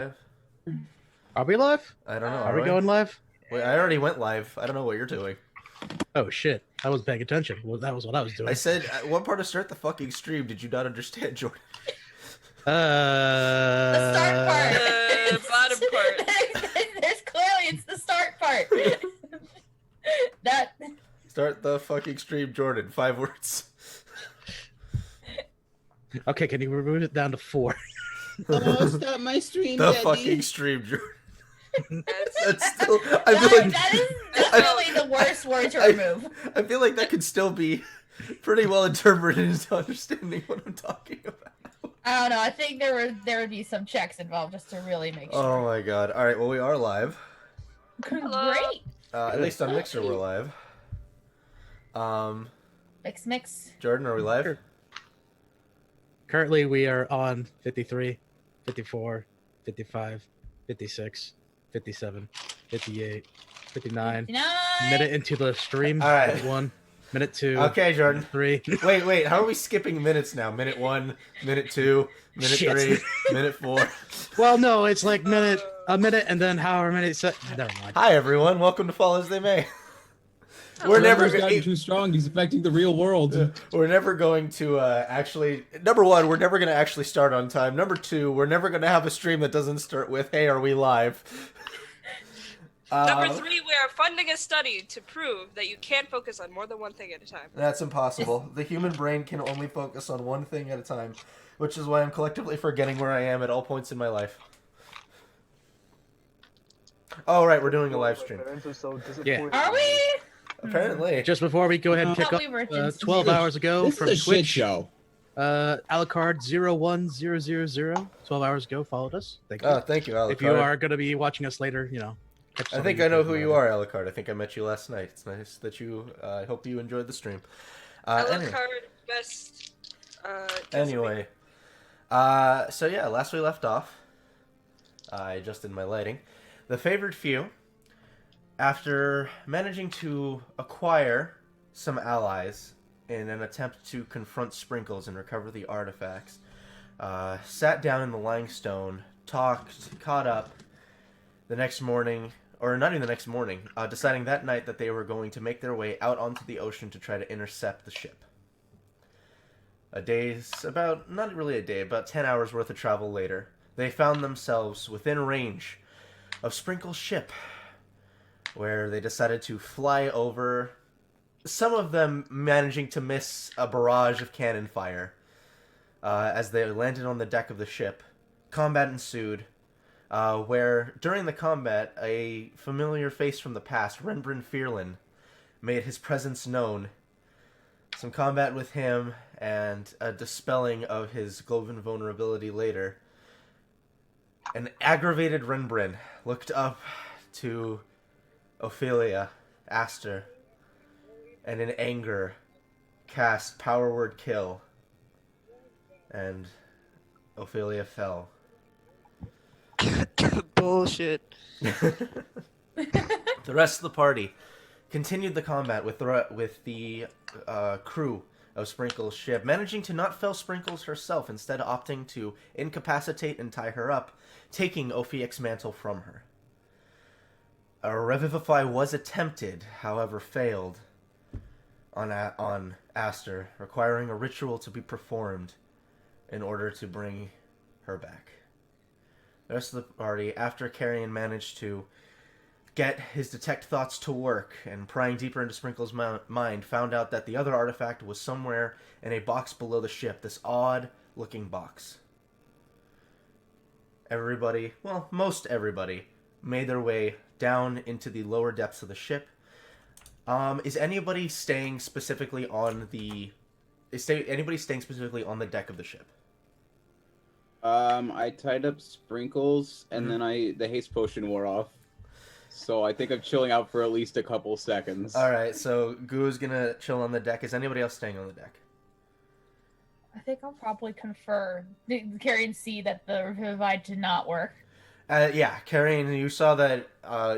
Are we live? I don't know. Are we going live? Wait, I already went live. I don't know what you're doing. Oh shit! I wasn't paying attention. Well, that was what I was I doing. said, what part of start the fucking stream did you not understand, Jordan? The start part. The bottom part. There's clearly it's the start part. That Start the fucking stream, Jordan. 5 words. Okay, can you remove it down to 4? Oh, stop my stream, The Daddy. fucking stream, Jordan. That's That's still. I feel like that is definitely the worst word to remove. I feel like that could still be pretty well interpreted into understanding what I'm talking about. I don't know. I think there would be some checks involved just to really make Oh sure. my god! All right, well we are live. Hello. Great. At least on Mixer we're live. Mix. Jordan, are we live? Sure. Currently, we are on 53, 54, 55, 56, 57, 58, 59. 59. Minute into the stream. All right. Minute 1, minute 2. Okay, Jordan. 3. Wait. How are we skipping minutes now? Minute 1, minute 2, minute Shit. 3, minute 4. Well, no, it's like a minute, and then however many. Never mind. Hi everyone, welcome to Fall as They May. We're never Trevor's gotten going. too strong. He's affecting the real world. We're never going to actually. Number 1, we're never going to actually start on time. Number 2, we're never going to have a stream that doesn't start with "Hey, are we live?" Number 3, we are funding a study to prove that you can't focus on more than one thing at a time. That's impossible. The human brain can only focus on one thing at a time, which is why I'm collectively forgetting where I am at all points in my life. Oh right, we're doing a live stream. Yeah. Are we? Apparently. Just before we go ahead and I kick thought off, we were just- 12 hours ago This from is a Twitch. shit show. Alucard 01000, 12 hours ago, followed us. Thank you. Oh, thank you, Alucard. If you are going to be watching us later, catch I some think of I know you who you later. are, Alucard. I think I met you last night. It's nice that you. I hope you enjoyed the stream. Alucard, best. Anyway, so yeah, last we left off, I adjusted my lighting. The favored few, after managing to acquire some allies in an attempt to confront Sprinkles and recover the artifacts, sat down in the Lying Stone, talked, caught up. The next morning, or not even the next morning, deciding that night that they were going to make their way out onto the ocean to try to intercept the ship. A day's about, not really a day, about 10 hours worth of travel later, they found themselves within range of Sprinkle's ship, where they decided to fly over, some of them managing to miss a barrage of cannon fire. As they landed on the deck of the ship, combat ensued, where during the combat, a familiar face from the past, Renbryn Fearlin, made his presence known. Some combat with him, and a dispelling of his Gloven vulnerability later. An aggravated Renbryn looked up to Ophelia, Aster, and in anger cast Power Word Kill, and Ophelia fell. Bullshit. The rest of the party continued the combat with the crew of Sprinkle's ship, managing to not fell Sprinkles herself, instead opting to incapacitate and tie her up, taking Ophiac's mantle from her. A revivify was attempted, however failed, on Aster, requiring a ritual to be performed in order to bring her back. The rest of the party, after Carrion managed to get his detect thoughts to work and prying deeper into Sprinkle's mind, found out that the other artifact was somewhere in a box below the ship, this odd-looking box. Everybody, well, most everybody, made their way down into the lower depths of the ship. Is anybody staying specifically on the... anybody staying specifically on the deck of the ship? I tied up Sprinkles, and then the haste potion wore off. So I think I'm chilling out for at least a couple seconds. Alright, so Goo's gonna chill on the deck. Is anybody else staying on the deck? I think I'll probably confer. Carry and see that the revive did not work. Yeah, Carrion, you saw that,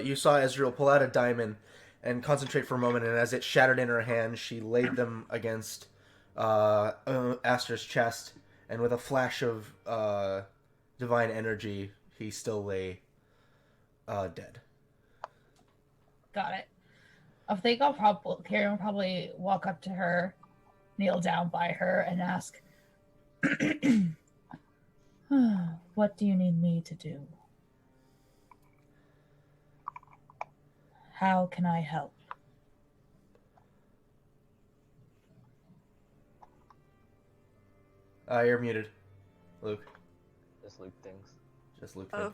you saw Ezreal pull out a diamond and concentrate for a moment, and as it shattered in her hand, she laid them against Aster's chest, and with a flash of divine energy, he still lay dead. Got it. I think Karen will probably walk up to her, kneel down by her, and ask, "What do you need me to do? How can I help?" You're muted, Luke. Just Luke things. Just Luke. Oh.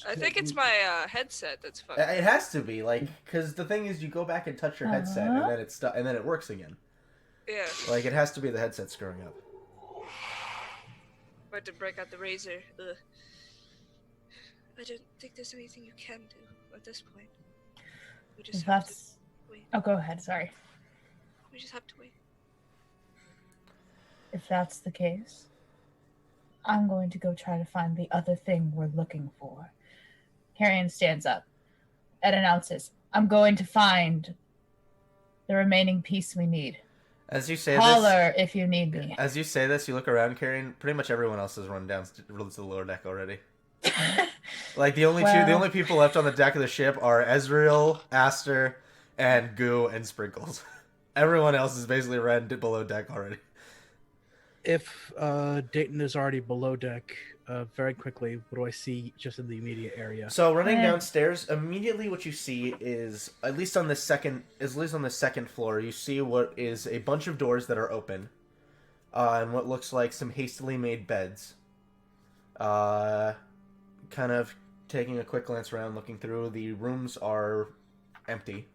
I think it's my headset that's fucking. It has to be, like, because the thing is, you go back and touch your headset, and then and then it works again. Yeah. Like, it has to be the headset screwing up. About to break out the razor. Ugh. I don't think there's anything you can do at this point. We just have to wait. Oh, go ahead. Sorry. We just have to wait. If that's the case, I'm going to go try to find the other thing we're looking for. Carrion stands up and announces, "I'm going to find the remaining piece we need. As you say Holler if you need me." As you say this, you look around, Carrion. Pretty much everyone else has run down to the lower deck already. Like, the only people left on the deck of the ship are Ezreal, Aster, and Goo and Sprinkles. Everyone else is basically ran below deck already. If Dayton is already below deck, very quickly, what do I see just in the immediate area? So running downstairs, immediately what you see is, at least on the second floor, you see what is a bunch of doors that are open, and what looks like some hastily made beds. Kind of taking a quick glance around, looking through, the rooms are empty.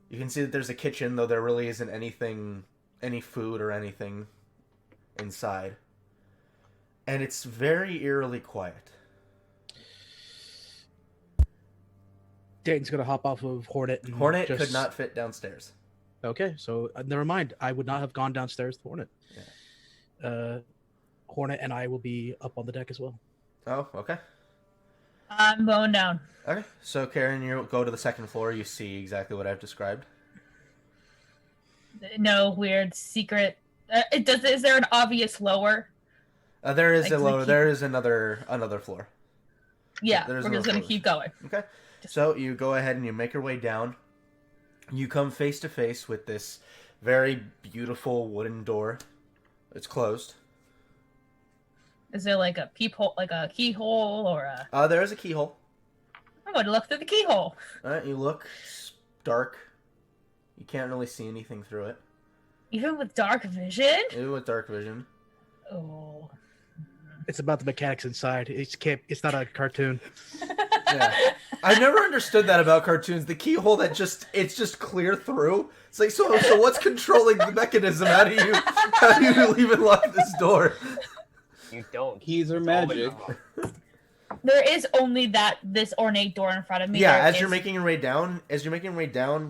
You can see that there's a kitchen, though there really isn't any food or anything inside. And it's very eerily quiet. Dayton's gonna hop off of Hornet. And Hornet could not fit downstairs. Okay, so never mind. I would not have gone downstairs with Hornet. Yeah. Hornet and I will be up on the deck as well. Oh, okay. I'm going down. Okay, so Karen, you go to the second floor. You see exactly what I've described. No weird secret. Is there an obvious lower? There is Like, a lower. keep- There is another floor. Yeah, There's we're just no gonna floors. keep going. Okay, so you go ahead and you make your way down. You come face to face with this very beautiful wooden door. It's closed. Is there like a peephole, like a keyhole, or a? There is a keyhole. I'm going to look through the keyhole. All right, you look. It's dark. You can't really see anything through it. Even with dark vision? Even with dark vision. Oh. It's about the mechanics inside. It's not a cartoon. Yeah. I've never understood that about cartoons. The keyhole that it's just clear through. It's like, so what's controlling the mechanism? How do you even lock this door? You don't. Keys are It's all magic. the- There is only this ornate door in front of me. Yeah, There as you're is- making your way down,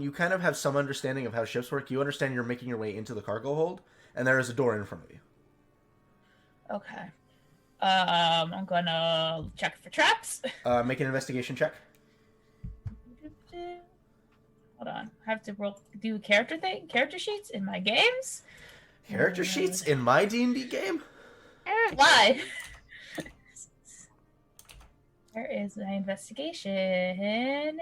you kind of have some understanding of how ships work. You understand you're making your way into the cargo hold, and there is a door in front of you. Okay. I'm gonna check for traps. Make an investigation check. Hold on. I have to do character sheets in my games? Character sheets in my D&D game? Why? Where is my investigation?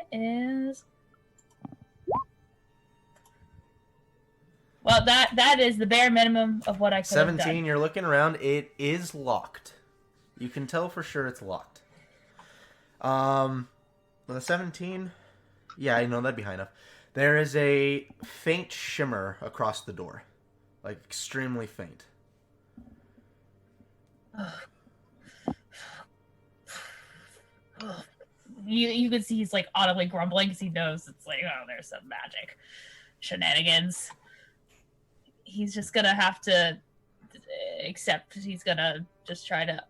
Well, that is the bare minimum of what I could have 17, done. you're looking around. It is locked. You can tell for sure it's locked. With a 17, yeah, I know that'd be high enough. There is a faint shimmer across the door. Like, extremely faint. You can see he's like audibly grumbling because he knows it's like, oh, there's some magic shenanigans. He's just gonna have to accept. He's gonna just try to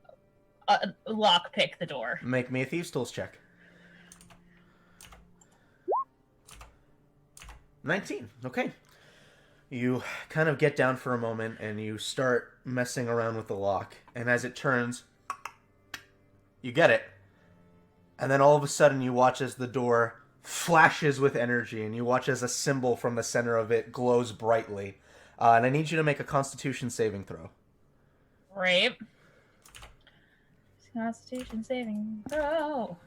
lock pick the door. Make me a Thieves' Tools check. 19. Okay. You kind of get down for a moment and you start messing around with the lock. And as it turns, you get it. And then all of a sudden you watch as the door flashes with energy and you watch as a symbol from the center of it glows brightly. And I need you to make a Constitution saving throw. Right. Constitution saving throw.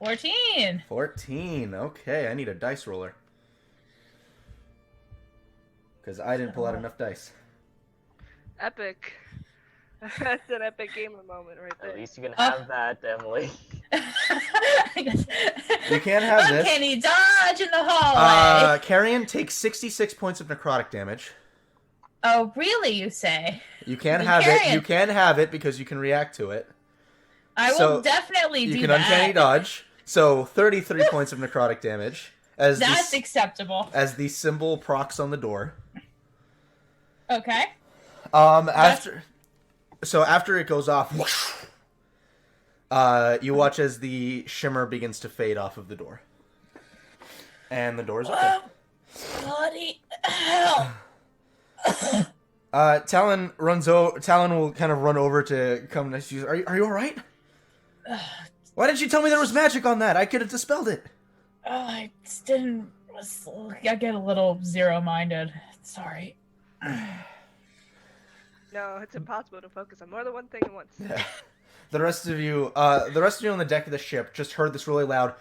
14. 14. Okay, I need a dice roller. Because I didn't pull out enough dice. Epic. That's an epic gamer moment right there. At least you can have that, Emily. You can't have this. Can he dodge in the hallway? Carrion takes 66 points of necrotic damage. Oh, really, you say? You can have it. You can have it because you can react to it. I will definitely do that. You can uncanny dodge. So 33 points of necrotic damage. That's acceptable. As the symbol procs on the door. Okay. After it goes off, you watch as the shimmer begins to fade off of the door. And the door's open. Bloody hell. Talon will kind of run over to come next to you. Are you alright? Why didn't you tell me there was magic on that? I could have dispelled it. Oh, I didn't. I get a little zero-minded. Sorry. No, it's impossible to focus on more than one thing at once. Yeah. The rest of you on the deck of the ship just heard this really loud.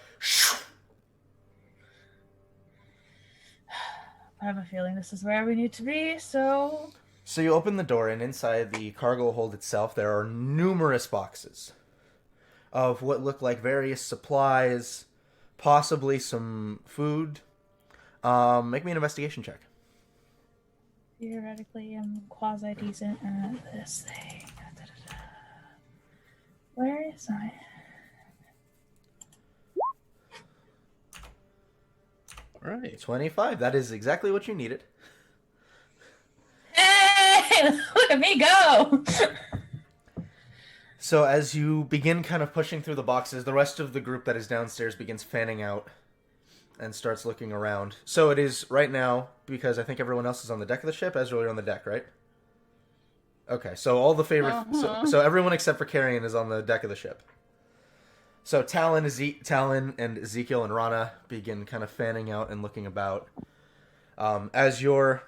I have a feeling this is where we need to be, so... So you open the door, and inside the cargo hold itself, there are numerous boxes of what look like various supplies, possibly some food. Make me an investigation check. Theoretically, I'm quasi-decent at this thing. Where is I? Alright, 25. That is exactly what you needed. Hey! Look at me go! So as you begin kind of pushing through the boxes, the rest of the group that is downstairs begins fanning out and starts looking around. So it is right now, because I think everyone else is on the deck of the ship. Ezra, you're on the deck, right? Okay, so all the favorite... So everyone except for Carrion is on the deck of the ship. So Talon and Ezekiel and Rana begin kind of fanning out and looking about. As you're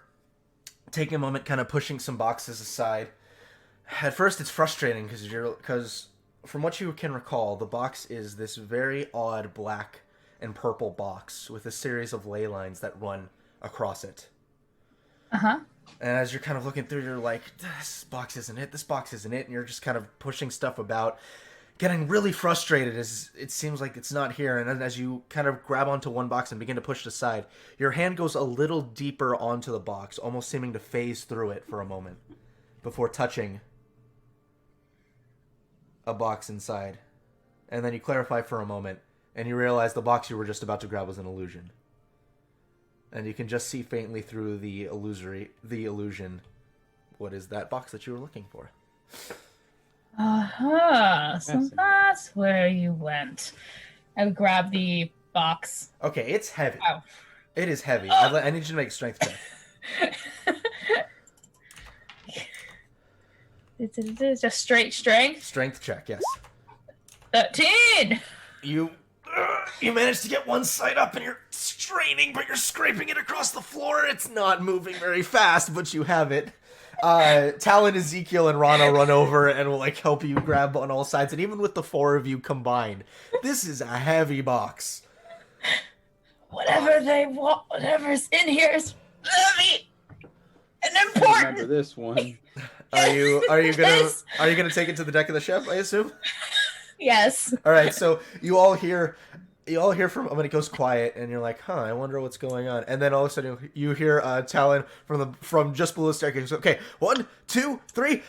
taking a moment, kind of pushing some boxes aside. At first, it's frustrating because from what you can recall, the box is this very odd black and purple box with a series of ley lines that run across it. Uh-huh. And as you're kind of looking through, you're like, this box isn't it, and you're just kind of pushing stuff about, getting really frustrated as it seems like it's not here. And then as you kind of grab onto one box and begin to push it aside, your hand goes a little deeper onto the box, almost seeming to phase through it for a moment before touching a box inside. And then you clarify for a moment, and you realize the box you were just about to grab was an illusion. And you can just see faintly through the illusion, what is that box that you were looking for? So that's where you went. I would grab the box. Okay, it's heavy. Ow. It is heavy. I need you to make a strength check. It's just straight strength. Strength check, yes. 13! You managed to get one side up and you're straining, but you're scraping it across the floor. It's not moving very fast, but you have it. Talon, Ezekiel, and Rana run over and will help you grab on all sides. And even with the four of you combined, this is a heavy box. Whatever they want, whatever's in here is heavy and I important. remember this one. Are you gonna take it to the deck of the ship, I assume? Yes. All right, so you all hear from when it goes quiet, and you're like, "Huh, I wonder what's going on." And then all of a sudden, you hear Talon from just below the staircase. Okay, 1, 2, 3,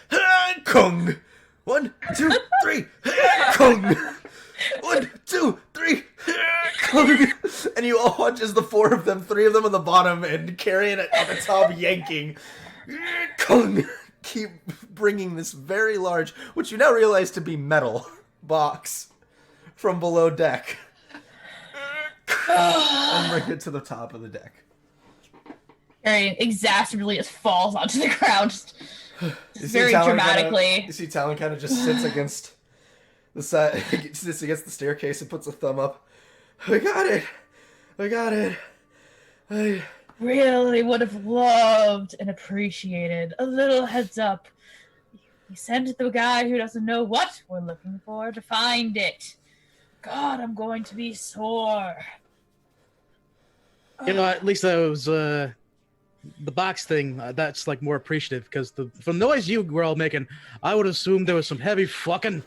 kung. 1, 2, 3, kung. 1, 2, 3, kung. And you all watch as the four of them, three of them on the bottom, and Carrion at the top yanking, kung. Keep bringing this very large, which you now realize to be metal, box from below deck. And bring it to the top of the deck. Very exasperately just falls onto the ground. Just very dramatically. You see Talon kind of just sits against the side, sits against the staircase and puts a thumb up. I got it. I Really would have loved and appreciated a little heads up. He sent the guy who doesn't know what we're looking for to find it. God, I'm going to be sore. You know, at least that was the box thing. That's like more appreciative because the noise you were all making, I would assume there was some heavy fucking.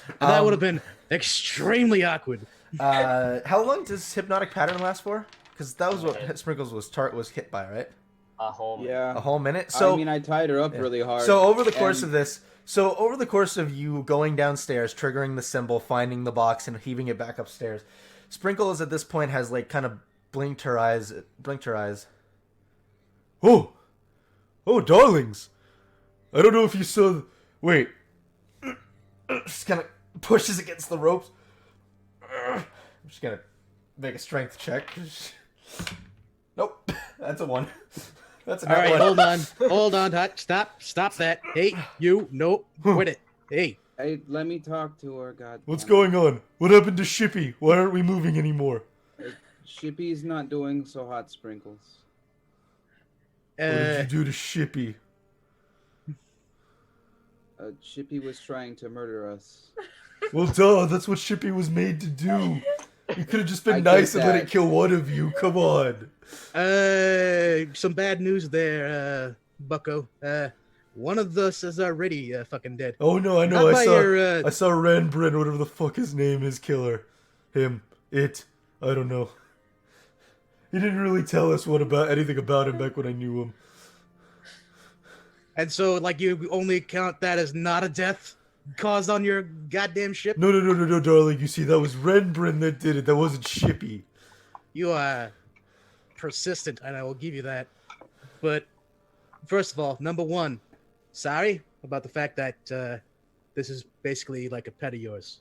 And that would have been extremely awkward. How long does hypnotic pattern last for? Because that was what Sprinkles was hit by, right? A whole minute. Yeah. A whole minute. So I mean, I tied her up really hard. So over the course of this, over the course of you going downstairs, triggering the symbol, finding the box, and heaving it back upstairs, Sprinkles at this point has like kind of blinked her eyes. Oh, darlings! I don't know if you saw. Wait. Just kind of pushes against the ropes. I'm just gonna make a strength check. Nope, that's a 1. That's a All right, one. hold on, stop that. Hey, you, nope, quit it. Hey, let me talk to her. God. What's going on? What happened to Shippy? Why aren't we moving anymore? Shippy's not doing so hot, Sprinkles. What did you do to Shippy? Shippy was trying to murder us. Well, duh, that's what Shippy was made to do. You could have just been I nice get and let that. it kill one of you. Come on. some bad news there, Bucko. One of us is already fucking dead. Oh no, I know. Not I by saw. your, I saw Ranbrin, whatever the fuck his name is, killer. Him. It. I don't know. He didn't really tell us anything about him back when I knew him. And so, like, you only count that as not a death caused on your goddamn ship? No, darling. You see, that was Ranbrin that did it. That wasn't Shippy. You are persistent, and I will give you that. But first of all, number one, sorry about the fact that this is basically like a pet of yours.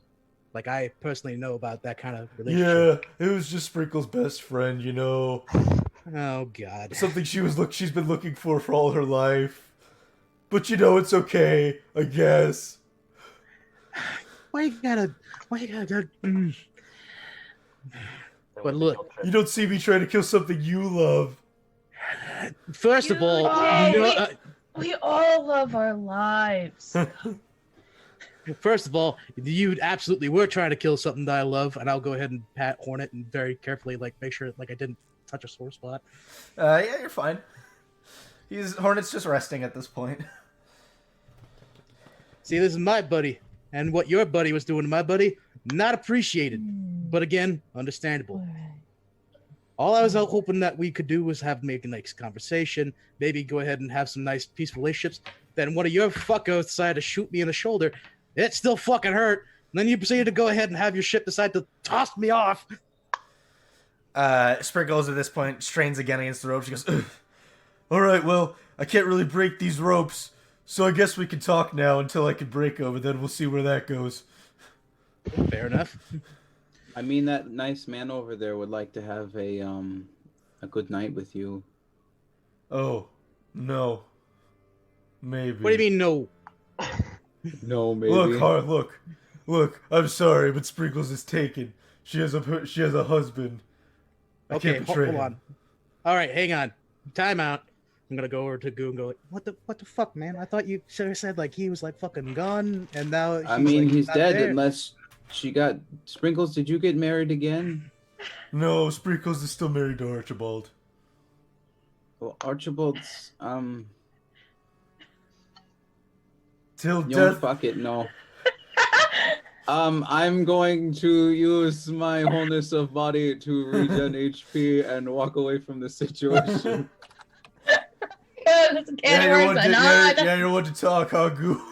Like, I personally know about that kind of relationship. Yeah, it was just Sprinkle's best friend, you know. Oh God. Something she's been looking for all her life. But you know, it's okay, I guess. Why you gotta But look, You don't see me trying to kill something you love. first of all, We all love our lives. first of all, you absolutely were trying to kill something that I love, and I'll go ahead and pat Hornet and very carefully, like, make sure, like, I didn't touch a sore spot. Yeah, you're fine. Hornet's just resting at this point. See, this is my buddy, and what your buddy was doing to my buddy, not appreciated. But again, understandable. All I was hoping that we could do was make a nice conversation, maybe go ahead and have some nice, peaceful relationships. Then one of your fuckos decided to shoot me in the shoulder. It still fucking hurt. And then you proceeded to go ahead and have your ship decide to toss me off. Sprinkles at this point strains again against the rope. She goes, ugh. All right, well, I can't really break these ropes, so I guess we can talk now until I can break them, and then we'll see where that goes. Fair enough. I mean, that nice man over there would like to have a good night with you. Oh, no. Maybe. What do you mean, no? No, maybe. Look. I'm sorry, but Sprinkles is taken. She has a husband. I Okay, can't betray hold him. on. All right, hang on. Time out. I'm gonna go over to Goo and go, what the fuck, man? I thought you said like he was like fucking gone, and now I mean, like, he's not dead there. unless she got... Sprinkles, did you get married again? No, Sprinkles is still married to Archibald. Well, Archibald's, Till yo, death. fuck it, no. I'm going to use my wholeness of body to regen HP and walk away from the situation. You're one to talk, huh, Goo?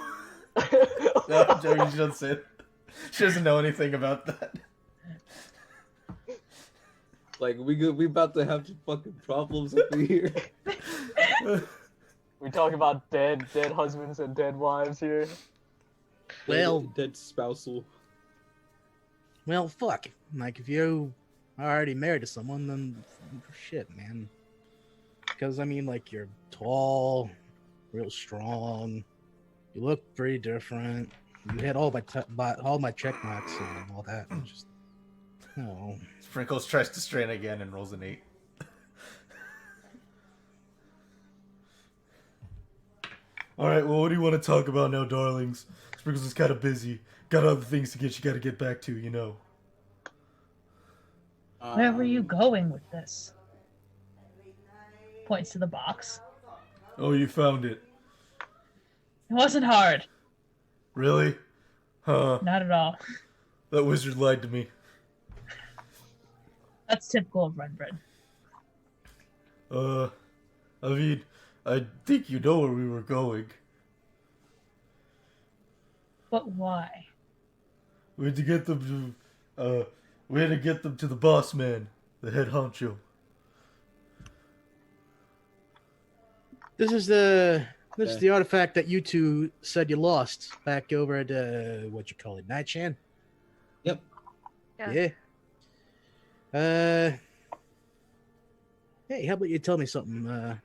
No, I'm joking, she doesn't say it. She doesn't know anything about that. Like, we about to have fucking problems up here. We talk about dead husbands and dead wives here. Well, Dead spousal. well, fuck. Like, if you are already married to someone, then shit, man. Because, I mean, like, you're tall, real strong, you look pretty different, you hit all my check marks and all that. And just, oh. Sprinkles tries to strain again and rolls an 8. Alright, well, what do you want to talk about now, darlings? Sprinkles is kind of busy. Got other things to get you got to get back to, you know. Where were you going with this? Points to the box. Oh, you found it. It wasn't hard. Really? Huh. Not at all. That wizard lied to me. That's typical of Renbred. I mean, I think you know where we were going. But why? We had to get them to the boss man, the head honcho. This is the artifact that you two said you lost back over at what you call it, Nightchan? Yep. Yeah. Hey, how about you tell me something?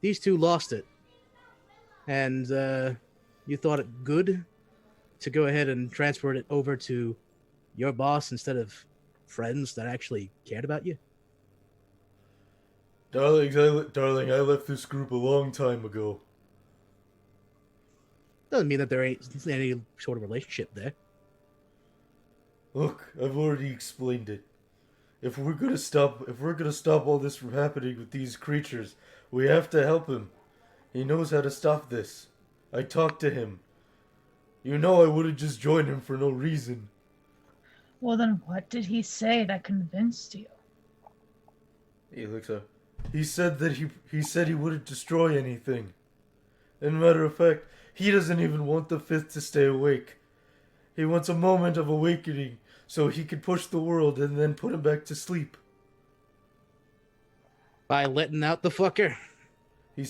These two lost it, and you thought it good to go ahead and transfer it over to your boss instead of friends that actually cared about you? Darling, I left this group a long time ago. Doesn't mean that there ain't any sort of relationship there. Look, I've already explained it. If we're gonna stop all this from happening with these creatures, we have to help him. He knows how to stop this. I talked to him. You know I wouldn't just join him for no reason. Well, then what did he say that convinced you? He looks up. He said that he said he wouldn't destroy anything. And matter of fact, he doesn't even want the fifth to stay awake. He wants a moment of awakening so he can push the world and then put him back to sleep. By letting out the fucker? He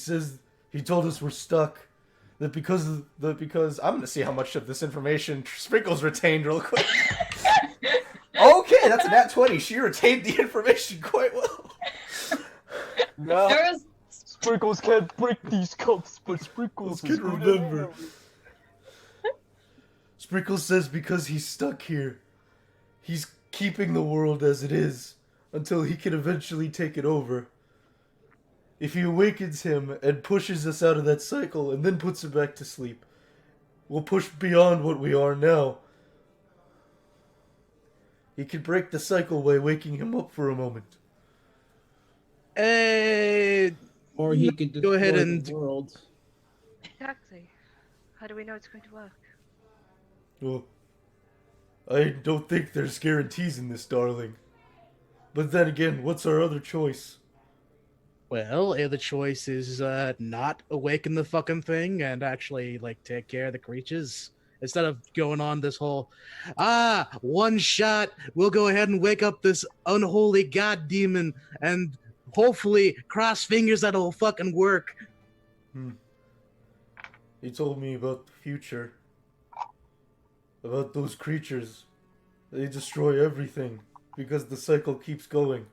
told us we're stuck. That because I'm gonna see how much of this information Sprinkles retained real quick. Okay, that's a nat 20. She retained the information quite well. No, There was Sprinkles can't break these cups, but Sprinkles can remember. Sprinkles says because he's stuck here, he's keeping the world as it is until he can eventually take it over. If he awakens him and pushes us out of that cycle and then puts him back to sleep, we'll push beyond what we are now. He can break the cycle by waking him up for a moment. Or he could destroy go ahead and the world. Exactly. How do we know it's going to work? Well, I don't think there's guarantees in this, darling. But then again, what's our other choice? Well, the choice is not awaken the fucking thing and actually take care of the creatures instead of going on this whole one shot. We'll go ahead and wake up this unholy god demon and hopefully cross fingers that'll fucking work. He told me about the future. About those creatures. They destroy everything because the cycle keeps going.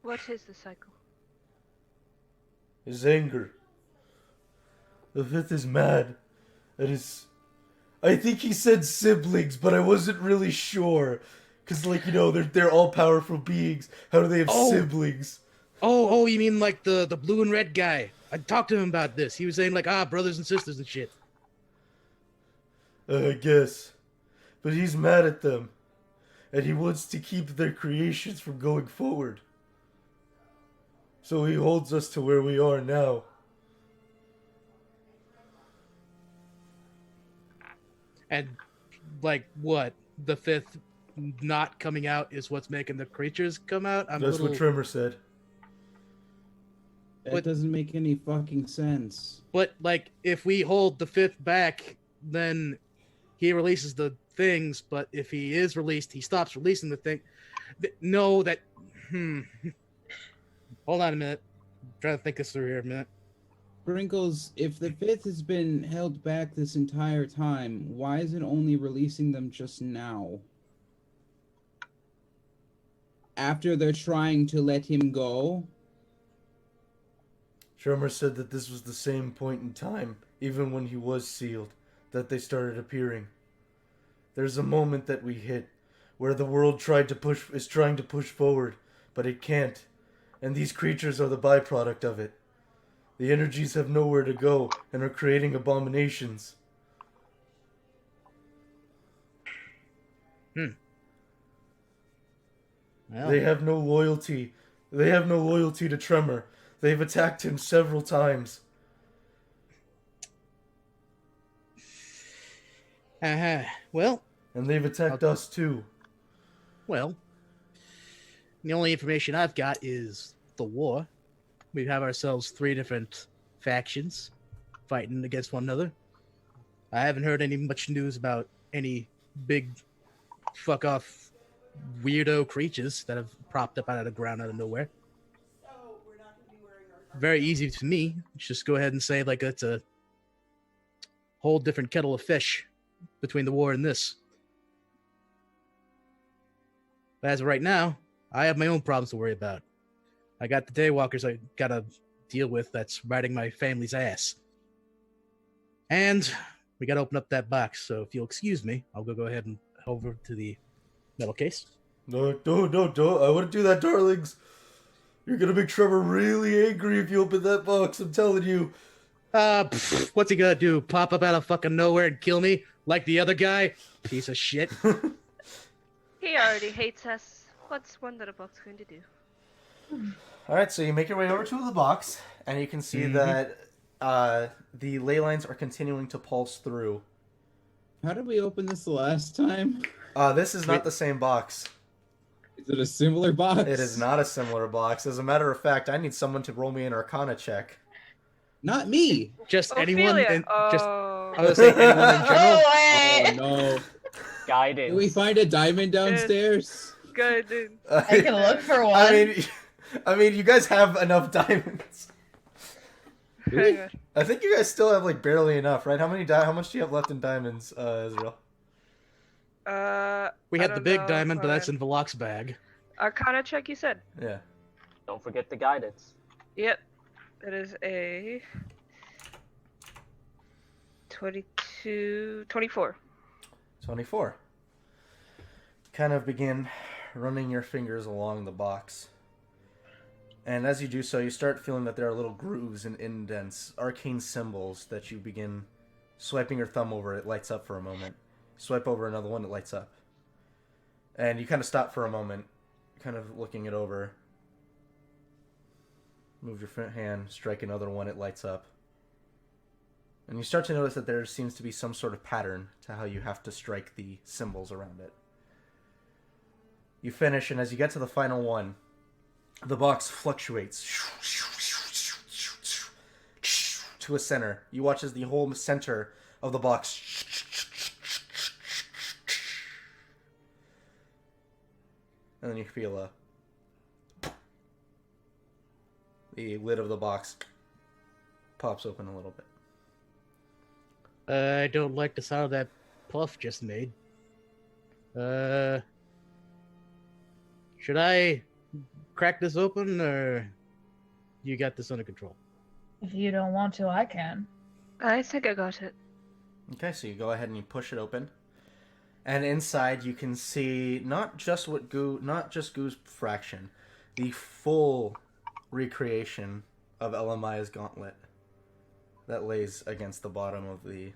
What is the cycle? His anger. The fifth is mad at his... I think he said siblings, but I wasn't really sure. Because, they're all powerful beings. How do they have siblings? Oh, you mean like the blue and red guy? I talked to him about this. He was saying brothers and sisters and shit. I guess. But he's mad at them. And he wants to keep their creations from going forward. So he holds us to where we are now. And, what? The fifth not coming out is what's making the creatures come out? That's what Tremor said. That doesn't make any fucking sense. But, if we hold the fifth back, then he releases the things, but if he is released, he stops releasing the thing. No, that... Hold on a minute. I'm trying to think this through here a minute. Sprinkles, if the fifth has been held back this entire time, why is it only releasing them just now? After they're trying to let him go? Tremor said that this was the same point in time, even when he was sealed, that they started appearing. There's a moment that we hit, where the world is trying to push forward, but it can't. And these creatures are the byproduct of it. The energies have nowhere to go and are creating abominations. Well, They have no loyalty. They have no loyalty to Tremor. They've attacked him several times. well, And they've attacked us too. well. The only information I've got is the war. We have ourselves 3 different factions fighting against one another. I haven't heard any much news about any big fuck off weirdo creatures that have propped up out of the ground out of nowhere. Very easy to me. Just go ahead and say like it's a whole different kettle of fish between the war and this. But as of right now, I have my own problems to worry about. I got the daywalkers I gotta deal with that's riding my family's ass. And we gotta open up that box, so if you'll excuse me, I'll go ahead and over to the metal case. No, don't. I wouldn't do that, darlings. You're gonna make Trevor really angry if you open that box, I'm telling you. What's he gonna do? Pop up out of fucking nowhere and kill me? Like the other guy? Piece of shit. He already hates us. What's one little box going to do? Alright, so you make your way over to the box, and you can see that the ley lines are continuing to pulse through. How did we open this the last time? This is not the same box. Is it a similar box? It is not a similar box. As a matter of fact, I need someone to roll me an Arcana check. Not me. Just anyone Ophelia. in, just Oh. I was gonna say anyone in general. Oh no. Guidance. Did we find a diamond downstairs? Good. Dude. I can look for one. I mean, you guys have enough diamonds. Hang on. I think you guys still have like barely enough, right? How much do you have left in diamonds, Israel? We I had the don't big know. diamond, but Hold that's on. in Veloc's bag. Arcana check, you said? Yeah. Don't forget the guidance. Yep. It is a 24. 24. Kind of begin running your fingers along the box. And as you do so, you start feeling that there are little grooves and indents, arcane symbols that you begin swiping your thumb over. It lights up for a moment. Swipe over another one, it lights up. And you kind of stop for a moment, kind of looking it over. Move your front hand, strike another one, it lights up. And you start to notice that there seems to be some sort of pattern to how you have to strike the symbols around it. You finish, and as you get to the final one, the box fluctuates to a center. You watch as the whole center of the box and then you feel the lid of the box pops open a little bit. I don't like the sound of that Puff just made. Should I crack this open, or you got this under control? If you don't want to, I can. I think I got it. Okay, so you go ahead and you push it open, and inside you can see not just Goo's fraction, the full recreation of Elamiah's gauntlet that lays against the bottom of the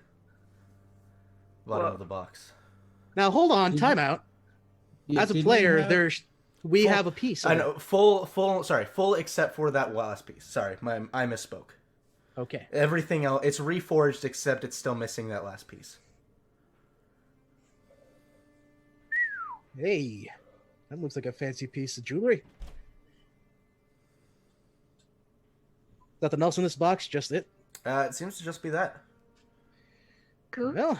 box. Now hold on, time out. Yeah, As a didn't player, you have- we Full- have a piece. I Of know, full except for that last piece. Sorry, I misspoke. it. Okay. Everything else, it's reforged except it's still missing that last piece. Hey, that looks like a fancy piece of jewelry. Nothing else in this box, just it. It seems to just be that. Cool. Well,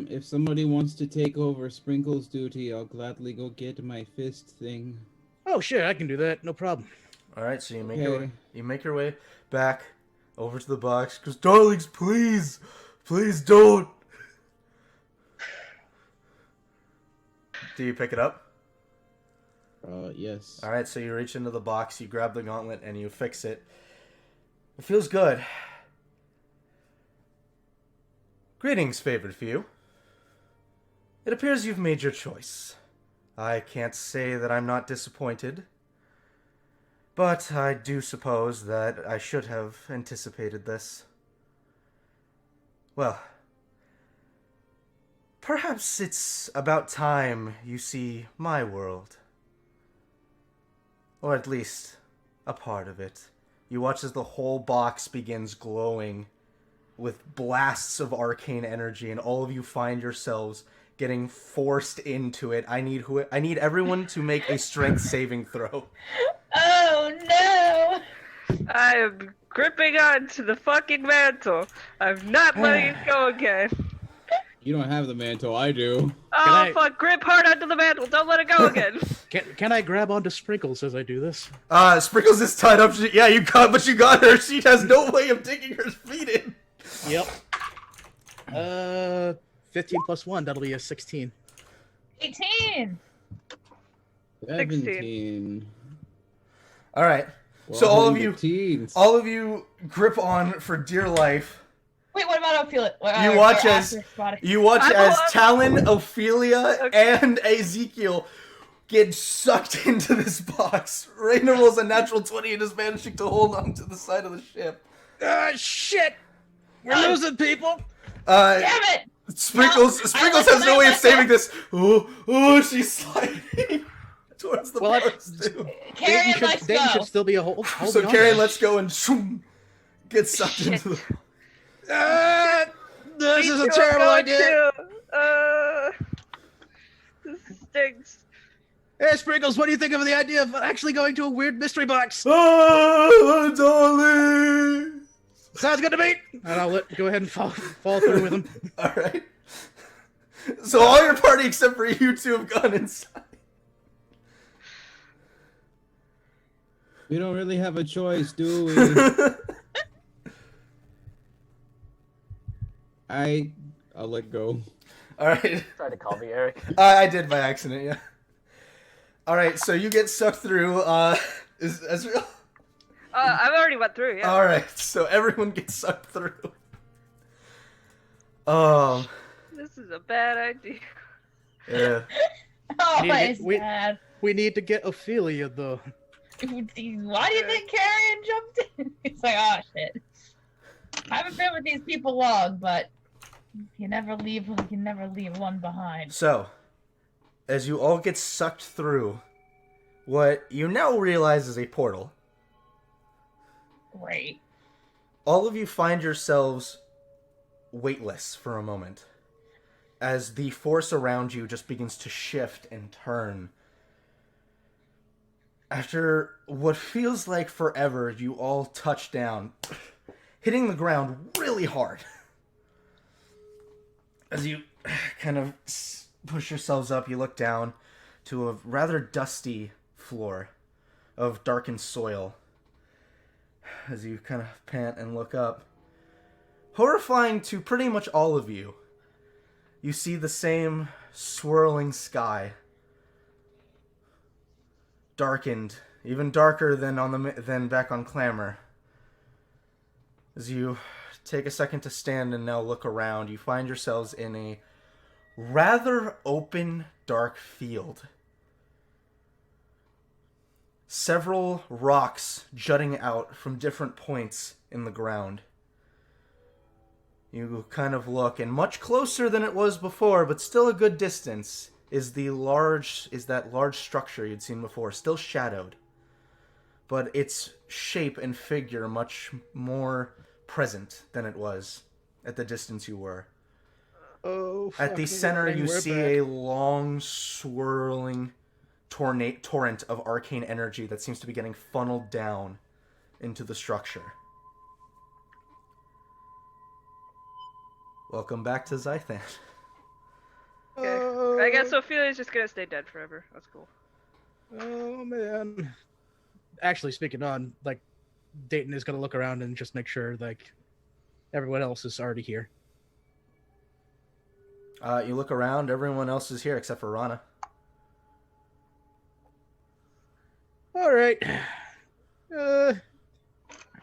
If somebody wants to take over Sprinkle's duty, I'll gladly go get my fist thing. oh sure, I can do that. No problem. All right, so you make Okay. your way back over to the box. Because, darlings, please don't. Do you pick it up? Yes. All right, so you reach into the box, you grab the gauntlet, and you fix it. It feels good. Greetings, favored few. It appears you've made your choice. I can't say that I'm not disappointed. But I do suppose that I should have anticipated this. Well, perhaps it's about time you see my world. Or at least a part of it. You watch as the whole box begins glowing with blasts of arcane energy, and all of you find yourselves getting forced into it. I need everyone to make a strength saving throw. Oh no! I am gripping onto the fucking mantle. I'm not letting it go again. You don't have the mantle, I do. Oh, fuck. Grip hard onto the mantle. Don't let it go again. Can I grab onto Sprinkles as I do this? Sprinkles is tied up. Yeah, you got her. She has no way of digging her feet in. Yep. 15 plus 1, that'll be a 16. 18! 17. All right. So all of you grip on for dear life. Wait, what about Ophilian? You watch as Talon, Ophelia, and Ezekiel get sucked into this box. Raina rolls a natural 20 and is managing to hold on to the side of the ship. Shit! We're losing people! Damn it! Sprinkles has no way of saving this. Oh, she's sliding towards the box too. Carrion, let's go. should still be a hold. So Carrion lets go and shoom, gets sucked into the... This is a terrible idea! This stinks. Hey, Sprinkles, what do you think of the idea of actually going to a weird mystery box? Oh, darling! Sounds good to me! And I'll go ahead and fall through with him. Alright. So all your party except for you two have gone inside. We don't really have a choice, do we? I'll let go. Alright. Tried to call me Eric. I did by accident, yeah. Alright, so you get sucked through, is Ezreal? I've already went through, yeah. Alright, so everyone gets sucked through. This is a bad idea. Yeah. Oh, it's bad. We need to get Ophelia, though. Why do you think Carrion jumped in? He's like, oh shit. I haven't been with these people long, but you never leave one behind. So, as you all get sucked through, what you now realize is a portal. Great. All of you find yourselves weightless for a moment, as the force around you just begins to shift and turn. After what feels like forever, you all touch down, hitting the ground really hard. As you kind of push yourselves up, you look down to a rather dusty floor of darkened soil. As you kind of pant and look up, horrifying to pretty much all of you, you see the same swirling sky. Darkened, even darker than back on Clamor. As you take a second to stand and now look around, you find yourselves in a rather open, dark field. Several rocks jutting out from different points in the ground. You kind of look, and much closer than it was before, but still a good distance, is that large structure you'd seen before, still shadowed, but its shape and figure much more present than it was at the distance you were. Oh, at the center, you see a long, swirling torrent of arcane energy that seems to be getting funneled down into the structure. Welcome back to Ziathan. Okay. I guess Ophilia's just gonna stay dead forever. That's cool. Oh, man. Actually, speaking on, like, Dayton is going to look around and just make sure, like, everyone else is already here. You look around, everyone else is here except for Rana. All right.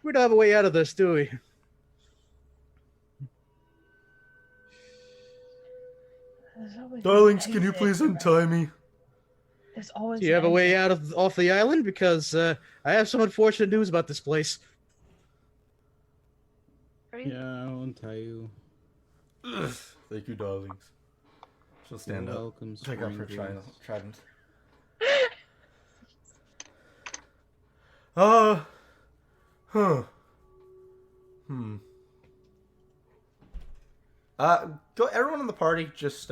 We don't have a way out of this, do we? Darlings, can you please untie me? There's always. Do you have a an way exit. out off the island? Because I have some unfortunate news about this place. Are you? Yeah, I'll untie you. Thank you, darlings. She'll stand You're up. welcome, Take up her Sprinkles. trident. Huh. Go. Everyone in the party, just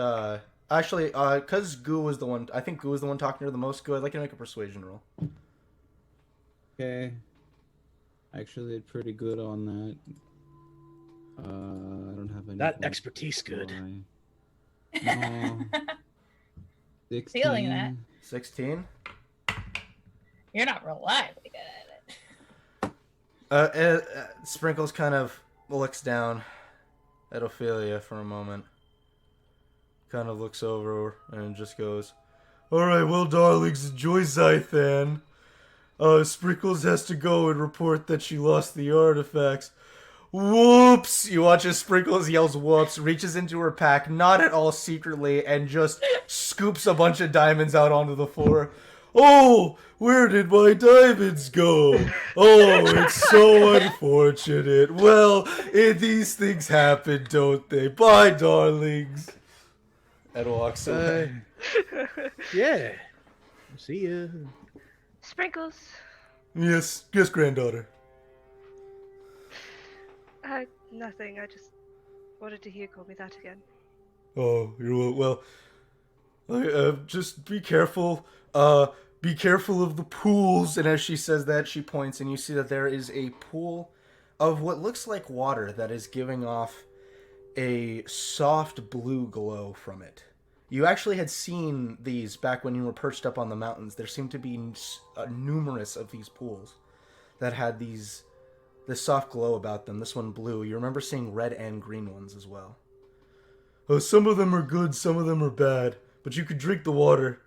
actually, because Goo was the one. I think Goo was the one talking to her the most. Goo, I'd like you to make a persuasion roll. Okay. I actually did pretty good on that. I don't have any. That points expertise for good. No. 16. Feeling that. 16. You're not reliably good at it. Sprinkles kind of looks down at Ophelia for a moment. Kind of looks over and just goes, Alright, well, darlings, enjoy Ziathan. Sprinkles has to go and report that she lost the artifacts. "Whoops!" You watch as Sprinkles yells "whoops," reaches into her pack, not at all secretly, and just scoops a bunch of diamonds out onto the floor. Oh, where did my diamonds go? Oh, it's so unfortunate. Well, these things happen, don't they? Bye, darlings. And walks away. Yeah. See ya. Sprinkles. Yes, granddaughter. Nothing. I just wanted to hear you call me that again. Oh, you're well. Just be careful. Be careful of the pools. And as she says that, she points, and you see that there is a pool of what looks like water that is giving off a soft blue glow from it. You actually had seen these back when you were perched up on the mountains. There seemed to be numerous of these pools that had this soft glow about them. This one blue. You remember seeing red and green ones as well. Some of them are good, some of them are bad. But you can drink the water.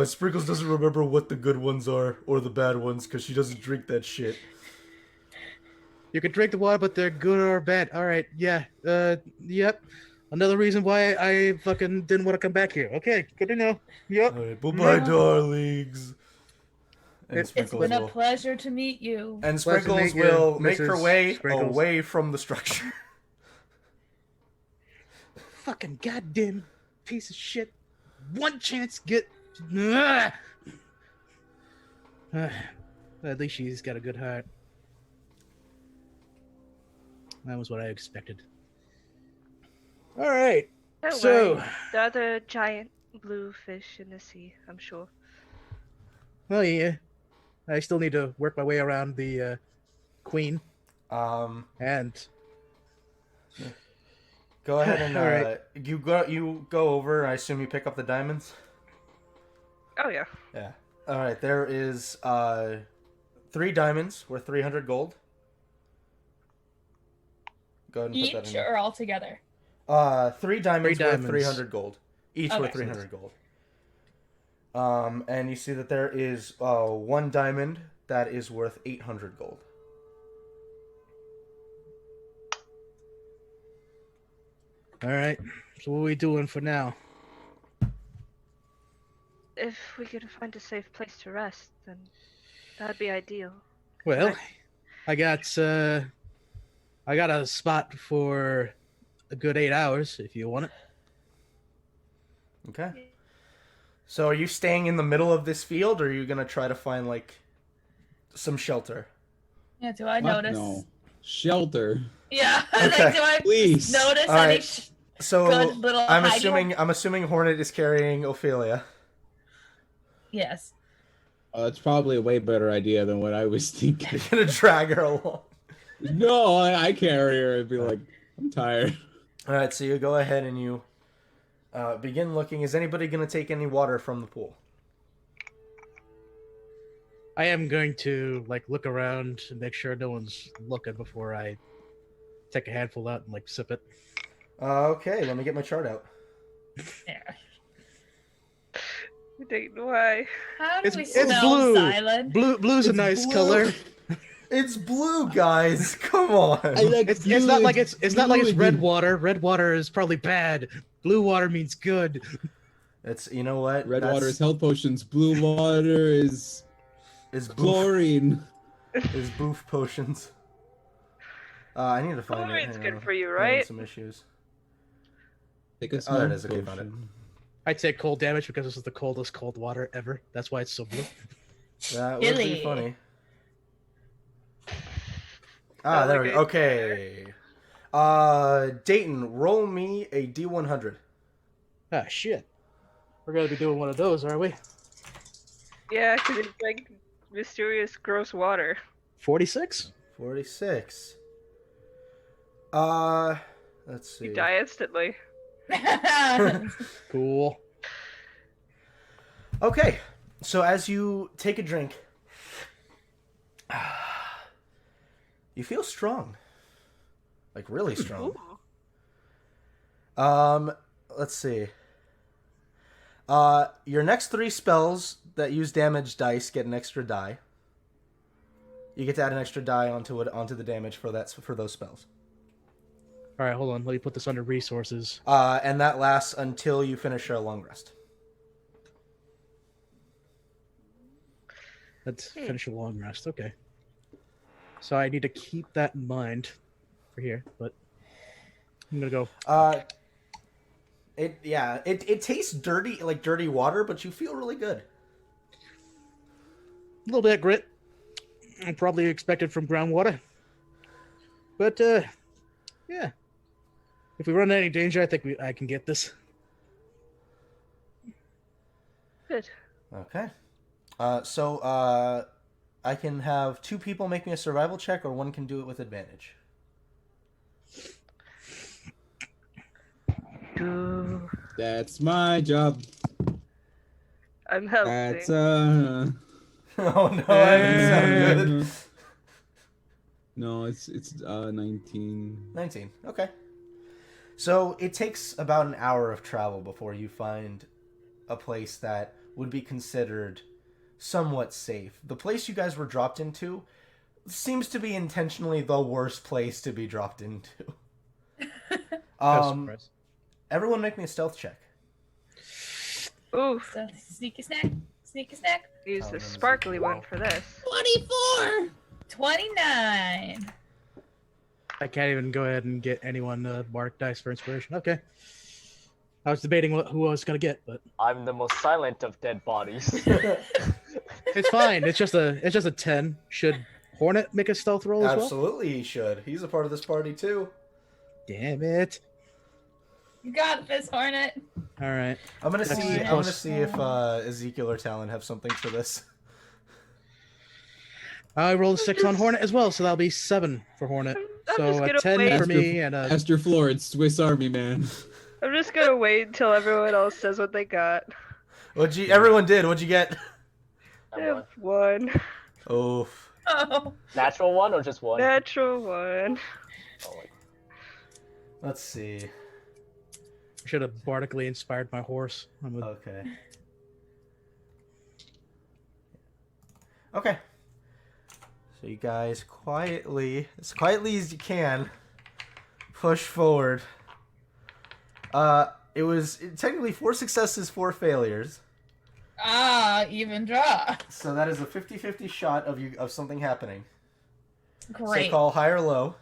Sprinkles doesn't remember what the good ones are or the bad ones because she doesn't drink that shit. You can drink the water, but they're good or bad. All right, yeah. Yep. Another reason why I fucking didn't want to come back here. Okay, good to know. Yep. All right, bye-bye, darlings. And It's Sprinkles been a will- pleasure to meet you. And Pleasure to Sprinkles meet you, will make her Mrs. way Sprinkles. away from the structure. Fucking goddamn piece of shit. One chance, get. At least she's got a good heart. That was what I expected. All right. Don't So- worry. The other giant blue fish in the sea, I'm sure. Well, yeah. I still need to work my way around the queen. And Go ahead and All right. you go over. I assume you pick up the diamonds. Oh yeah. Yeah. All right. There is 3 diamonds worth 300 gold. Go ahead and put that Each in. or all together? 3 diamonds Three worth diamonds. 300 gold. Each worth Okay. 300 gold. And you see that there is 1 diamond that is worth 800 gold. all right. So what are we doing for now? If we could find a safe place to rest, then that'd be ideal. Well, I got a spot for a good 8 hours if you want it. Okay. So are you staying in the middle of this field, or are you gonna try to find like some shelter? Yeah, do I Fuck notice? no. Shelter. Yeah, Okay. like, do I Please. notice All any right. So good little I'm hiding assuming Hornet is carrying Ophelia. Yes. It's probably a way better idea than what I was thinking. You're gonna drag her along. No, I carry her and be like, I'm tired. All right. So you go ahead and you begin looking. Is anybody gonna take any water from the pool? I am going to look around and make sure no one's looking before I take a handful out and sip it. Okay. Let me get my chart out. There. I don't know why. How do It's- we it's smell blue. silent? Blue's a It's nice blue. color. It's blue, guys. Come on. It's not like it's not like it's red water. Red water is probably bad. Blue water means good. It's, you know what? Red water is health potions. Blue water is boof, chlorine. is boof potions. I need to find it. Chlorine's Hang good on. for you, Having right? some issues. Take a Oh, small there it is. Okay, found it. potion. I take cold damage because this is the coldest cold water ever. That's why it's so blue. That would be Really? funny. Ah, there we go. Okay. Dayton, roll me a D100. Ah, shit. We're gonna be doing one of those, are we? Yeah, because it's like mysterious, gross water. 46? 46. Let's see. You die instantly. Cool. Okay, so as you take a drink, you feel strong. Like, really strong. Let's see. Your next 3 spells that use damage dice get an extra die. You get to add an extra die onto the damage for those spells. All right, hold on. Let me put this under resources. And that lasts until you finish a long rest. Let's finish a long rest. Okay. So I need to keep that in mind for here, but I'm gonna go. It tastes dirty, like dirty water, but you feel really good. A little bit of grit. Probably expected from groundwater. But, yeah. If we run into any danger, I think I can get this. Good. Okay. So I can have 2 people make me a survival check, or one can do it with advantage. That's my job. I'm helping. That's Oh no, that didn't sound good. No, it's 19. 19. Okay. So it takes about an hour of travel before you find a place that would be considered somewhat safe. The place you guys were dropped into seems to be intentionally the worst place to be dropped into. Everyone make me a stealth check. Oof. So, sneaky snack. Sneaky snack. Use the sparkly one for this. 24. 29. I can't even go ahead and get anyone mark dice for inspiration. Okay. I was debating who I was gonna get, but I'm the most silent of dead bodies. it's fine. It's just a 10. Should Hornet make a stealth roll as well? Absolutely, he should. He's a part of this party too. Damn it! You got this, Hornet. All right. I'm gonna That's see. I'm close. gonna see if Ezekiel or Talon have something for this. I rolled a 6 on Hornet as well, so that'll be 7 for Hornet. I'm So just a gonna 10 wait. for me and a. Master Florence, Swiss Army man. I'm just gonna wait until everyone else says what they got. Everyone did. What'd you get? I have 1. Oof. Oh. Natural 1 or just 1? Natural 1. Oh, wait. Let's see. I should have bardically inspired my horse. Okay. Okay. So you guys quietly, as quietly as you can, push forward. It was technically 4 successes, 4 failures. Ah, even draw. So that is a 50-50 shot of something happening. Great. So call high or low.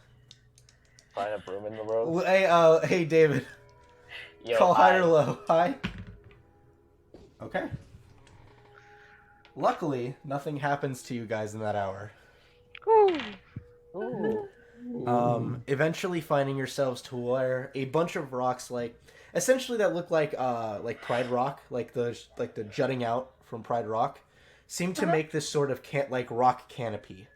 Find a broom in the road. Hey David. Yo, Call high or low. High. Okay. Luckily, nothing happens to you guys in that hour. Ooh. Eventually finding yourselves to where a bunch of rocks, essentially that look like Pride Rock, like the jutting out from Pride Rock, seem to make this sort of rock canopy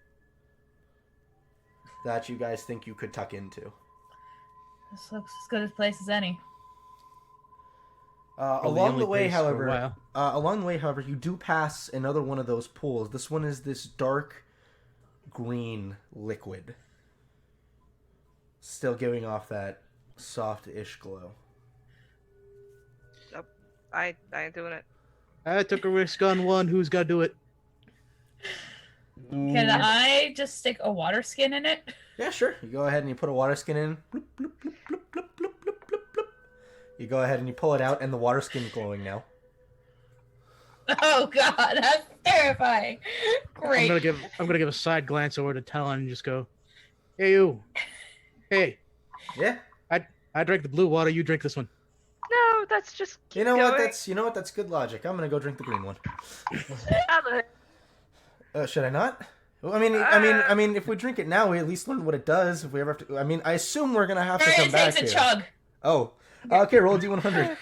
that you guys think you could tuck into. This looks as good a place as any. Along the way, place for a however, you do pass another one of those pools. This one is this dark green liquid, still giving off that soft-ish glow. I ain't doing it. I took a risk on one. Who's gonna do it? Can I just stick a water skin in it? Yeah, sure. You go ahead and you put a water skin in. Bloop, bloop, bloop, bloop, bloop, bloop, bloop, bloop, bloop. You go ahead and you pull it out, and the water skin's glowing now. Oh God, that's terrifying. Great. I'm gonna give a side glance over to Talon and just go, "Hey you, hey, Yeah. I drank the blue water. You drink this one." No, that's just keep You know going. what? That's good logic. I'm gonna go drink the green one. Should I not? Well, I mean, if we drink it now, we at least learn what it does. If we ever have to, I mean, I assume we're gonna have to come back takes here. a chug. Oh, okay. Roll a d100.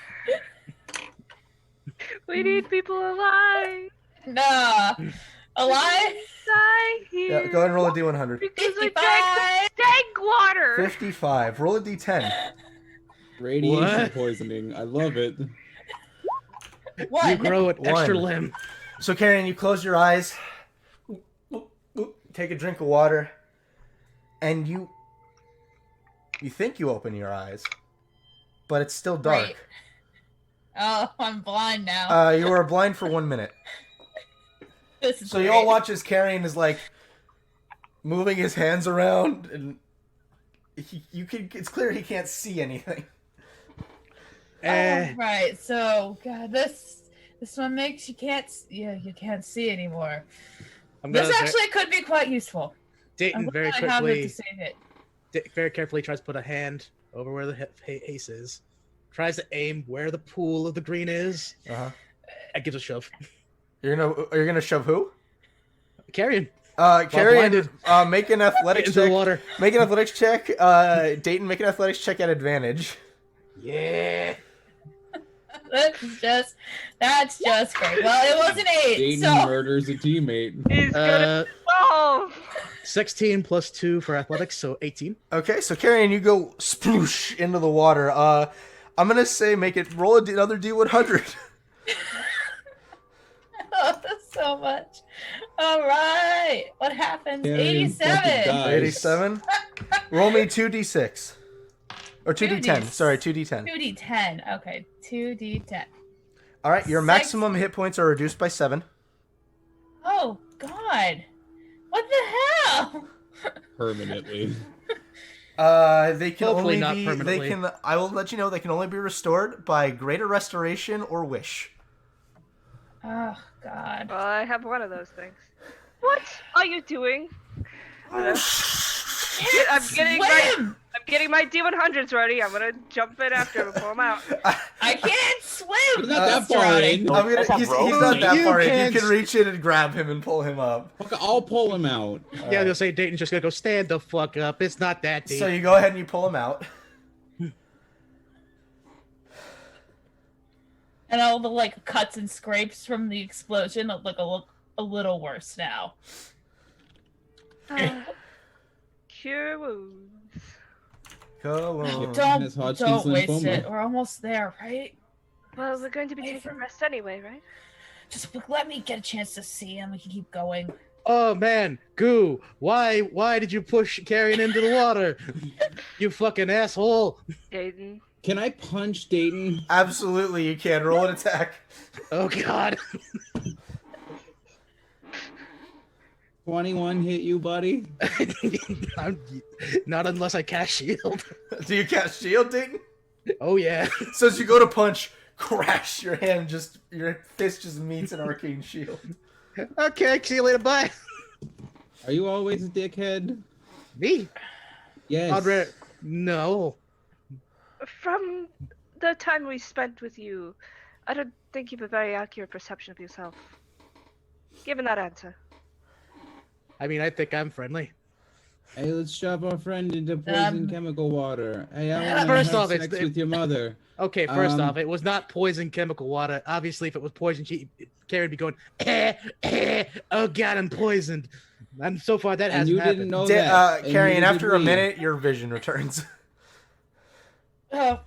We need people alive. Nah. Alive? Die here. Yeah, go ahead and roll a d100. Because I drank the stank water. 55. Roll a d10. Radiation What? poisoning. I love it. What? You grow an extra One. limb. So, Karen, you close your eyes, take a drink of water, and you think you open your eyes, but it's still dark. Right. Oh, I'm blind now. You are blind for 1 minute. This is So you great. all watch as Carrion is like moving his hands around, and it's clear he can't see anything. Oh, right. So, God, this one makes you can't see anymore. This actually could be quite useful. Dayton I'm very glad I have it to quickly, save it. very carefully tries to put a hand over where the Ace is. Tries to aim where the pool of the green is. It gives a shove. You're gonna shove who? Carrion. Carrion. Make an athletics Into the check. water. Make an athletics check. Dayton, make an athletics check at advantage. Yeah. That's just great. Well, it was an 8. Dayton So murders a teammate. He's gonna solve. 16 plus 2 for athletics, so 18. Okay, so Carrion, you go sploosh into the water. I'm gonna say roll another d100. oh, that's so much. All right. What happens? Carrion fucking 87. dies. 87. Roll me 2d6. Or 2d10. 2d6. Sorry, 2d10. 2d10. Okay, 2d10. All right, your 6. maximum hit points are reduced by 7. Oh God. What the hell? Permanently. They can Hopefully only not be. permanently. They can. I will let you know. They can only be restored by greater restoration or wish. Oh God. Well, I have one of those things. What are you doing? I'm getting my D100s ready. I'm gonna jump in after him and pull him out. I can't swim. He's not that far in. He's not that You far in. can't You can reach in and grab him and pull him up. Fuck, I'll pull him out. Yeah, they'll say Dayton's just gonna go stand the fuck up. It's not that deep. So you go ahead and you pull him out. And all the cuts and scrapes from the explosion look a little worse now. Cure wounds. Go on. Miss Hodgkin's Don't waste lymphoma. it. We're almost there, right? Well, we're going to be taking a rest anyway, right? Just let me get a chance to see him. We can keep going. Oh man, Goo, why did you push Carrion into the water? You fucking asshole. Dayton. Can I punch Dayton? Absolutely, you can. Roll an attack. Oh god. 21 hit you, buddy? I'm not unless I cast shield. Do you cast shield, Dayton? Oh yeah. So as you go to punch, crash, your fist just meets an arcane shield. Okay, see you later, bye. Are you always a dickhead? Me? Yes. No. From the time we spent with you, I don't think you have a very accurate perception of yourself. Given that answer. I mean, I think I'm friendly. Hey, let's shove our friend into poison chemical water. Hey, I want to First have off, sex with your mother. Okay, first off, it was not poison chemical water. Obviously, if it was poison, Carrie would be going, oh god, I'm poisoned. And so far, that hasn't happened. Didn't know that. Carrie, and neither after did a we. minute, your vision returns. Oh,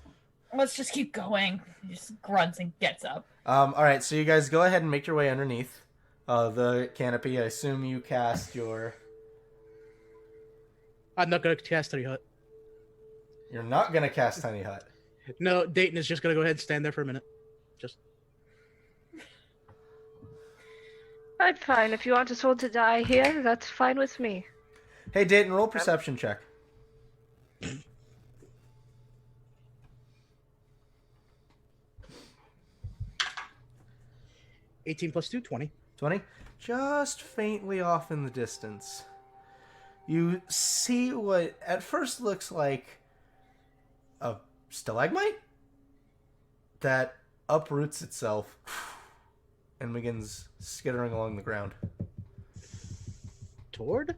let's just keep going. He just grunts and gets up. All right, so you guys go ahead and make your way underneath the canopy. I assume you cast your... I'm not going to cast Tiny Hut. You're not going to cast Tiny Hut. No, Dayton is just going to go ahead and stand there for a minute. Just... I'm fine. If you want us all to die here, that's fine with me. Hey, Dayton, roll perception check. 18 plus 2, 20. 20. Just faintly off in the distance. You see what at first looks like a stalagmite that uproots itself and begins skittering along the ground. Toward?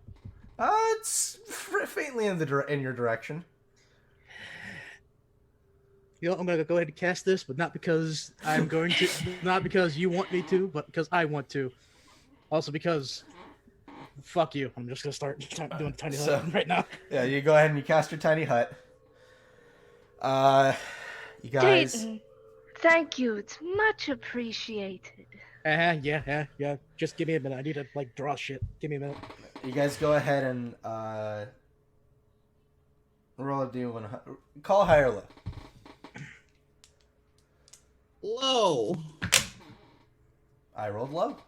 It's faintly in your direction. You know, I'm gonna go ahead and cast this, but not because I'm going to, not because you want me to, but because I want to. Also because, fuck you. I'm just gonna start doing tiny hut right now. Yeah, you go ahead and you cast your tiny hut. You guys. Dayton, thank you. It's much appreciated. Yeah. Just give me a minute. I need to like draw shit. Give me a minute. You guys go ahead and roll a d100. Call high or low. Low. I rolled low.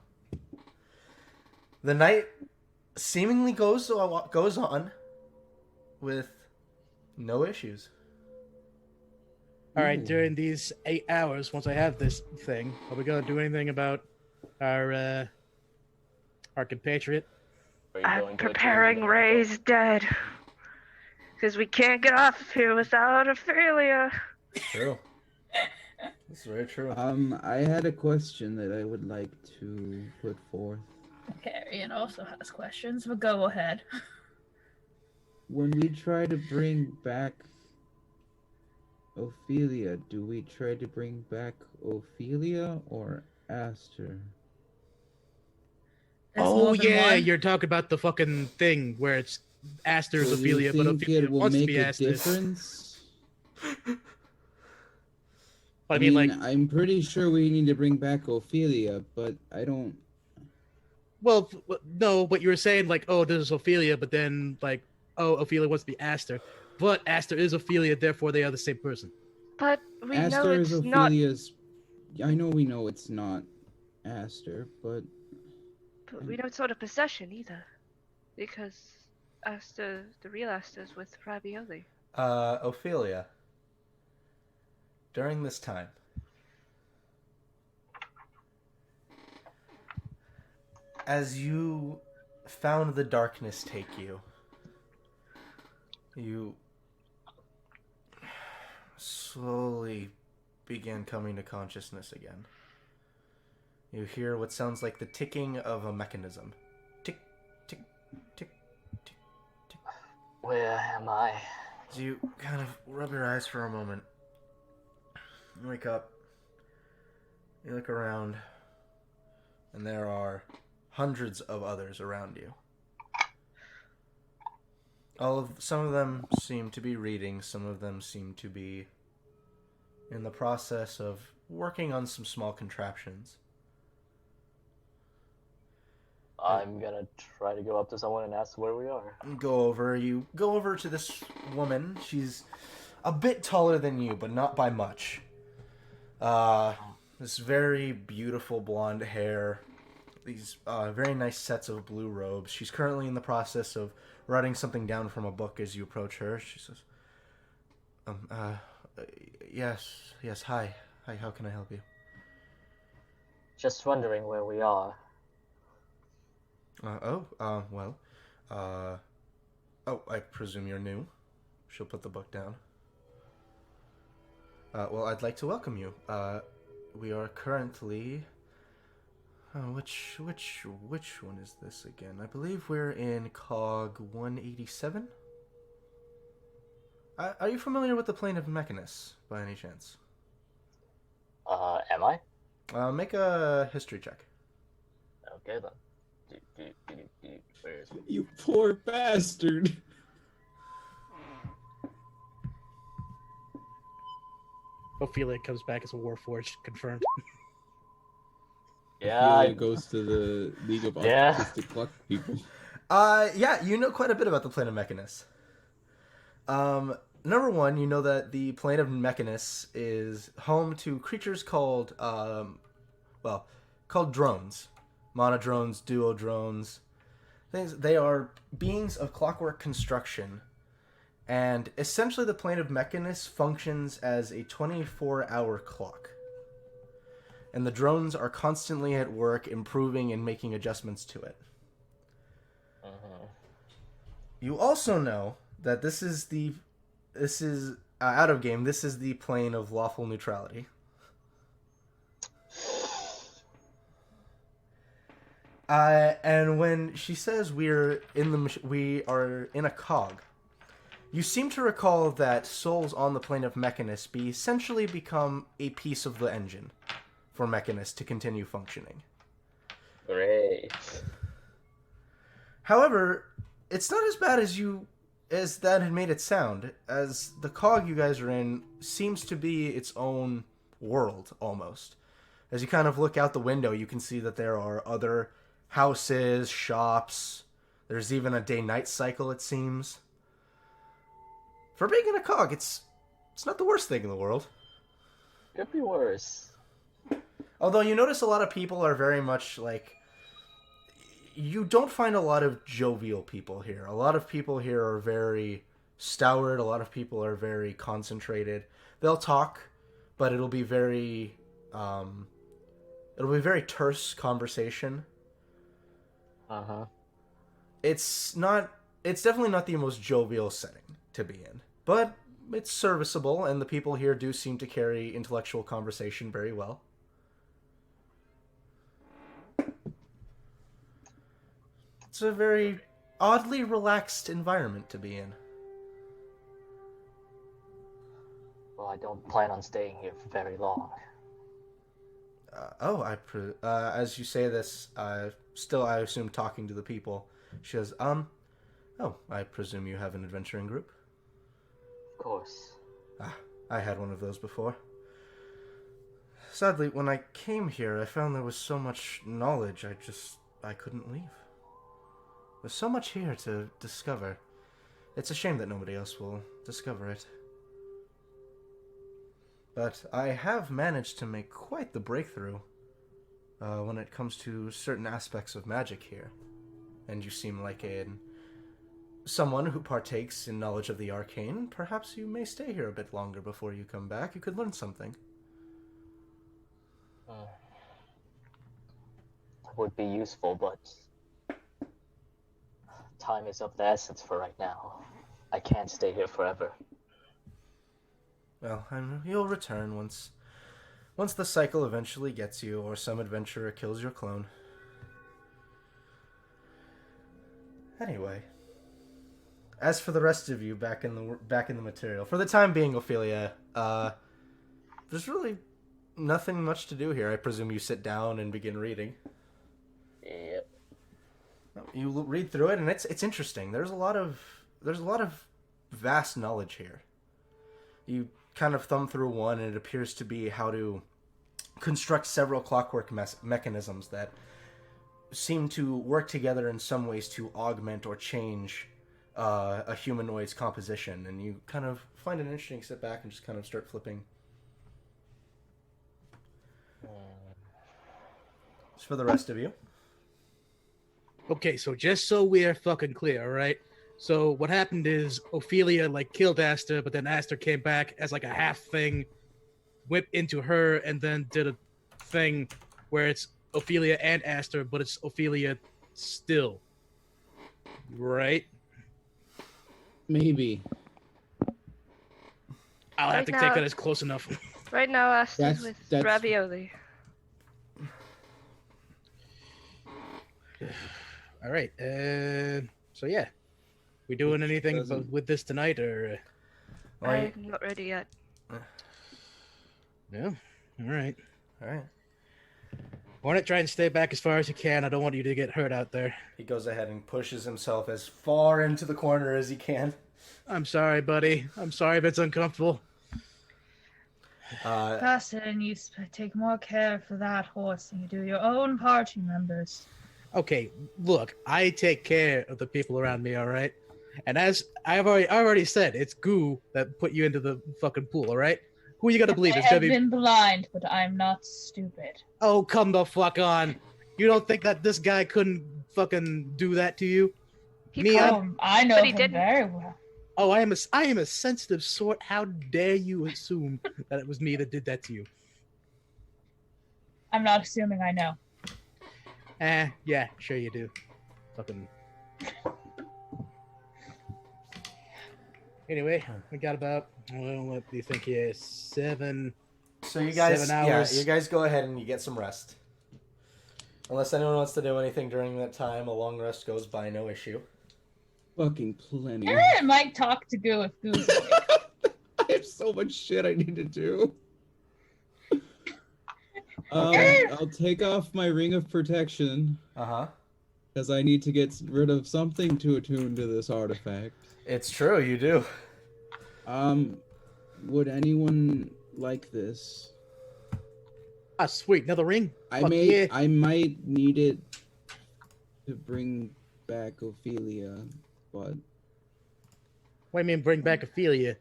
The night seemingly goes on with no issues. All right, during these 8 hours, once I have this thing, are we gonna do anything about our compatriot? I'm preparing Ray's dead. Because we can't get off of here without Ophelia. True. That's very true. I had a question that I would like to put forth. Carrion also has questions, but go ahead. When we try to bring back Ophelia, do we try to bring back Ophelia or Aster? Oh yeah, you're talking about the fucking thing where it's Aster's Ophelia, but Ophelia wants to be Aster. Difference? I mean, like, I'm pretty sure we need to bring back Ophelia, but I don't. Well, no, but you were saying like, oh, this is Ophelia, but then like, oh, Ophelia wants to be Aster, but Aster is Ophelia, therefore they are the same person. But we Aster know is it's not. Ophelia's. I know we know it's not Aster, but But we don't sort of possession either, because Aster, the real Aster's with Ravioli. Ophelia. During this time, as you found the darkness take you, you slowly began coming to consciousness again. You hear what sounds like the ticking of a mechanism. Tick, tick, tick, tick, tick. Where am I? So you kind of rub your eyes for a moment. You wake up. You look around. And there are hundreds of others around you. Some of them seem to be reading. Some of them seem to be in the process of working on some small contraptions. I'm gonna try to go up to someone and ask where we are. You go over to this woman. She's a bit taller than you, but not by much. This very beautiful blonde hair. These very nice sets of blue robes. She's currently in the process of writing something down from a book as you approach her. She says, yes, hi, how can I help you? Just wondering where we are. I presume you're new. She'll put the book down. Well, I'd like to welcome you. We are currently... which one is this again? I believe we're in Cog 187? Are you familiar with the plane of Mechanus, by any chance? Am I? Make a history check. Okay then. Where is it? you poor bastard. Ophelia comes back as a Warforged, confirmed. Yeah. Ophelia goes to the League of Autistic Pluck people. Yeah, you know quite a bit about the plane of Mechanus. Number one, you know that the plane of Mechanus is home to creatures called drones. Monodrones, duodrones. They are beings of clockwork construction. And essentially the plane of Mechanus functions as a 24-hour clock. and the drones are constantly at work improving and making adjustments to it. You also know that this is out of game. This is the plane of lawful neutrality. And when she says we are in a cog, you seem to recall that souls on the plane of Mechanus essentially become a piece of the engine for Mechanus to continue functioning. Great. However, it's not as bad as that had made it sound, as the cog you guys are in seems to be its own world, almost. As you kind of look out the window, you can see that there are other houses, shops. There's even a day-night cycle, it seems. For being in a cog, it's not the worst thing in the world. Could be worse. Although you notice a lot of people are very much like... You don't find a lot of jovial people here. A lot of people here are very stout. A lot of people are very concentrated. They'll talk, but it'll be very terse conversation. It's definitely not the most jovial setting to be in, but it's serviceable, and the people here do seem to carry intellectual conversation very well. It's a very oddly relaxed environment to be in. Well, I don't plan on staying here for very long. As you say this, still I assume talking to the people, she says, I presume you have an adventuring group? Of course. I had one of those before. Sadly, when I came here, I found there was so much knowledge, I couldn't leave. There's so much here to discover. It's a shame that nobody else will discover it. But I have managed to make quite the breakthrough when it comes to certain aspects of magic here. And you seem like someone who partakes in knowledge of the arcane. Perhaps you may stay here a bit longer before you come back. You could learn something. Would be useful, but time is of the essence for right now. I can't stay here forever. Well, you'll return once the cycle eventually gets you, or some adventurer kills your clone. Anyway, as for the rest of you back in the material, for the time being, Ophelia, there's really nothing much to do here. I presume you sit down and begin reading. Yep. You read through it, and it's interesting. There's a lot of vast knowledge here. You kind of thumb through one, and it appears to be how to construct several clockwork mechanisms that seem to work together in some ways to augment or change a humanoid's composition. And you kind of find it interesting, sit back and just kind of start flipping. As for the rest of you. Okay, so just so we're fucking clear, all right? So what happened is Ophelia killed Aster, but then Aster came back as a half thing, whipped into her, and then did a thing where it's Ophelia and Aster, but it's Ophelia still. Right? Maybe. I'll have Right to now- take that as close enough. Right now, Aster's with That's- ravioli. All right. So yeah, we doing anything doesn't- with this tonight, or? I'm not ready yet. Yeah. All right. All right. Hornet, try and stay back as far as you can. I don't want you to get hurt out there. He goes ahead and pushes himself as far into the corner as he can. I'm sorry, buddy. I'm sorry if it's uncomfortable. Dustin, you take more care for that horse than you do your own party members. Okay, look, I take care of the people around me, all right? And as I've already said, it's Goo that put you into the fucking pool, all right? Who you gotta believe? I It's gonna have be... been blind, but I'm not stupid. Oh, come the fuck on. You don't think that this guy couldn't fucking do that to you? He Me, could. I'm- I know But he him didn't. very well. Oh, I am a sensitive sort. How dare you assume that it was me that did that to you? I'm not assuming I know. Yeah, sure you do. Fucking. Anyway, we got about, well, what do you think here? 7. So you guys, 7 hours. you guys go ahead and you get some rest. Unless anyone wants to do anything during that time, a long rest goes by, no issue. Fucking plenty. Aaron might talk to Goo if Goo's I have so much shit I need to do. I'll take off my ring of protection. Because I need to get rid of something to attune to this artifact. It's true, you do. Would anyone like this? Ah, sweet, another ring. I Fuck might need it to bring back Ophelia, but What do you mean bring back Ophelia?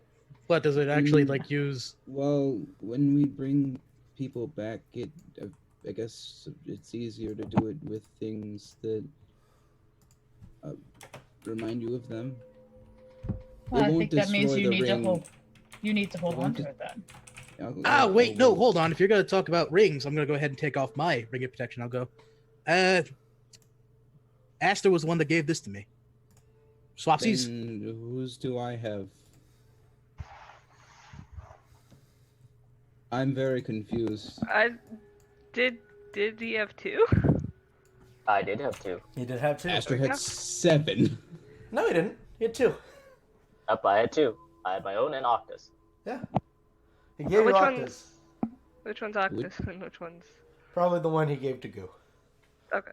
What does it actually like use? well, when we bring people back, I guess it's easier to do it with things that remind you of them. Well, I won't think that means destroy you the need to ring. hold. You need to hold It on won't to de- it then. Wait, no, hold on. If you're gonna talk about rings, I'm gonna go ahead and take off my ring of protection. I'll go. Aster was the one that gave this to me. Swapsies? Then whose do I have? I'm very confused. Did he have 2? I did have 2. He did have 2. Aster had 7. No, he didn't. He had 2. Up, I had 2. I had my own and Octus. Yeah. He gave you Which Octus. Which one's Octus and which one's... Probably the one he gave to Goo. Okay.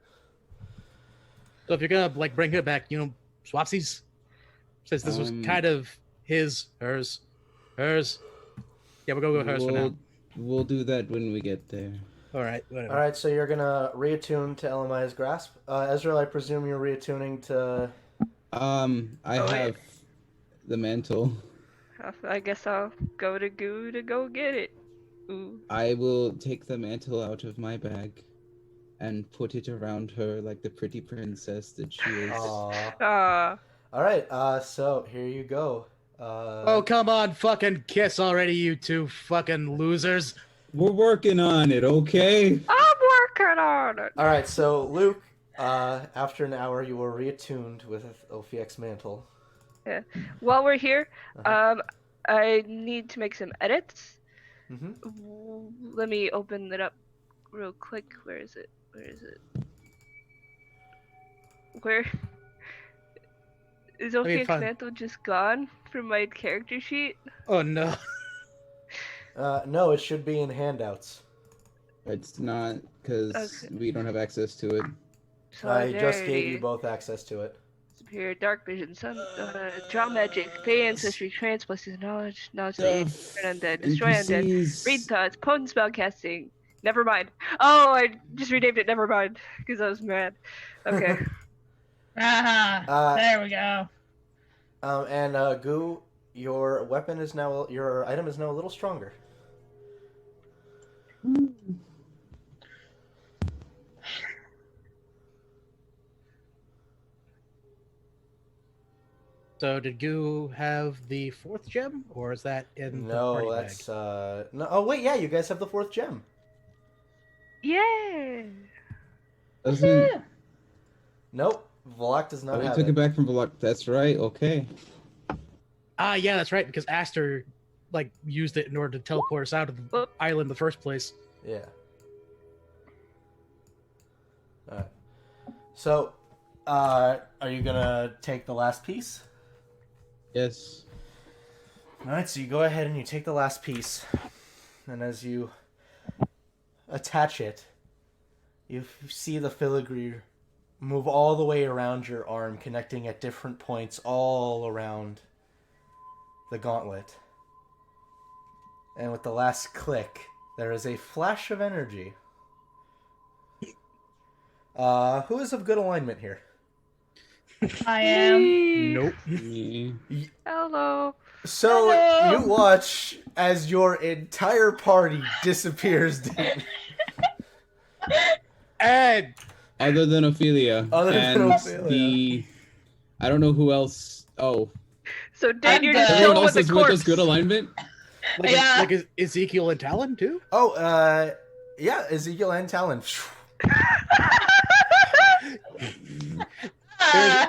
So if you're gonna like bring her back, Swapsies, since this was kind of hers. Yeah, we'll go with hers for now. We'll do that when we get there. All right, whatever. All right, so you're gonna reattune to Elamiah's grasp. Ezreal, I presume you're reattuning to. I have the mantle. I guess I'll go to Goo to go get it. Ooh. I will take the mantle out of my bag and put it around her like the pretty princess that she is. Aww. All right, so here you go. Oh, come on, fucking kiss already, you two fucking losers. We're working on it, okay? I'm working on it. All right, so Luke, after an hour, you were reattuned with Ophia's mantle. Yeah. While we're here, I need to make some edits. Let me open it up real quick. Where is it? Where is Ophia's mantle just gone from my character sheet? Oh no. No, it should be in handouts. It's not, because we don't have access to it. I just gave you both access to it. Superior dark vision, sun, draw magic, pay ancestry, transplaces knowledge of the undead, destroy undead, read thoughts, potent spell casting. Never mind. Oh, I just renamed it. Never mind, because I was mad. Okay. There we go. And Goo, your item is now a little stronger. So did Goo have the 4th gem, or is that in the party No, that's no. Oh wait, yeah, you guys have the 4th gem. Yeah. Doesn't... Nope, Volok does not Oh, you have took it back from Volok. That's right, okay. Yeah, that's right, because Aster used it in order to teleport us out of the island in the first place. Yeah. Alright. So, are you gonna take the last piece? Yes. Alright, so you go ahead and you take the last piece, and as you attach it, you see the filigree move all the way around your arm, connecting at different points all around the gauntlet. And with the last click, there is a flash of energy. Who is of good alignment here? I am. Nope. Hello. So you watch as your entire party disappears. And other than Ophelia. I don't know who else. Oh. So Dan, you're just everyone chilling else with is the with corpse. us good alignment? like Ezekiel and Talon too? Oh, Yeah, Ezekiel and Talon.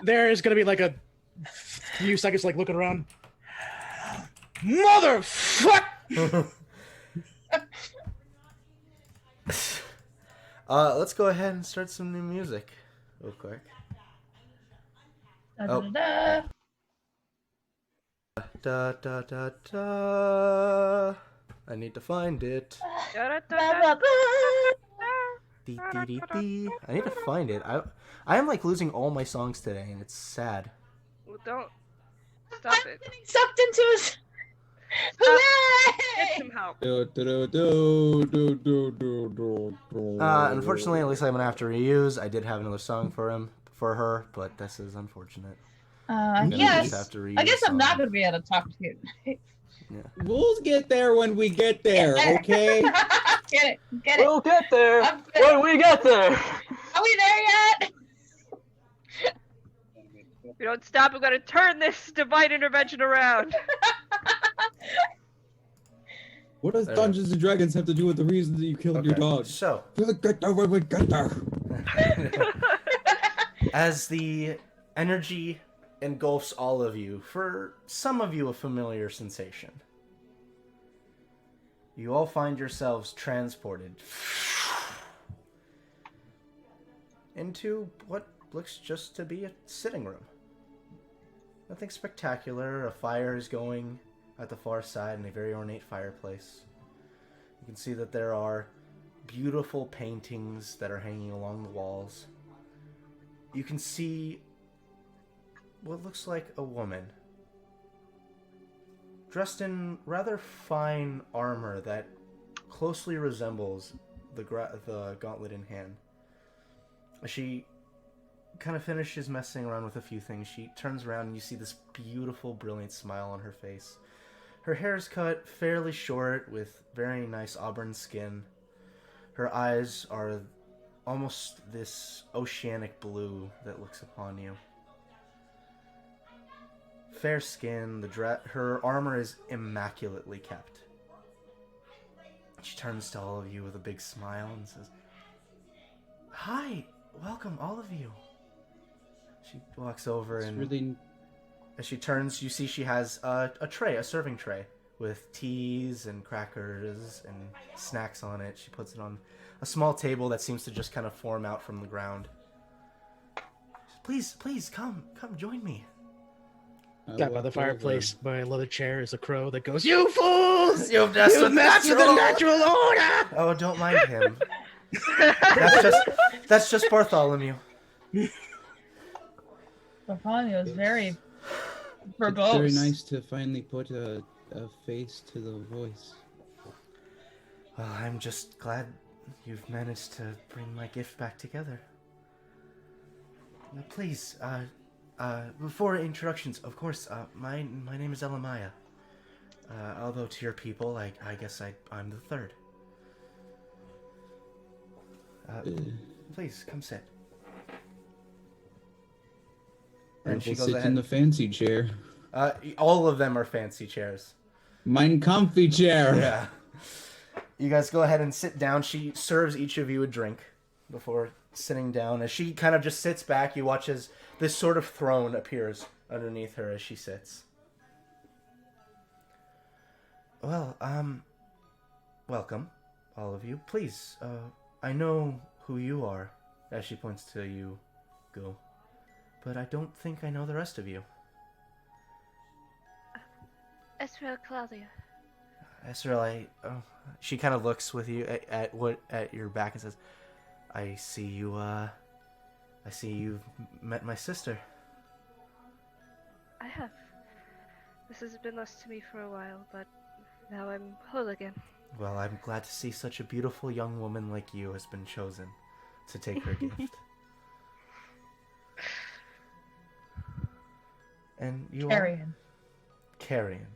There is gonna be like a few seconds, like looking around. Motherfuck! Let's go ahead and start some new music real quick. Da, da, da, Da da da da. I need to find it. da. Ba, ba, ba. Dee, dee, dee, dee. I need to find it. I am like losing all my songs today, and it's sad. Well, don't stop it. Getting sucked into his. Get some help. Unfortunately, at least I'm gonna have to reuse. I did have another song for her, but this is unfortunate. Yes. Have to I guess I'm not reuse gonna be able to talk to you. Yeah. We'll get there when we get there, okay? Get it. We'll get there when we get there. Are we there yet? If you don't stop, I'm gonna turn this divine intervention around. What does Dungeons and Dragons have to do with the reason that you killed your dog? So, We'll get there when we get there. as the energy engulfs all of you, for some of you a familiar sensation, you all find yourselves transported into what looks just to be a sitting room. Nothing spectacular. A fire is going at the far side in a very ornate fireplace. You can see that there are beautiful paintings that are hanging along the walls. You can see what looks like a woman dressed in rather fine armor that closely resembles the gauntlet in hand. As she kind of finishes messing around with a few things, she turns around and you see this beautiful, brilliant smile on her face. Her hair is cut fairly short with very nice auburn skin. Her eyes are almost this oceanic blue that looks upon you. Fair skin, her armor is immaculately kept. She turns to all of you with a big smile and says, "Hi, welcome all of you." She walks over and really... as she turns, you see she has a serving tray with teas and crackers and snacks on it. She puts it on a small table that seems to just kind of form out from the ground. She says, please, come join me. Got by the fireplace by a leather chair is a crow that goes, "You fools! You've messed with the natural order!" Oh, don't mind him. That's just Bartholomew. Bartholomew is very verbose. It's very nice to finally put a face to the voice. Well, I'm just glad you've managed to bring my gift back together. Please, before introductions, of course, my name is Elamaya. Although to your people, I guess I'm the third. Please, come sit. And she goes ahead in the fancy chair. All of them are fancy chairs. Mine comfy chair. Yeah. You guys go ahead and sit down. She serves each of you a drink before sitting down. As she kind of just sits back, you watch as this sort of throne appears underneath her as she sits. Well, welcome, all of you. Please, I know who you are, as she points to you, Gul. But I don't think I know the rest of you. Esrael Claudia. Esrael, she kind of looks with you at your back and says, I see you've met my sister. I have. This has been lost to me for a while, but now I'm whole again. Well, I'm glad to see such a beautiful young woman like you has been chosen to take her gift. And you Carrion. Carrion.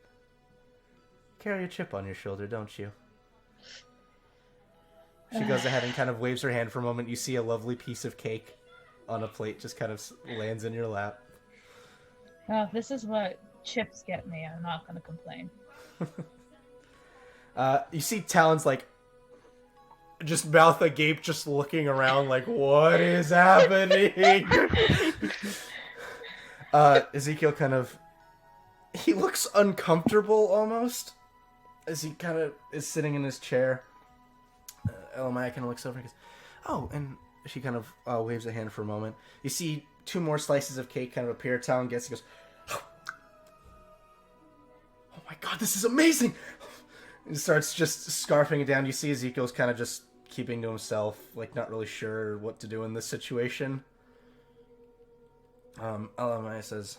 Carry a chip on your shoulder, don't you? She goes ahead and kind of waves her hand for a moment. You see a lovely piece of cake on a plate just kind of lands in your lap. Oh, this is what chips get me. I'm not going to complain. You see Talon's like, just mouth agape, just looking around like, what is happening? Ezekiel kind of, he looks uncomfortable almost as he kind of is sitting in his chair. Elamaya kind of looks over and goes, oh, and she kind of waves a hand for a moment. You see 2 more slices of cake kind of appear. Talon gets, he goes, oh my god, this is amazing! And starts just scarfing it down. You see Ezekiel's kind of just keeping to himself, like not really sure what to do in this situation. Elamaya says,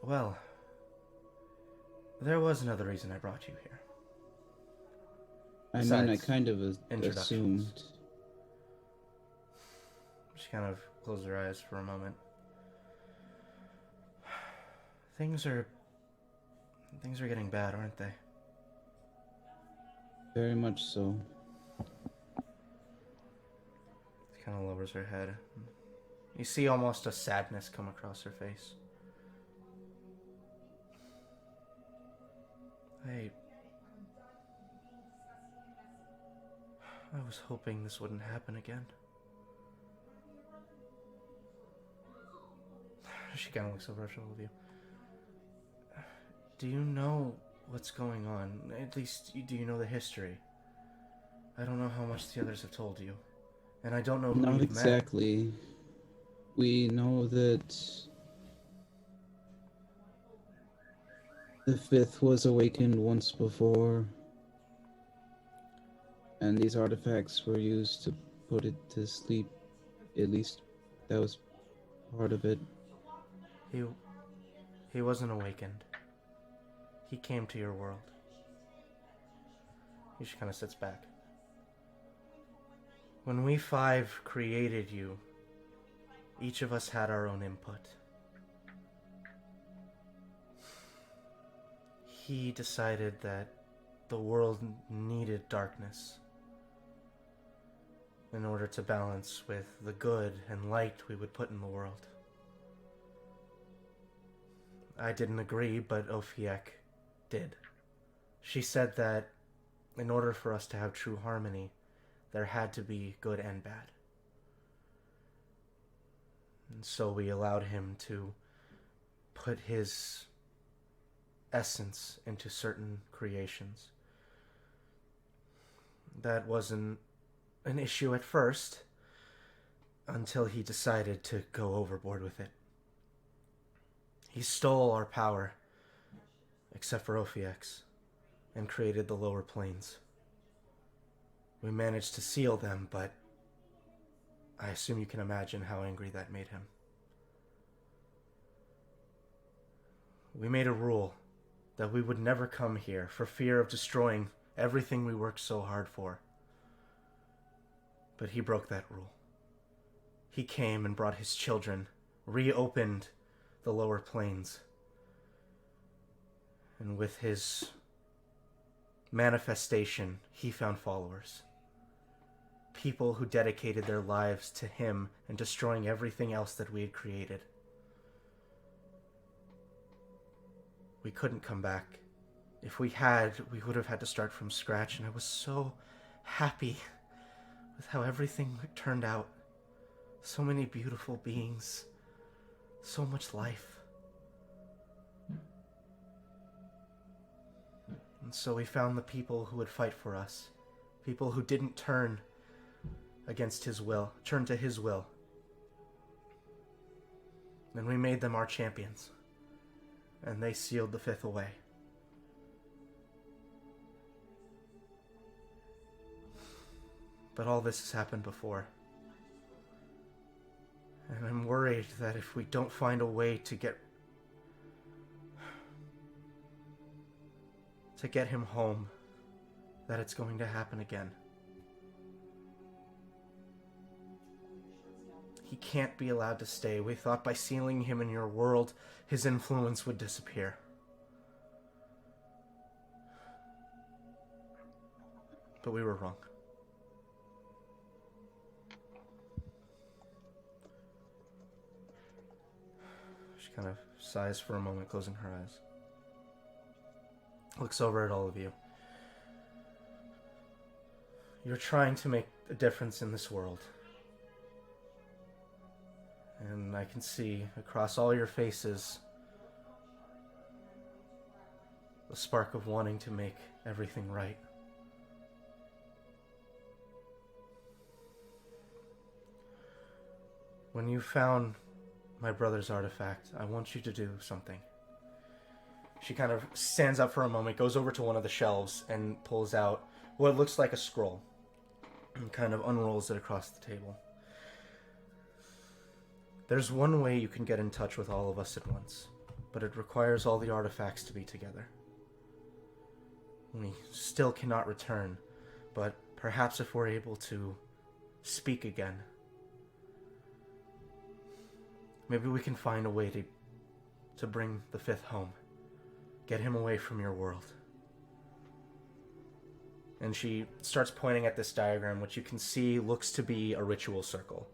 well, there was another reason I brought you here. I mean, I kind of assumed. She kind of closed her eyes for a moment. Things are getting bad, aren't they? Very much so. She kind of lowers her head. You see almost a sadness come across her face. I was hoping this wouldn't happen again. She kind of looks over her shoulder at you. Do you know what's going on? At least, do you know the history? I don't know how much the others have told you. And I don't know who Not you've exactly. met. We know that the 5th was awakened once before, and these artifacts were used to put it to sleep. At least that was part of it. He wasn't awakened. He came to your world. He just kind of sits back. When we 5 created you, each of us had our own input. He decided that the world needed darkness in order to balance with the good and light we would put in the world. I didn't agree, but Ophiek did. She said that in order for us to have true harmony, there had to be good and bad. And so we allowed him to put his essence into certain creations. That wasn't an issue at first, until he decided to go overboard with it. He stole our power, except for Ophiek's, and created the lower planes. We managed to seal them, but I assume you can imagine how angry that made him. We made a rule that we would never come here for fear of destroying everything we worked so hard for. But he broke that rule. He came and brought his children, reopened the lower planes, and with his manifestation, he found followers. People who dedicated their lives to him and destroying everything else that we had created. We couldn't come back. If we had, we would have had to start from scratch, and I was so happy with how everything turned out. So many beautiful beings. So much life. And so we found the people who would fight for us. People who didn't turn against his will, turn to his will. And we made them our champions. And they sealed the 5th away. But all this has happened before. And I'm worried that if we don't find a way to get him home, that it's going to happen again. He can't be allowed to stay. We thought by sealing him in your world, his influence would disappear. But we were wrong. She kind of sighs for a moment, closing her eyes. Looks over at all of you. You're trying to make a difference in this world. And I can see across all your faces the spark of wanting to make everything right. When you found my brother's artifact, I want you to do something. She kind of stands up for a moment, goes over to one of the shelves, and pulls out what looks like a scroll, and kind of unrolls it across the table. There's one way you can get in touch with all of us at once, but it requires all the artifacts to be together. We still cannot return, but perhaps if we're able to speak again, maybe we can find a way to bring the fifth home. Get him away from your world. And she starts pointing at this diagram, which you can see looks to be a ritual circle,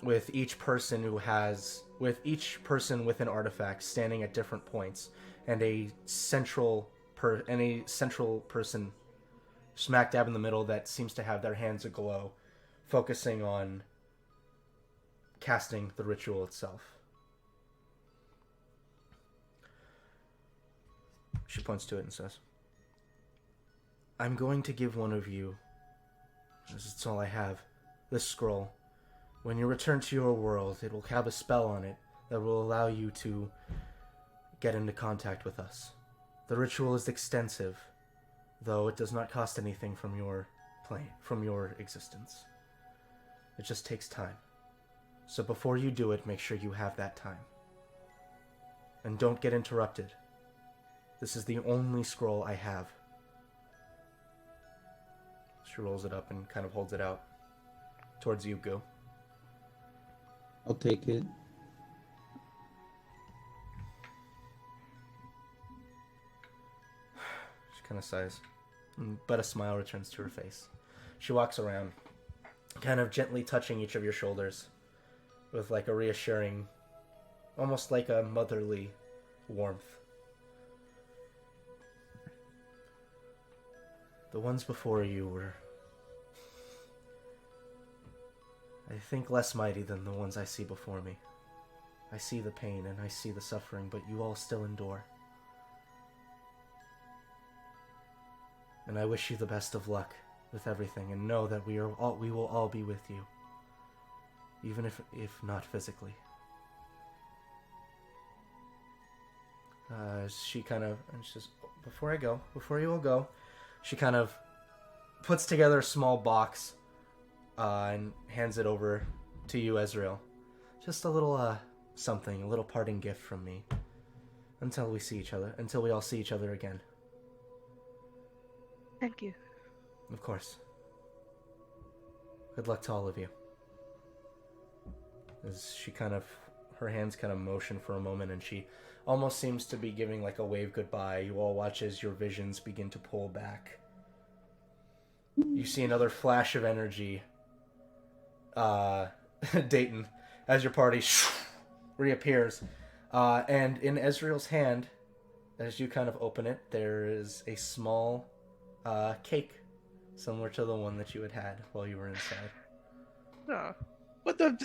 with each person with an artifact standing at different points, and a central person smack dab in the middle that seems to have their hands aglow, focusing on casting the ritual itself. She points to it and says, I'm going to give one of you, this is all I have, this scroll. When you return to your world, it will have a spell on it that will allow you to get into contact with us. The ritual is extensive, though it does not cost anything from your existence. It just takes time. So before you do it, make sure you have that time. And don't get interrupted. This is the only scroll I have. She rolls it up and kind of holds it out towards you, Goo. I'll take it. She kind of sighs, but a smile returns to her face. She walks around, kind of gently touching each of your shoulders with like a reassuring, almost like a motherly warmth. The ones before you were, I think, less mighty than the ones I see before me. I see the pain and I see the suffering, but you all still endure. And I wish you the best of luck with everything, and know that we will all be with you, even if not physically. She says, before you all go, she kind of puts together a small box and hands it over to you, Ezreal. Just a little something, a little parting gift from me, until we all see each other again. Thank you. Of course. Good luck to all of you. As she her hands kind of motion for a moment, and she almost seems to be giving like a wave goodbye. You all watch as your visions begin to pull back. You see another flash of energy, Dayton, as your party reappears. And in Ezreal's hand, as you kind of open it, there is a small cake, similar to the one that you had while you were inside. Oh. What the?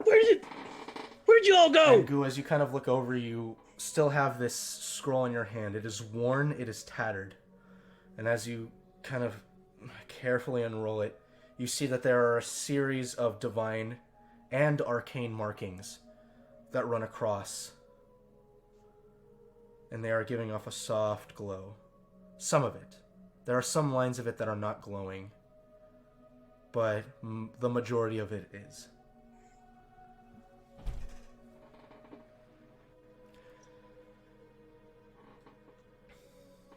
Where'd you all go? And Goo, as you kind of look over, you still have this scroll in your hand. It is worn, it is tattered. And as you kind of carefully unroll it, you see that there are a series of divine and arcane markings that run across. And they are giving off a soft glow. Some of it. There are some lines of it that are not glowing, but the majority of it is.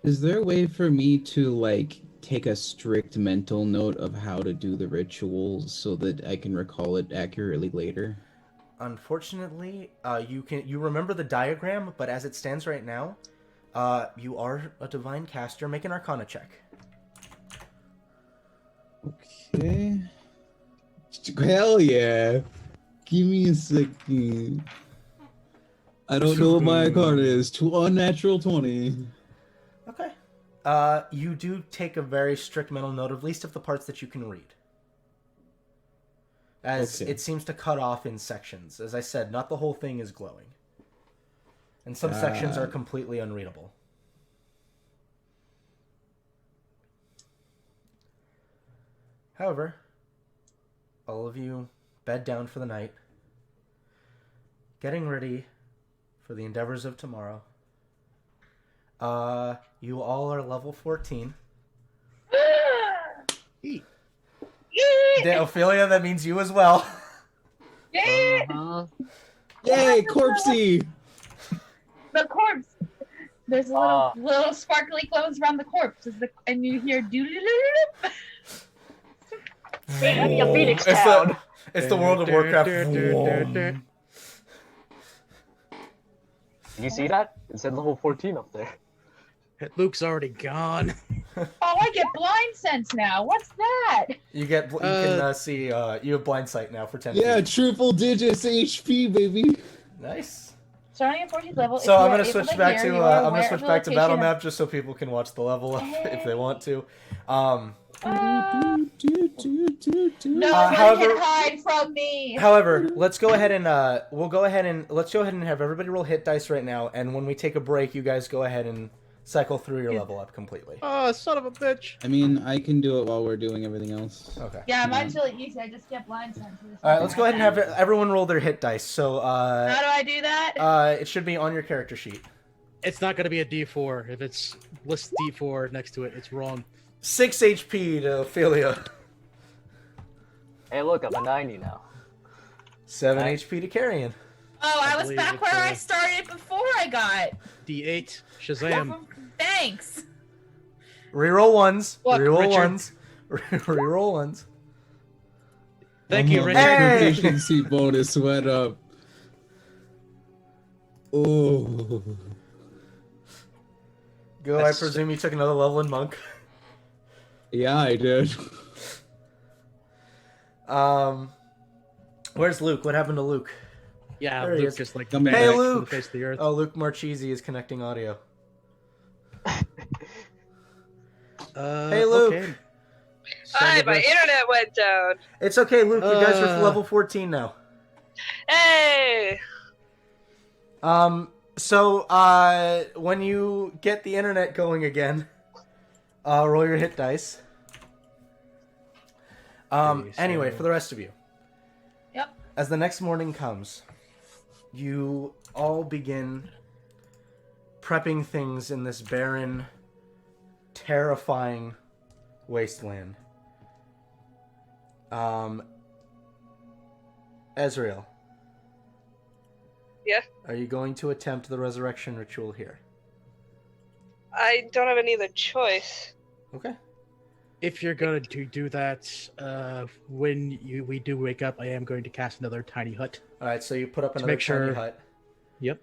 Is there a way for me to, like, take a strict mental note of how to do the rituals so that I can recall it accurately later? Unfortunately, you remember the diagram, but as it stands right now, you are a divine caster. Make an Arcana check. Okay. Hell yeah. Give me a second. I don't know what my Arcana is. Unnatural 20. Okay. You do take a very strict mental note of least of the parts that you can read. As it seems to cut off in sections. As I said, not the whole thing is glowing. And some sections are completely unreadable. However, all of you bed down for the night, getting ready for the endeavors of tomorrow. You all are level 14. Ophelia, that means you as well. Yay! Yay, corpsey! The corpse. There's a little sparkly clothes around the corpse, and you hear doo doo doo. Phoenix Town. It's the World of Warcraft. Did you see that? It said level 14 up there. Luke's already gone. Oh, I get blind sense now. What's that? You can see. You have blind sight now for 10. Yeah, feet. triple digits HP, baby. Nice. Starting at 14th level. So I'm gonna switch back to battle map just so people can watch the level up if they want to. No one can hide from me. However, let's go ahead and let's go ahead and have everybody roll hit dice right now, and when we take a break, you guys go ahead and cycle through your level up completely. Oh, son of a bitch! I mean, I can do it while we're doing everything else. Okay. Yeah, mine's really easy. I just get blind sense. All right, let's go ahead and have everyone roll their hit dice. So, how do I do that? It should be on your character sheet. It's not going to be a D4. If it's list D4 next to it, it's wrong. 6 HP to Ophelia. Hey, look, I'm a 90 now. 7 HP to Carrion. Oh, I was back where I started before I got. D8. Shazam. Thanks. Reroll ones. Look, Reroll Richard. ones. Reroll ones. Thank you, Richard. Hey! Proficiency bonus went up. Oh. Go, I presume you took another level in Monk. Yeah, I did. Where's Luke? What happened to Luke? Yeah, There he Luke is. is like Come back back. Hey, to the Luke! face of the earth. Oh, Luke Marchese is connecting audio. Hey, Luke. Okay. Hi, my internet went down. It's okay, Luke. You guys are level 14 now. Hey! So, when you get the internet going again, roll your hit dice. Anyway, for the rest of you. Yep. As the next morning comes, you all begin prepping things in this barren, terrifying wasteland. Ezreal. Yeah? Are you going to attempt the resurrection ritual here? I don't have any other choice. Okay. If you're going to do that, when we do wake up, I am going to cast another tiny hut. All right, so you put up To another make sure- tiny hut. Yep.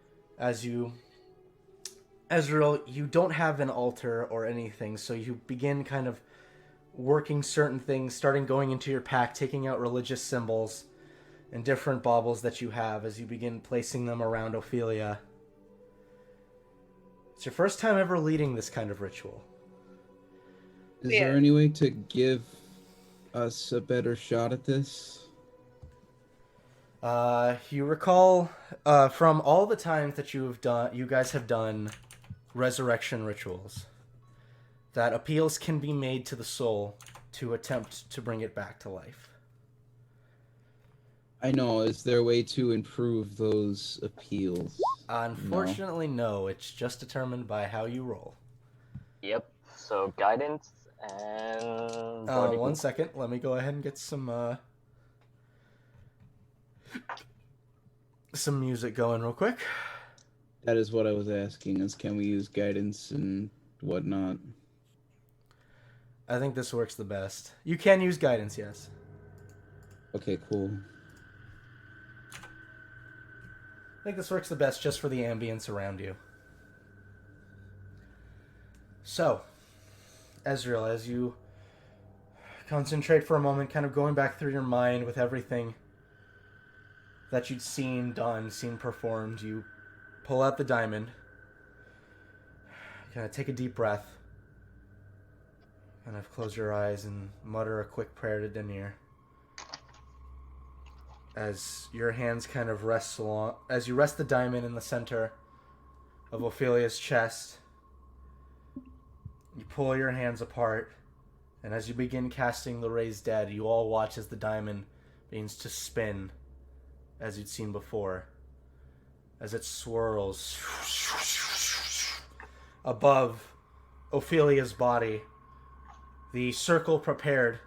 Ezreal, you don't have an altar or anything, so you begin kind of working certain things, starting going into your pack, taking out religious symbols and different baubles that you have as you begin placing them around Ophelia. It's your first time ever leading this kind of ritual. Is there any way to give us a better shot at this? You recall from all the times that you guys have done resurrection rituals, that appeals can be made to the soul to attempt to bring it back to life. I know. Is there a way to improve those appeals? Unfortunately, no. It's just determined by how you roll. Yep. So guidance and. One second. Let me go ahead and get some music going real quick. That is what I was asking, is can we use guidance and whatnot? I think this works the best. You can use guidance, yes. Okay, cool. I think this works the best just for the ambience around you. So, Ezreal, as you concentrate for a moment, kind of going back through your mind with everything that you'd seen done, seen performed, you pull out the diamond, kind of take a deep breath, kind of close your eyes and mutter a quick prayer to Denir. As your hands kind of rest along, as you rest the diamond in the center of Ophilia's chest, you pull your hands apart, and as you begin casting the raised dead, you all watch as the diamond begins to spin, as you'd seen before, as it swirls above Ophilia's body. The circle prepared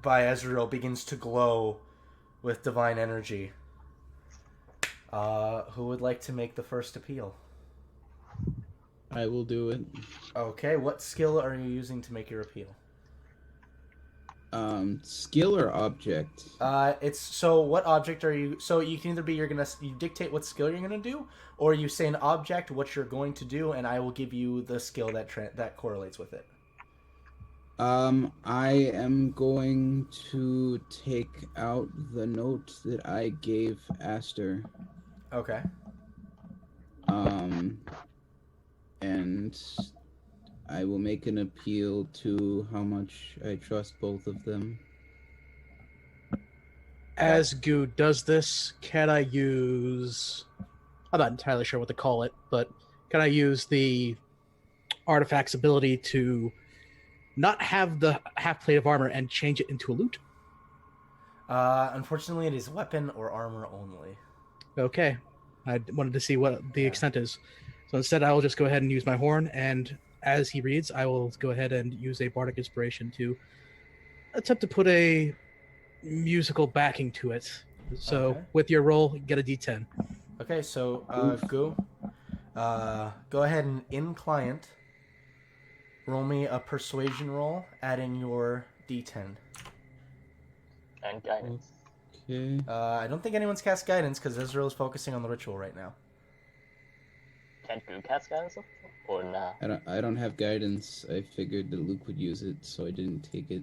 by Ezreal begins to glow with divine energy. Who would like to make the first appeal? I will do it. Okay, what skill are you using to make your appeal? Skill or object? It's so what object are you? So you can either be you dictate what skill you're gonna do, or you say an object what you're going to do, and I will give you the skill that correlates with it. I am going to take out the note that I gave Aster. Okay. And I will make an appeal to how much I trust both of them. As Goo does this, can I use... I'm not entirely sure what to call it, but can I use the artifact's ability to not have the half plate of armor and change it into a loot? Unfortunately, it is weapon or armor only. Okay. I wanted to see what the extent is. So instead, I will just go ahead and use my horn, and as he reads, I will go ahead and use a bardic inspiration to attempt to put a musical backing to it. So Okay. with your roll, get a d10. Okay, so go ahead and in client roll me a persuasion roll, add in your d10. And guidance. Okay. I don't think anyone's cast guidance because Ezreal is focusing on the ritual right now. Can't you cast guidance or nah? I don't have guidance. I figured that Luke would use it, so I didn't take it.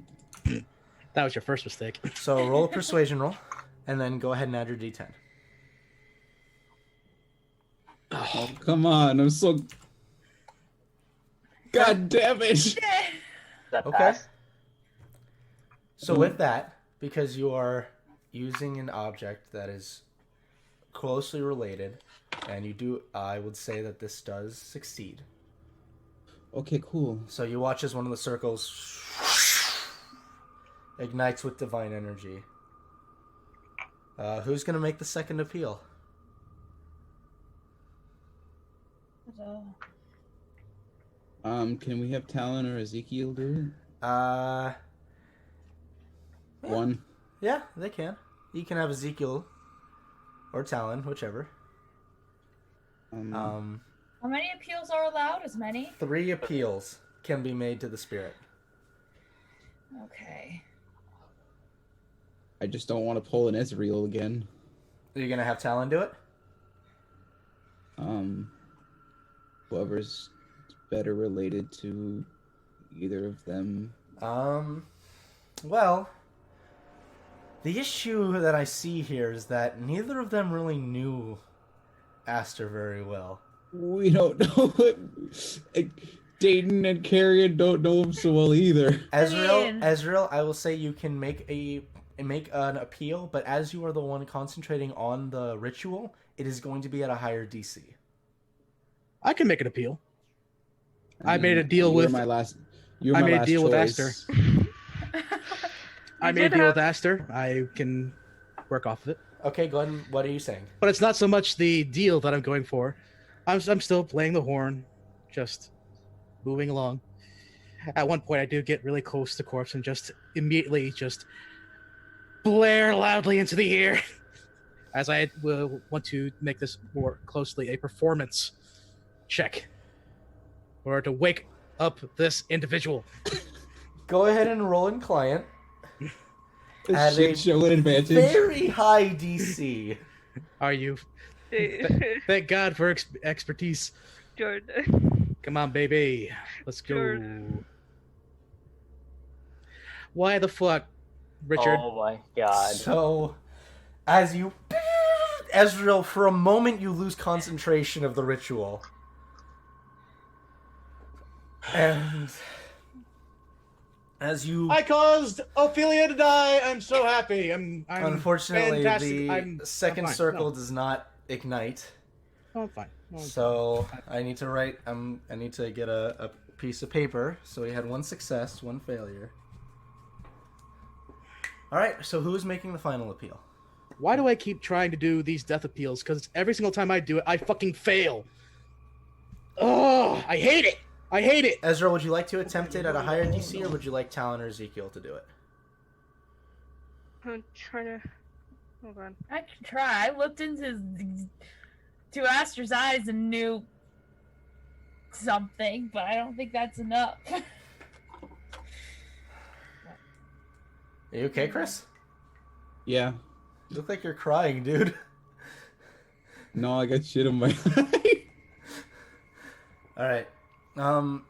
That was your first mistake. So roll a persuasion roll, and then go ahead and add your d10. Oh, come on. I'm so... God damn it! That Okay. pass? So with that, because you are using an object that is closely related, and you do, I would say that this does succeed. Okay, cool. So you watch as one of the circles ignites with divine energy. Who's gonna make the second appeal? Can we have Talon or Ezekiel do it? One. Yeah, they can. You can have Ezekiel or Talon, whichever. How many appeals are allowed? As many? 3 appeals can be made to the spirit. Okay. I just don't want to pull an Ezreal again. Are you gonna have Talon do it? Whoever's better related to either of them. Well, the issue that I see here is that neither of them really knew Aster very well. We don't know it. Dayton and Carrion don't know him so well either. Ezreal, I will say you can make an appeal, but as you are the one concentrating on the ritual, it is going to be at a higher DC. I can make an appeal. I made a deal with... I made a deal with Aster. I made a deal with Aster. I can work off of it. Okay, go ahead. And, what are you saying? But it's not so much the deal that I'm going for. I'm still playing the horn, just moving along. At one point, I do get really close to the corpse and just immediately just blare loudly into the ear, as I will want to make this more closely a performance check in order to wake up this individual. Go ahead and roll in client. At a show an advantage. Very high DC. Are you? Thank God for expertise. Jordan. Come on, baby. Let's go. Jordan. Why the fuck, Richard? Oh my god. So, as you... Ezreal, for a moment you lose concentration of the ritual. And As you I caused Ophelia to die. I'm so happy. I'm unfortunately fantastic. the second fine. circle No. does not ignite. Oh, I'm fine. No, I'm So I need to write. I need to get a piece of paper. So we had one success, one failure. All right. So who's making the final appeal? Why do I keep trying to do these death appeals? Because every single time I do it, I fucking fail. Oh, I hate it. I hate it. Ezra, would you like to attempt it at a higher DC, or would you like Talon or Ezekiel to do it? I'm trying to. Hold on. I can try. I looked into to Astra's eyes and knew something, but I don't think that's enough. Are you okay, Chris? Yeah. You look like you're crying, dude. No, I got shit in my eye. All right.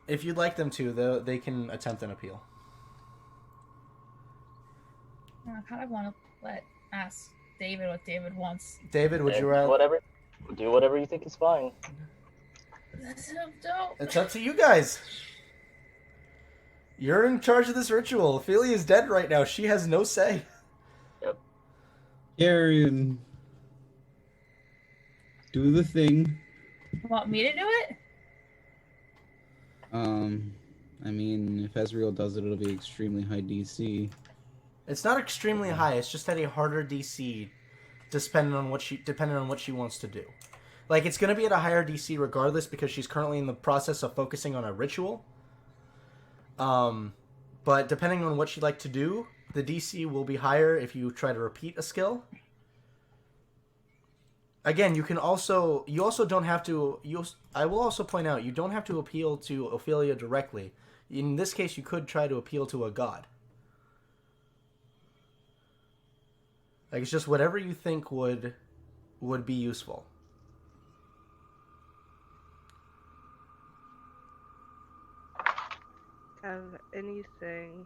If you'd like them to, they can attempt an appeal. I kind of want to ask David what David wants. David, would you Whatever. Do whatever you think is fine. That's so dope. It's up to you guys. You're in charge of this ritual. Ophelia is dead right now. She has no say. Yep. Arian, do the thing. You want me to do it? I mean, if Ezreal does it, it'll be extremely high DC. It's not extremely high. It's just at a harder DC, depending on what she wants to do. Like, it's gonna be at a higher DC regardless because she's currently in the process of focusing on a ritual. But depending on what she'd like to do, the DC will be higher if you try to repeat a skill. Again, you also don't have to. I will also point out you don't have to appeal to Ophelia directly. In this case, you could try to appeal to a god. Like, it's just whatever you think would be useful. Have anything.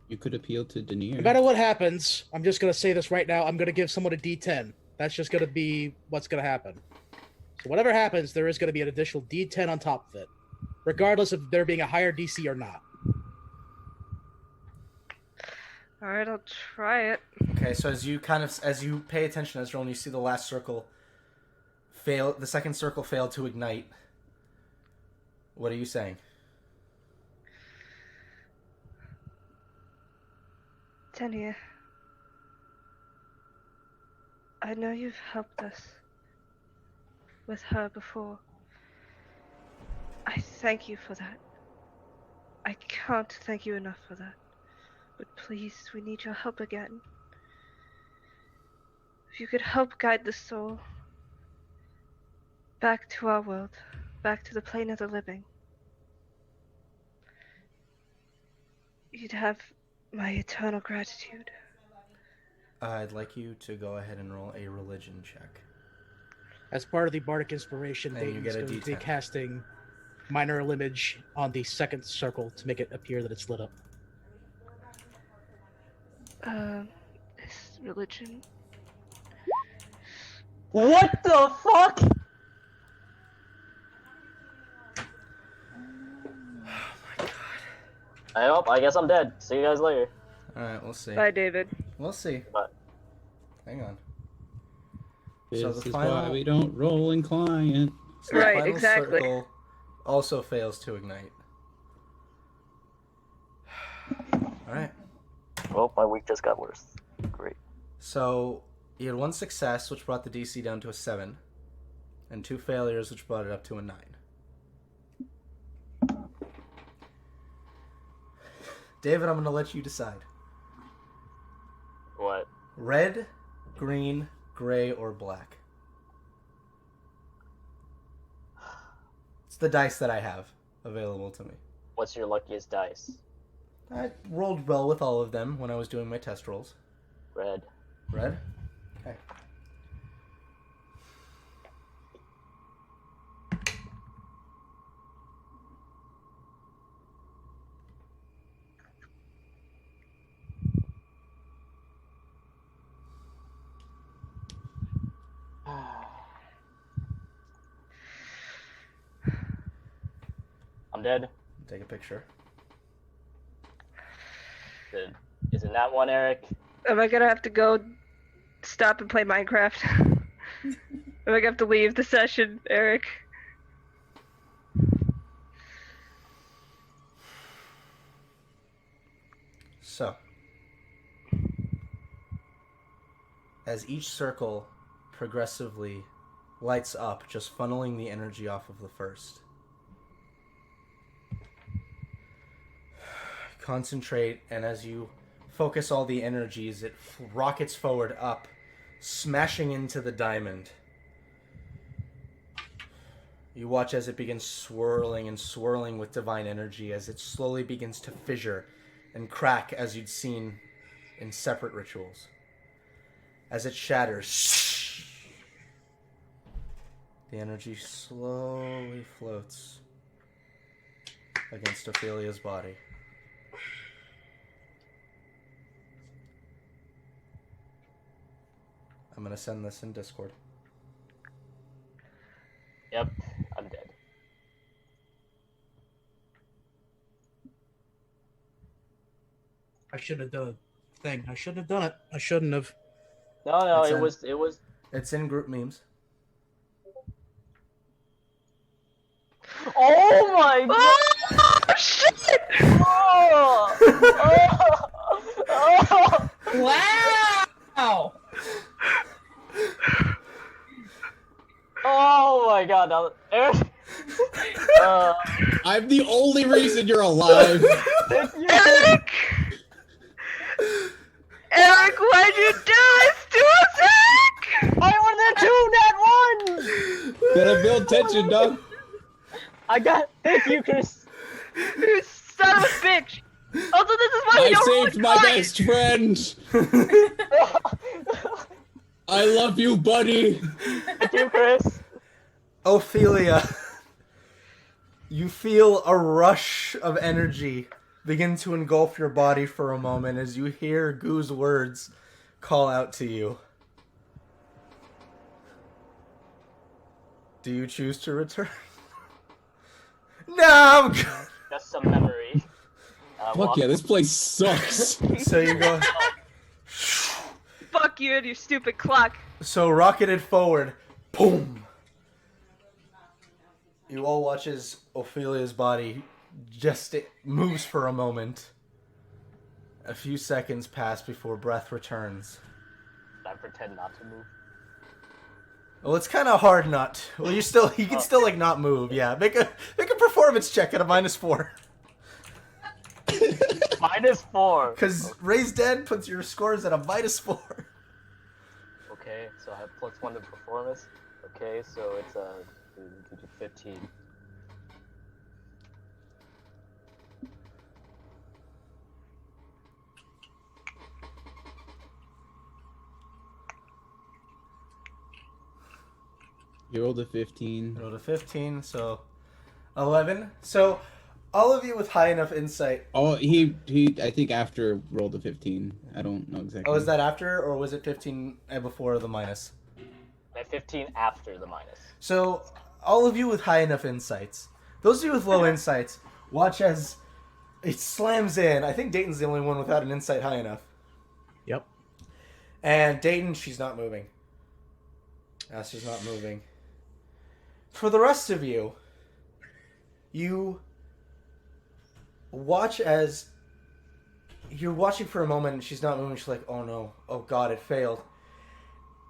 You could appeal to Denier. No matter what happens, I'm just going to say this right now. I'm going to give someone a D10. That's just going to be what's going to happen. So whatever happens, there is going to be an additional D10 on top of it, regardless of there being a higher DC or not. All right, I'll try it. Okay, so as you pay attention, Ezreal, and you see the last circle fail, the second circle failed to ignite. What are you saying? Tanya, I know you've helped us with her before. I thank you for that. I can't thank you enough for that. But please, we need your help again. If you could help guide the soul back to our world, back to the plane of the living, you'd have my eternal gratitude. I'd like you to go ahead and roll a religion check. As part of the Bardic Inspiration, And you Dayton's get a going to be D10. casting Minor Image on the second circle to make it appear that it's lit up. Is religion? What the fuck? I guess I'm dead. See you guys later. Alright, we'll see. Bye, David. We'll see. Bye. Hang on. This So the is final- why we don't roll in client. So the Right, final exactly. circle also fails to ignite. Alright. Well, my week just got worse. Great. So you had one success, which brought the DC down to a 7, and 2 failures, which brought it up to a 9. David, I'm going to let you decide. What? Red, green, gray, or black? It's the dice that I have available to me. What's your luckiest dice? I rolled well with all of them when I was doing my test rolls. Red. Red? Okay. I'm dead. Take a picture. Isn't that one, Eric? Am I gonna have to go stop and play Minecraft? Am I gonna have to leave the session, Eric? So, as each circle progressively lights up, just funneling the energy off of the first. Concentrate, and as you focus all the energies, it rockets forward up, smashing into the diamond. You watch as it begins swirling and swirling with divine energy, as it slowly begins to fissure and crack as you'd seen in separate rituals. As it shatters, the energy slowly floats against Ophilia's body. I'm gonna send this in Discord. Yep, I'm dead. I should have done a thing. I shouldn't have done it. I shouldn't have. No, It's it was. It's in group memes. Oh my god! Oh shit! Oh! Oh! Wow! Oh my god! Now, Eric. I'm the only reason you're alive. Eric! Eric, why'd you do this to us, Eric? I wanted to that one. Gotta build tension, dog. I got. Thank you, Chris. You son of a bitch! Also, this is why we I don't saved my best friend. I love you, buddy. Thank you, Chris. Ophelia, you feel a rush of energy begin to engulf your body for a moment as you hear Goo's words call out to you. Do you choose to return? No, I'm good. Just some memory. Fuck yeah, this place sucks. So you go. Fuck you and your stupid clock. So rocketed forward. Boom. You all watch as Ophelia's body just moves for a moment. A few seconds pass before breath returns. I pretend not to move. Well, it's kind of hard not. Well, you can still like not move. Yeah, make a performance check at a -4. -4. Because Raised Dead puts your scores at a -4. Okay, so I have +1 to performance. Okay, so it's a 15. You rolled a 15. Rolled a 15, so 11. So all of you with high enough insight. Oh, he I think after rolled a 15. I don't know exactly. Oh, is that after, or was it 15 before the minus? At 15 after the minus. So all of you with high enough insights. Those of you with low insights, watch as it slams in. I think Dayton's the only one without an insight high enough. Yep. And Dayton, she's not moving. She's not moving. For the rest of you, you watch as you're watching for a moment and she's not moving. She's like, oh no, oh god, it failed.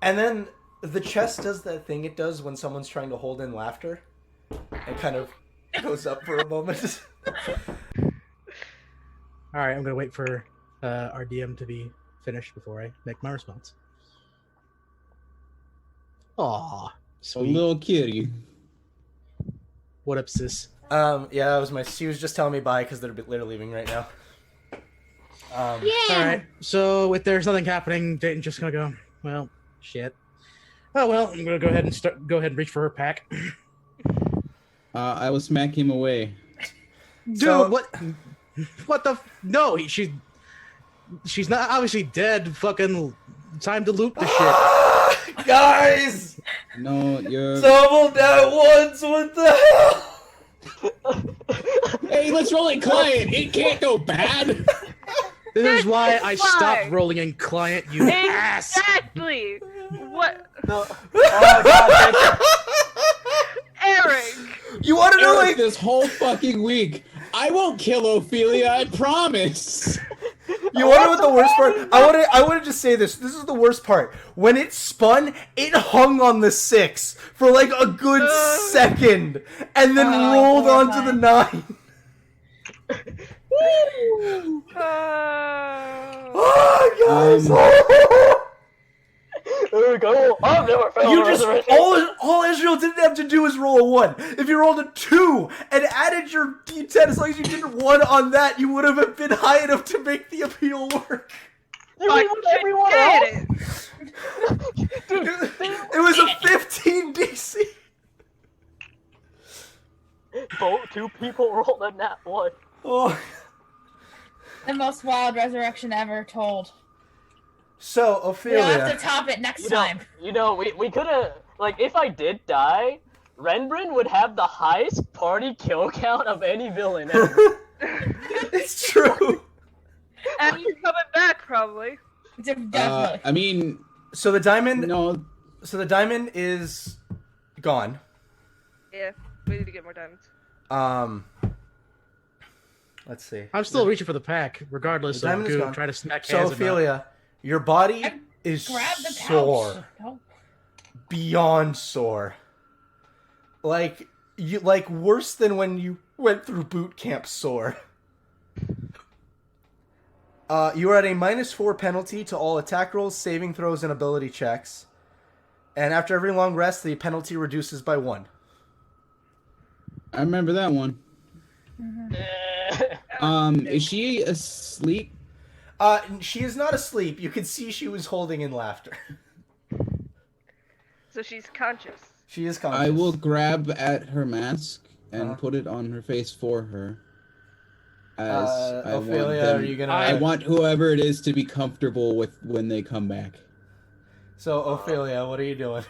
And then the chest does that thing it does when someone's trying to hold in laughter. It kind of goes up for a moment. Alright, I'm going to wait for our DM to be finished before I make my response. Aw, A sweet. little kitty. What up, sis? Yeah, that was she was just telling me bye because they're leaving right now. Alright, so if there's nothing happening, Dayton's just going to go, well, shit. Oh, well, I'm going to go ahead and reach for her pack. I will smack him away. Dude, So- what the? No, she's not obviously dead. Fucking time to loot the shit. Guys! No, you're. Double that once, what the hell? Hey, Hey, let's roll in client. It can't go bad. This is why I Fine. stopped rolling in client, you ass. Exactly. What, No. Oh god, Eric? You want to know, Eric, like, this whole fucking week, I won't kill Ophelia. I promise. you want to know what the worst part? I want to just say this. This is the worst part. When it spun, it hung on the 6 for like a good second, and then rolled onto the 9. Oh, guys! there we go. I've never failed You a just resurrection. all Israel didn't have to do is roll a 1. If you rolled a 2 and added your D10, as long as you did 1 on that, you would have been high enough to make the appeal work. You mean with everyone else? Dude, It was a 15 DC. both 2 people rolled a nat 1. Oh. The most wild resurrection ever told. So, We'll have Ophelia. to top it next You know, time. we could have, like, if I did die, Renbrin would have the highest party kill count of any villain ever. It's true. And he's coming back, probably. Definitely. I mean, So the diamond. no. So the diamond is gone. Yeah, we need to get more diamonds. Let's see. I'm still reaching for the pack, regardless The of diamond is Goo gone. trying to smack So hands. Ophelia, your body is Grab the sore, pouch. No. beyond sore. Like worse than when you went through boot camp sore. You are at a -4 penalty to all attack rolls, saving throws, and ability checks. And after every long rest, the penalty reduces by 1. I remember that one. Is she asleep? She is not asleep. You can see she was holding in laughter. So she's conscious. She is conscious. I will grab at her mask and put it on her face for her. As I Ophelia, want them, are you gonna? I want whoever it is to be comfortable with when they come back. So Ophelia, what are you doing?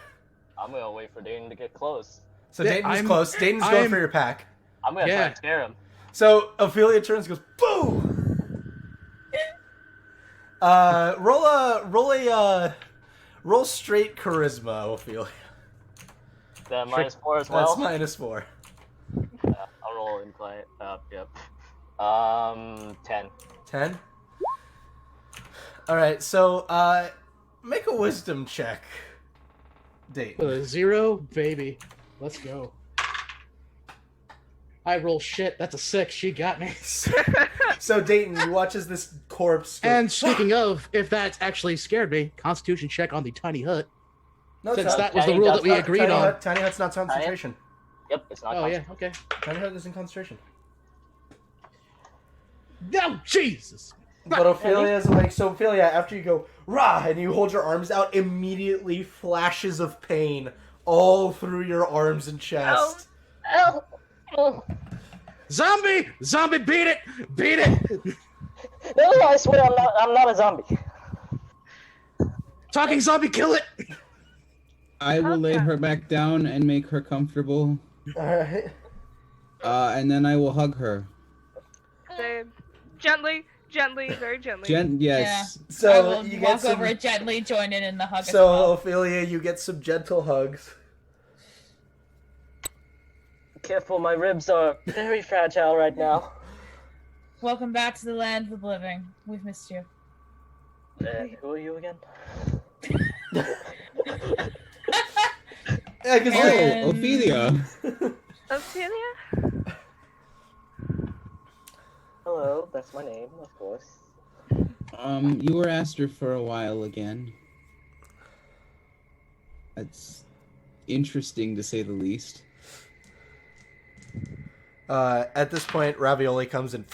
I'm gonna wait for Dayton to get close. So Dayton's close. Dayton's going for your pack. I'm gonna try to scare him. So Ophelia turns and goes, boo! Roll straight charisma, Ophelia. That -4 as well? That's -4. I'll roll in client. Yep. 10. 10? Alright, so, make a wisdom check. Dayton. With a 0, baby. Let's go. I roll shit. That's a 6. She got me. So Dayton, you watch as this corpse goes, And speaking of, if that's actually scared me, Constitution check on the tiny hut. no, it's Since not. that was the rule that we agreed on. Tiny Hut's not concentration. Yep, it's not Oh yeah, concentration. okay. Tiny Hut isn't concentration. No, Jesus. But Ophelia's like, so Ophelia, after you go, rah, and you hold your arms out, immediately flashes of pain all through your arms and chest. Ow! Oh. Zombie! Zombie, beat it! Beat it! No, I swear I'm not a zombie. Talking zombie, kill it! I will lay her back down and make her comfortable. Alright. And then I will hug her. Same. Gently, very gently. Yes. I So will you walk get some. over gently, join in the hug as So well. Ophelia, you get some gentle hugs. Careful, my ribs are very fragile right now. Welcome back to the land of the living. We've missed you. Who are you again? Yeah, 'cause Oh, Ophelia. Ophelia? Hello, that's my name, of course. You were Aster for a while again. That's interesting to say the least. At this point, Ravioli comes and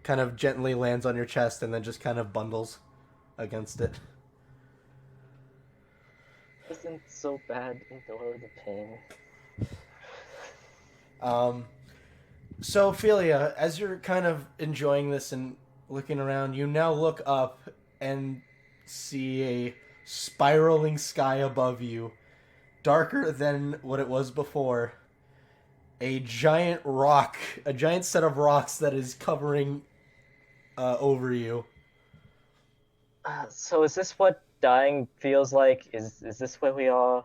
kind of gently lands on your chest and then just kind of bundles against it. Isn't so bad, endure the pain. So Ophelia, as you're kind of enjoying this and looking around, you now look up and see a spiraling sky above you, darker than what it was before. a giant rock, a giant set of rocks that is covering over you. So is this what dying feels like? Is this where we are?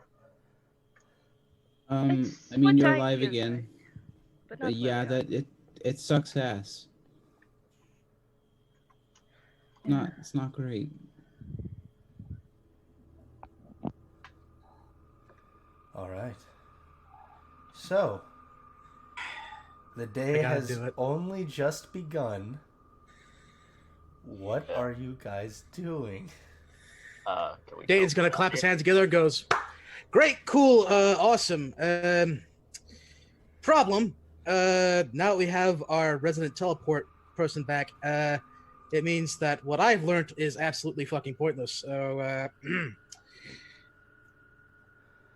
I It's mean, what you're dying alive feels again. like, but not Yeah, where it sucks ass. It's not great. All right. So, the day has only just begun. What are you guys doing? Dane's gonna clap his hands together and goes, "Great, cool, awesome. Problem. Now we have our resident teleport person back. It means that what I've learned is absolutely fucking pointless. So,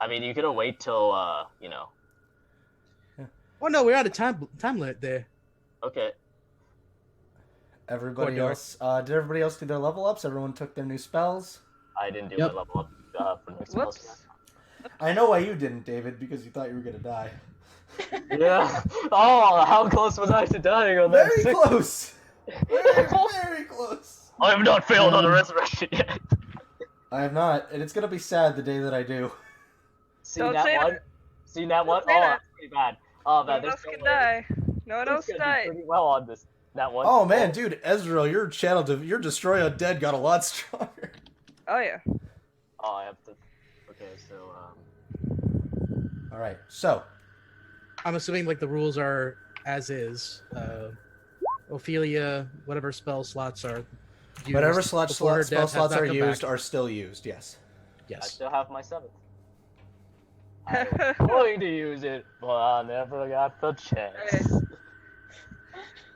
I mean, you could wait till Oh no, we're out of time limit there. Okay. Everybody else, did everybody else do their level ups? Everyone took their new spells? I didn't do my level up for new spells. Whoops. I know why you didn't, David, because you thought you were gonna die. Yeah. Oh, how close was I to dying on that? Very close. Very close. I have not failed on the resurrection yet. I have not, and it's gonna be sad the day that I do. See that one? See that one? Oh, that's pretty bad. Oh man, no one else can die. No one else died. Pretty well on this. That one. Oh man, dude, Ezreal, your Destroy Undead got a lot stronger. Oh yeah. Oh, I have to. Okay, so All right, so I'm assuming like the rules are as is. Ophelia, whatever spell slots are used, whatever spell slots are used back. are still used. Yes. I still have my 7th. I was going to use it, but I never got the chance.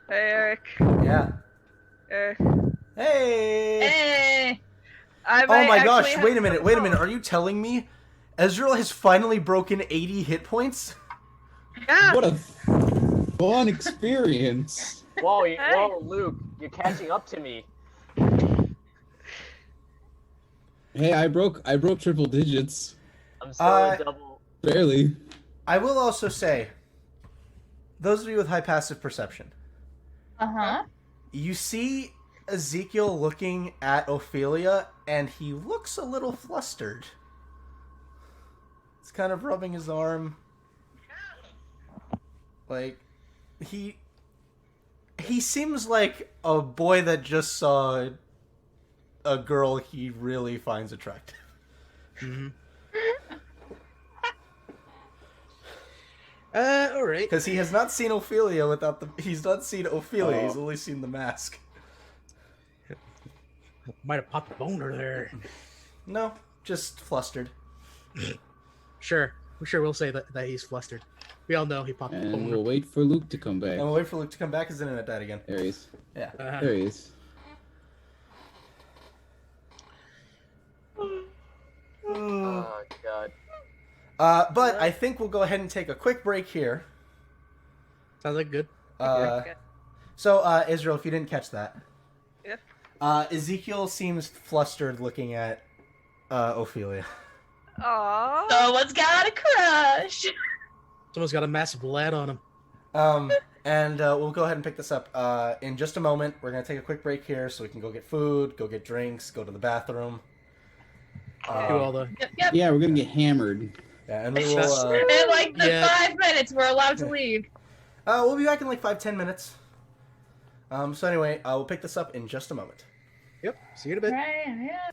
Hey, Eric. Yeah. Eric. Hey. Hey. Oh my gosh! Wait a minute! Wait a minute! Are you telling me Ezreal has finally broken 80 hit points? Yeah. What a fun experience! Whoa, whoa, Luke, you're catching up to me. Hey, I broke triple digits. I'm still double. Barely. I will also say, those of you with high passive perception, you see Ezekiel looking at Ophelia, and he looks a little flustered. He's kind of rubbing his arm. Like, he seems like a boy that just saw a girl he really finds attractive. Mm-hmm. All right. Because he has not seen Ophelia without the... He's not seen Ophelia, he's only seen the mask. Might have popped a boner there. No, just flustered. Sure. We'll say that he's flustered. We all know he popped a boner. And we'll wait for Luke to come back. And we'll wait for Luke to come back. His internet died again. There he is. Yeah. There he is. Oh, God. But I think we'll go ahead and take a quick break here. Sounds like good. So, Israel, if you didn't catch that. Yeah. Ezekiel seems flustered looking at Ophelia. Aww. Someone's got a crush. Someone's got a massive lad on him. And we'll go ahead and pick this up in just a moment. We're going to take a quick break here so we can go get food, go get drinks, go to the bathroom. Do all the... Yep. Yeah, we're gonna get hammered. Yeah, and we will... In like the 5 minutes, we're allowed to leave. we'll be back in like 5-10 minutes. So anyway, we'll pick this up in just a moment. Yep. See you in a bit. Right, yeah.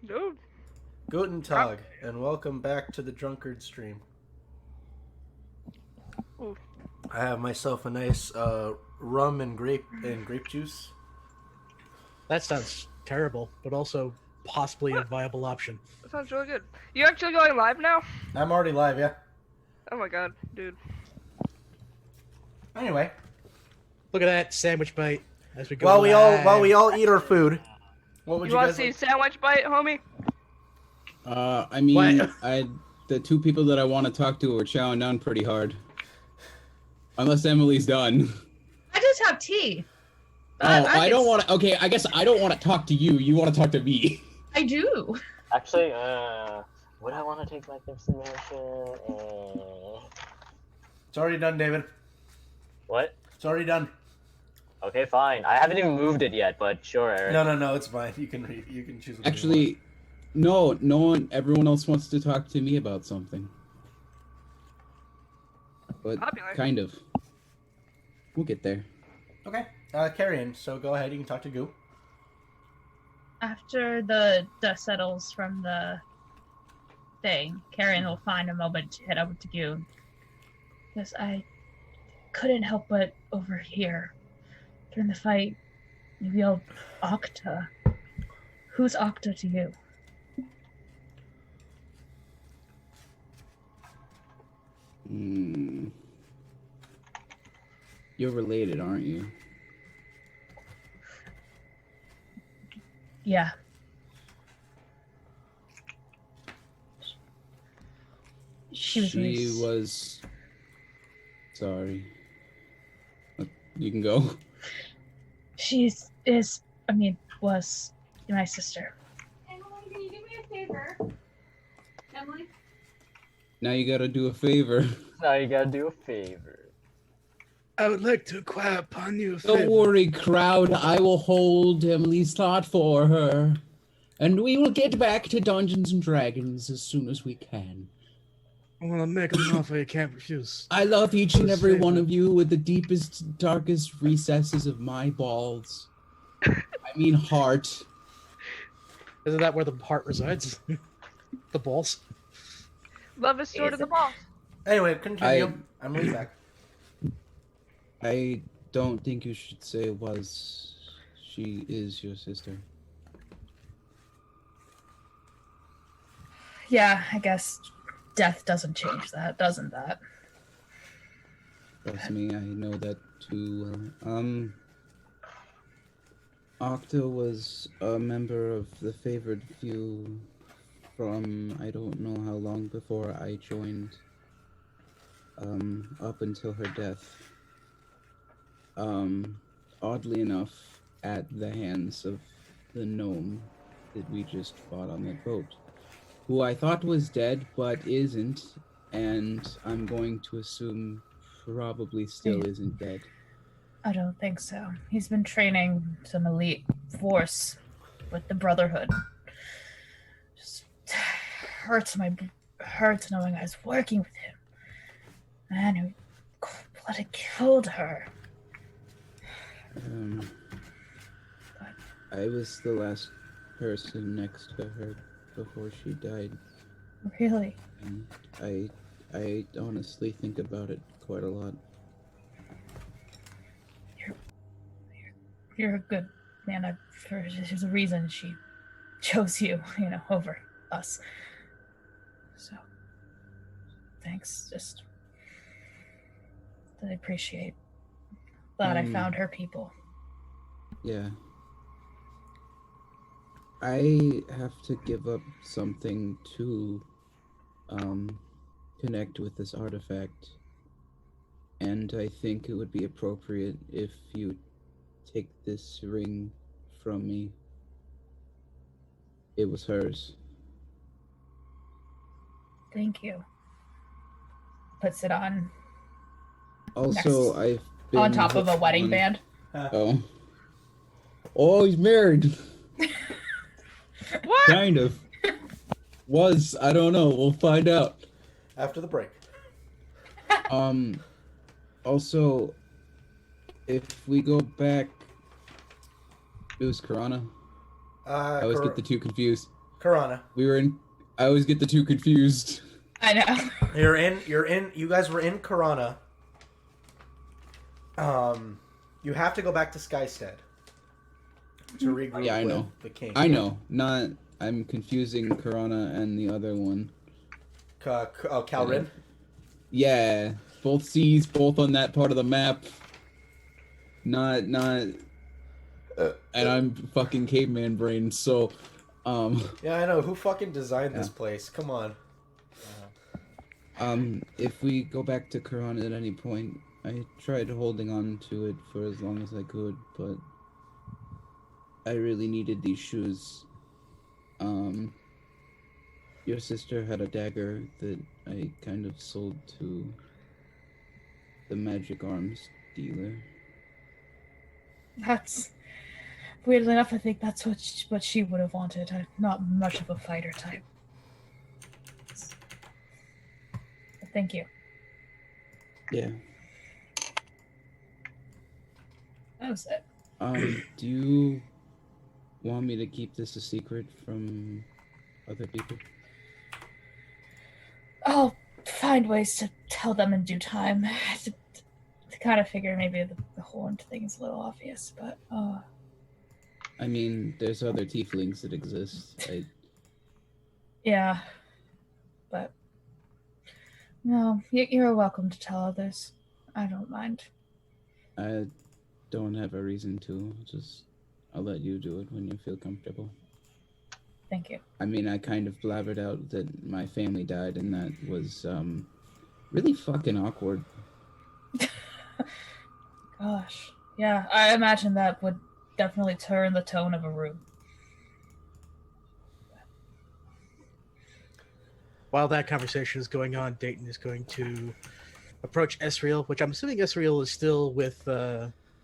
Dude. Guten Tag, and welcome back to the Drunkard stream. Ooh. I have myself a nice rum and grape juice. That sounds terrible, but also possibly a viable option. That sounds really good. You actually going live now? I'm already live, yeah. Oh my god, dude. Anyway, Look at that sandwich bite as we go. while live. we all eat our food, what would You you want to guys see like? sandwich bite, homie? I mean, the two people that I want to talk to are chowing down pretty hard. Unless Emily's done. I just have tea. I don't want to. Okay, I guess I don't want to talk to you. You want to talk to me. I do. Actually, would I want to take Magnificent Mansion? It's already done, David. What? It's already done. Okay, fine. I haven't even moved it yet, but sure, Eric. No, it's fine. You can choose. What Actually, no one. Everyone else wants to talk to me about something. But Popular. kind of. We'll get there. Okay, Carrion. So go ahead. You can talk to Goo. After the dust settles from the thing, Karen will find a moment to head over to you. Because I couldn't help but overhear during the fight, you yelled Octa. Who's Octa to you? You're related, aren't you? Yeah. She was. Sorry. You can go. Was my sister. Emily, can you do me a favor? Emily? Now you gotta do a favor. Now you gotta do a favor. I would like to acquire upon you. Don't worry, crowd. I will hold Emily's thought for her. And we will get back to Dungeons and Dragons as soon as we can. I want to make an offer you can't refuse. I love each and every one of you with the deepest, darkest recesses of my balls. I mean heart. Isn't that where the heart resides? The balls? Love is sort of the boss. Anyway, continue. I'm way back. I don't think you should say was. She is your sister. Yeah, I guess death doesn't change that, doesn't that? Trust me, I know that too well. Octa was a member of the favored few from I don't know how long before I joined. Up until her death. Oddly enough, at the hands of the gnome that we just fought on that boat. Who I thought was dead, but isn't, and I'm going to assume probably still isn't dead. I don't think so. He's been training some elite force with the Brotherhood. Just hurts knowing I was working with him. Man who bloody killed her. I was the last person next to her before she died. Really? And I honestly think about it quite a lot. You're a good man. There's a reason she chose you, over us. So, thanks. Just, I appreciate. Glad I found her people. Yeah. I have to give up something to connect with this artifact. And I think it would be appropriate if you take this ring from me. It was hers. Thank you. Puts it on. Also, I've been on top of a wedding band. Oh, he's married. What? Kind of. Was, I don't know. We'll find out. After the break. Also, if we go back, it was Karana. I always get the two confused. Karana. We were in. I always get the two confused. I know. You're in. You guys were in Karana. You have to go back to Skystead to regroup Yeah, I with know. the king. I know. Not. I'm confusing Karana and the other one. Calrin? Yeah, both seas, both on that part of the map. Not. And I'm fucking caveman brain, so. Yeah, I know. Who fucking designed this place? Come on. If we go back to Karana at any point, I tried holding on to it for as long as I could, but I really needed these shoes. Your sister had a dagger that I kind of sold to the magic arms dealer. That's weirdly enough. I think that's what she would have wanted. I'm not much of a fighter type. But thank you. Yeah. That was it. Do you want me to keep this a secret from other people? I'll find ways to tell them in due time. To kind of figure maybe the horn thing is a little obvious, but I mean, there's other tieflings that exist. yeah. But no, you're welcome to tell others. I don't mind. I don't have a reason to. I'll let you do it when you feel comfortable. Thank you. I mean, I kind of blabbered out that my family died, and that was really fucking awkward. Gosh. Yeah, I imagine that would definitely turn the tone of a room. While that conversation is going on, Dayton is going to approach Esriel, which I'm assuming Esriel is still with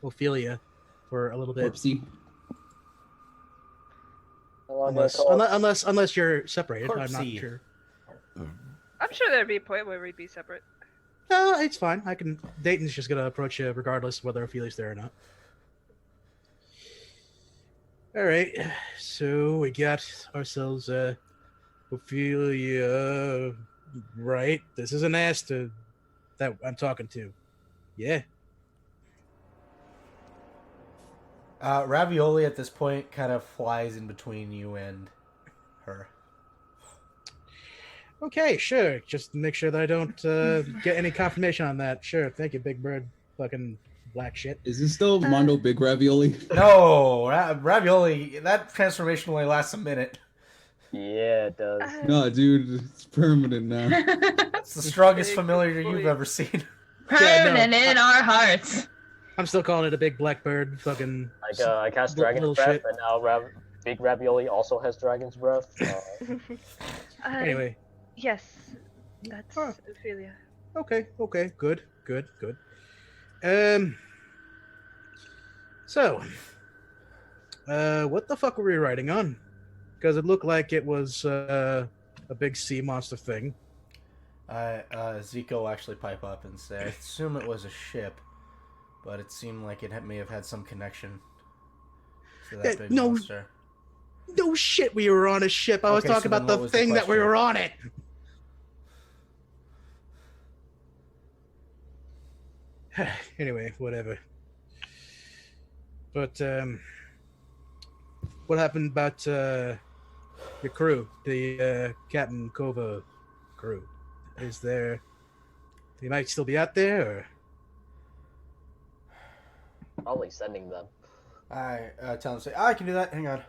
Ophelia for a little bit. Corpsey. Unless you're separated. I'm not Corpsey. sure. I'm sure there'd be a point where we'd be separate. No, it's fine. Dayton's just gonna approach you regardless of whether Ophelia's there or not. All right, so we got ourselves Ophelia. Right, this is an ass that I'm talking to. Yeah. Ravioli at this point kind of flies in between you and her. Okay, sure. Just make sure that I don't get any confirmation on that. Sure, thank you, Big Bird. Fucking black shit. Is this still Mondo Big Ravioli? No, Ravioli, that transformation only lasts a minute. Yeah, it does. No, dude, it's permanent now. It's the strongest familiar you've ever seen. Permanent in our hearts. I'm still calling it a big black bird. Fucking. I cast little Dragon's Breath, shit. and now Big Ravioli also has Dragon's Breath. Anyway. Yes, that's Ophelia. Okay, good. So, what the fuck were we writing on? Because it looked like it was a big sea monster thing. Zico will actually pipe up and say, I assume it was a ship, but it seemed like it may have had some connection to that big monster. No shit, we were on a ship. I was Okay, talking so about then the what was the thing that we question? were on it. Anyway, whatever. But what happened about your crew, the Captain Kova crew? Is there? They might still be out there, or? Probably sending them. I tell him, say, I can do that. Hang on.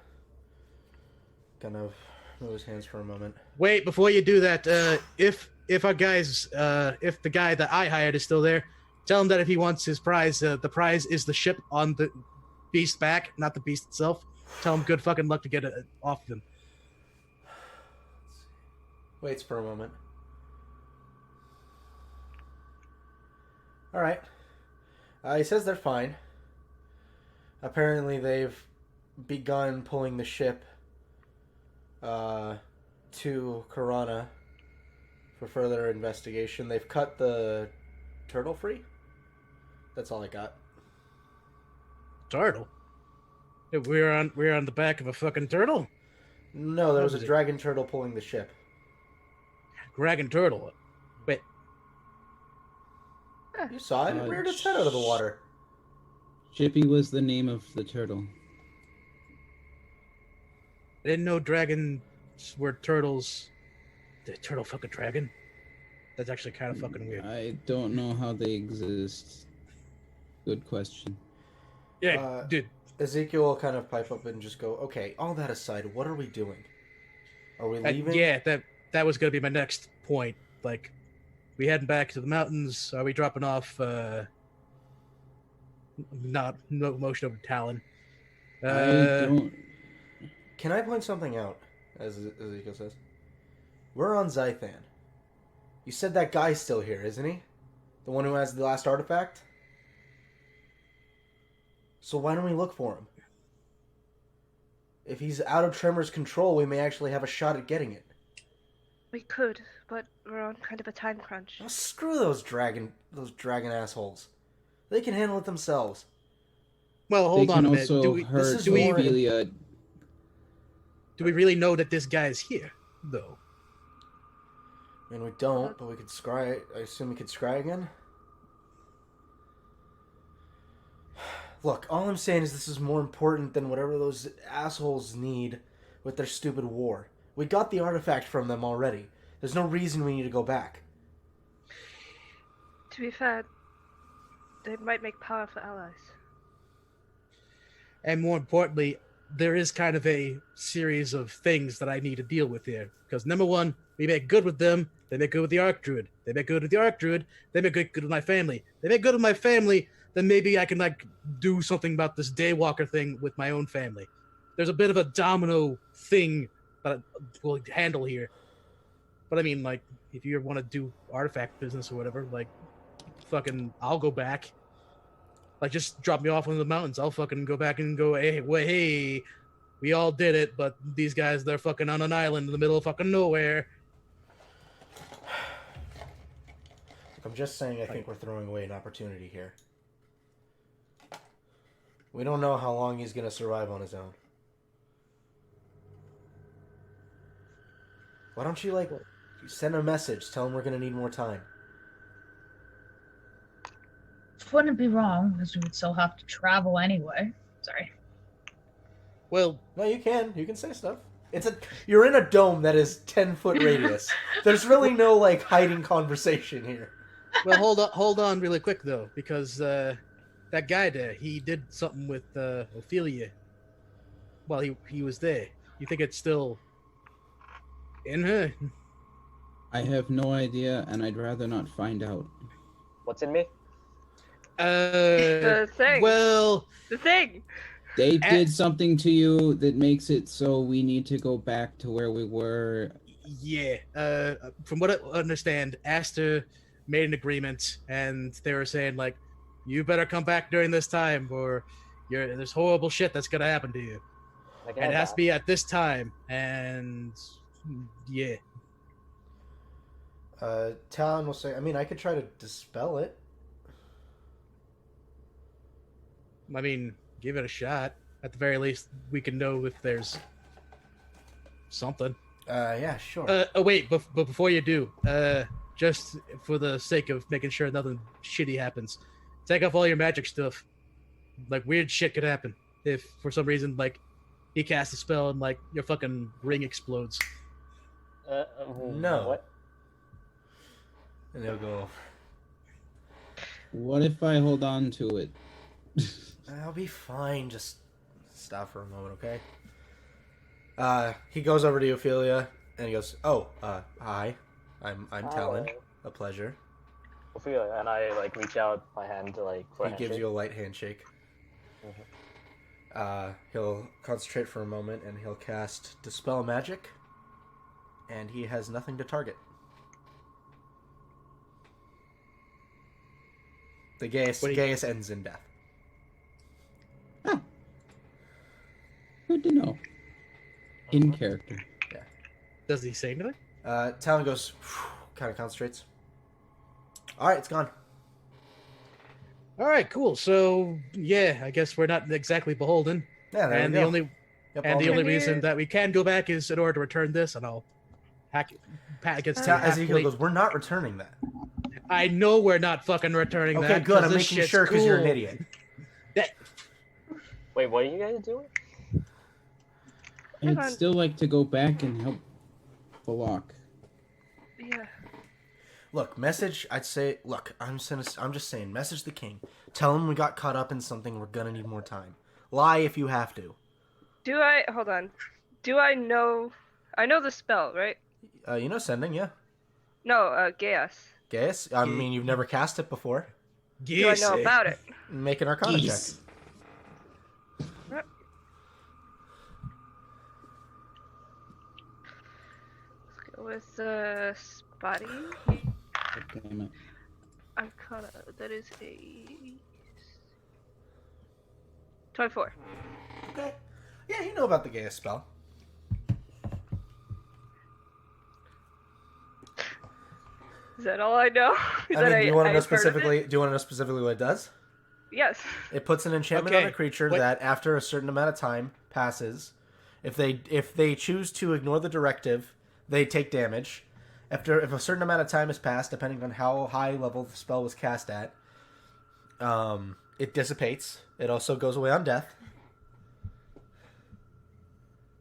Kind of move his hands for a moment. Wait, before you do that, if our guys, if the guy that I hired is still there, tell him that if he wants his prize, the prize is the ship on the beast back, not the beast itself. Tell him good fucking luck to get it off him. Waits for a moment. All right. He says they're fine. Apparently, they've begun pulling the ship to Karana for further investigation. They've cut the turtle free. That's all I got. Turtle? Yeah, we're on the back of a fucking turtle? No, there was a Was it? dragon turtle pulling the ship. Dragon turtle. Wait, You saw it? It reared its head out of the water. Chippy was the name of the turtle. I didn't know dragons were turtles. The turtle fuck a dragon? That's actually kind of fucking weird. I don't know how they exist. Good question. Yeah, dude. Ezekiel will kind of pipe up and just go, okay, all that aside, what are we doing? Are we leaving? Yeah, that was gonna be my next point. Like, we heading back to the mountains? Are we dropping off? No motion over Talon. I don't. Can I point something out? As Ezekiel says, we're on Ziathan. You said that guy's still here, isn't he? The one who has the last artifact? So why don't we look for him? If he's out of Tremor's control, we may actually have a shot at getting it. We could, but we're on kind of a time crunch. Oh, screw those dragon assholes. They can handle it themselves. Well, hold They on can a minute. also Do we hurt do we- Ophelia. do we really know that this guy is here, though? I mean, we don't, but we could scry. I assume we could scry again? Look, all I'm saying is this is more important than whatever those assholes need with their stupid war. We got the artifact from them already. There's no reason we need to go back. To be fair, they might make powerful allies. And more importantly, there is kind of a series of things that I need to deal with here. Because number one, we make good with them, they make good with the Archdruid. They make good with the Archdruid, they make good with my family. They make good with my family, then maybe I can, like, do something about this Daywalker thing with my own family. There's a bit of a domino thing that we'll handle here. But I mean, like, if you want to do artifact business or whatever, like, fucking, I'll go back. Like, just drop me off in the mountains. I'll fucking go back and go, hey, we all did it, but these guys, they're fucking on an island in the middle of fucking nowhere. I'm just saying I think we're throwing away an opportunity here. We don't know how long he's going to survive on his own. Why don't you, like, send a message, tell him we're going to need more time. Wouldn't be wrong, because we would still have to travel anyway. Sorry. Well, no, you can. You can say stuff. You're in a dome that is 10-foot radius. There's really no, like, hiding conversation here. Well, hold on really quick, though, because that guy there, he did something with Ophelia while he was there. You think it's still in her? I have no idea, and I'd rather not find out. What's in me? The thing. Well, The thing. They did something to you that makes it so we need to go back to where we were. yeah. From what I understand, Aster made an agreement, and they were saying, like, you better come back during this time, or there's horrible shit that's gonna happen to you. And it has to be at this time, and yeah. Talon will say, I mean, I could try to dispel it. I mean, give it a shot. At the very least, we can know if there's something. Yeah, sure. Wait, but before you do, just for the sake of making sure nothing shitty happens, take off all your magic stuff. Like, weird shit could happen if, for some reason, like, he casts a spell and, like, your fucking ring explodes. No. What? And they'll go, What if I hold on to it? I'll be fine. Just stop for a moment, okay? He goes over to Ophelia and he goes, hi. I'm Talon. A pleasure. Ophelia, and I like reach out my hand to like. He gives you a light handshake. He'll concentrate for a moment and he'll cast Dispel Magic. And he has nothing to target. The Gaius ends in death. Oh. Good to know. In character. Yeah. Does he say anything? Talon goes, kind of concentrates. Alright, it's gone. All right, cool. So, yeah, I guess we're not exactly beholden. Yeah, there and we the go. only Yep, And all the good. only reason that we can go back is in order to return this, and I'll Pat gets to Ezekiel goes, we're not returning that. I know we're not fucking returning that. Okay, good. I'm this making shit's sure because you're an cool. idiot. Wait, what are you guys doing? I'd still like to go back and help Balak. Yeah. Look, message. I'd say, look. I'm just saying. Message the king. Tell him we got caught up in something. We're gonna need more time. Lie if you have to. Hold on. Do I know? I know the spell, right? You know sending, yeah. No, Gaius. Gaius? I mean, you've never cast it before. Do I know about it? Make an Arcana check. Let's go with Spotty. Damn it. Arcana. That is a 24. Okay. Yeah, you know about the Gaius spell. Is that all I know? Do you want to know specifically? Do you want to know specifically what it does? Yes. It puts an enchantment on a creature that, after a certain amount of time passes, if they choose to ignore the directive, they take damage. If a certain amount of time has passed, depending on how high level the spell was cast at, it dissipates. It also goes away on death.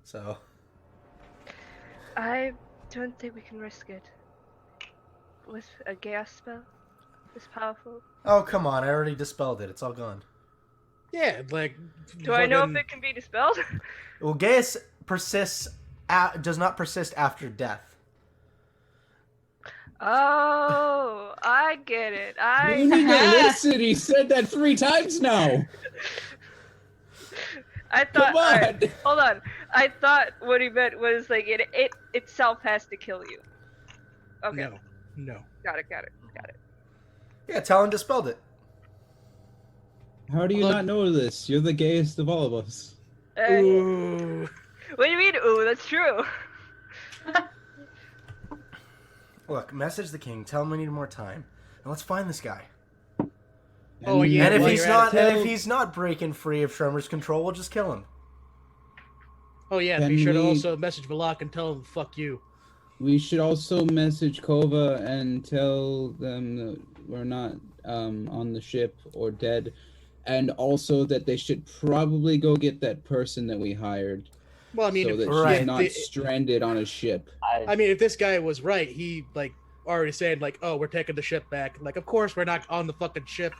So. I don't think we can risk it. With a gas spell this powerful. Oh, come on. I already dispelled it. It's all gone. Yeah, like... Do I know if it can be dispelled? Well, Gaius does not persist after death. Oh, I get it. You need to listen. He said that 3 times now. I thought. Come on. Right, hold on. I thought what he meant was like it itself has to kill you. Okay. No. Got it. Yeah, Talon dispelled it. How do you not know this? You're the gayest of all of us. Ooh. What do you mean? Ooh, that's true. Look, message the king. Tell him we need more time, and let's find this guy. Oh yeah. And if he's not breaking free of Tremor's control, we'll just kill him. Oh yeah. Be sure to also message Balak and tell him fuck you. We should also message Kova and tell them that we're not on the ship or dead, and also that they should probably go get that person that we hired. Well, I mean, so that she's not stranded on a ship. I mean, if this guy was right, he like already said like, "Oh, we're taking the ship back." Like, of course we're not on the fucking ship.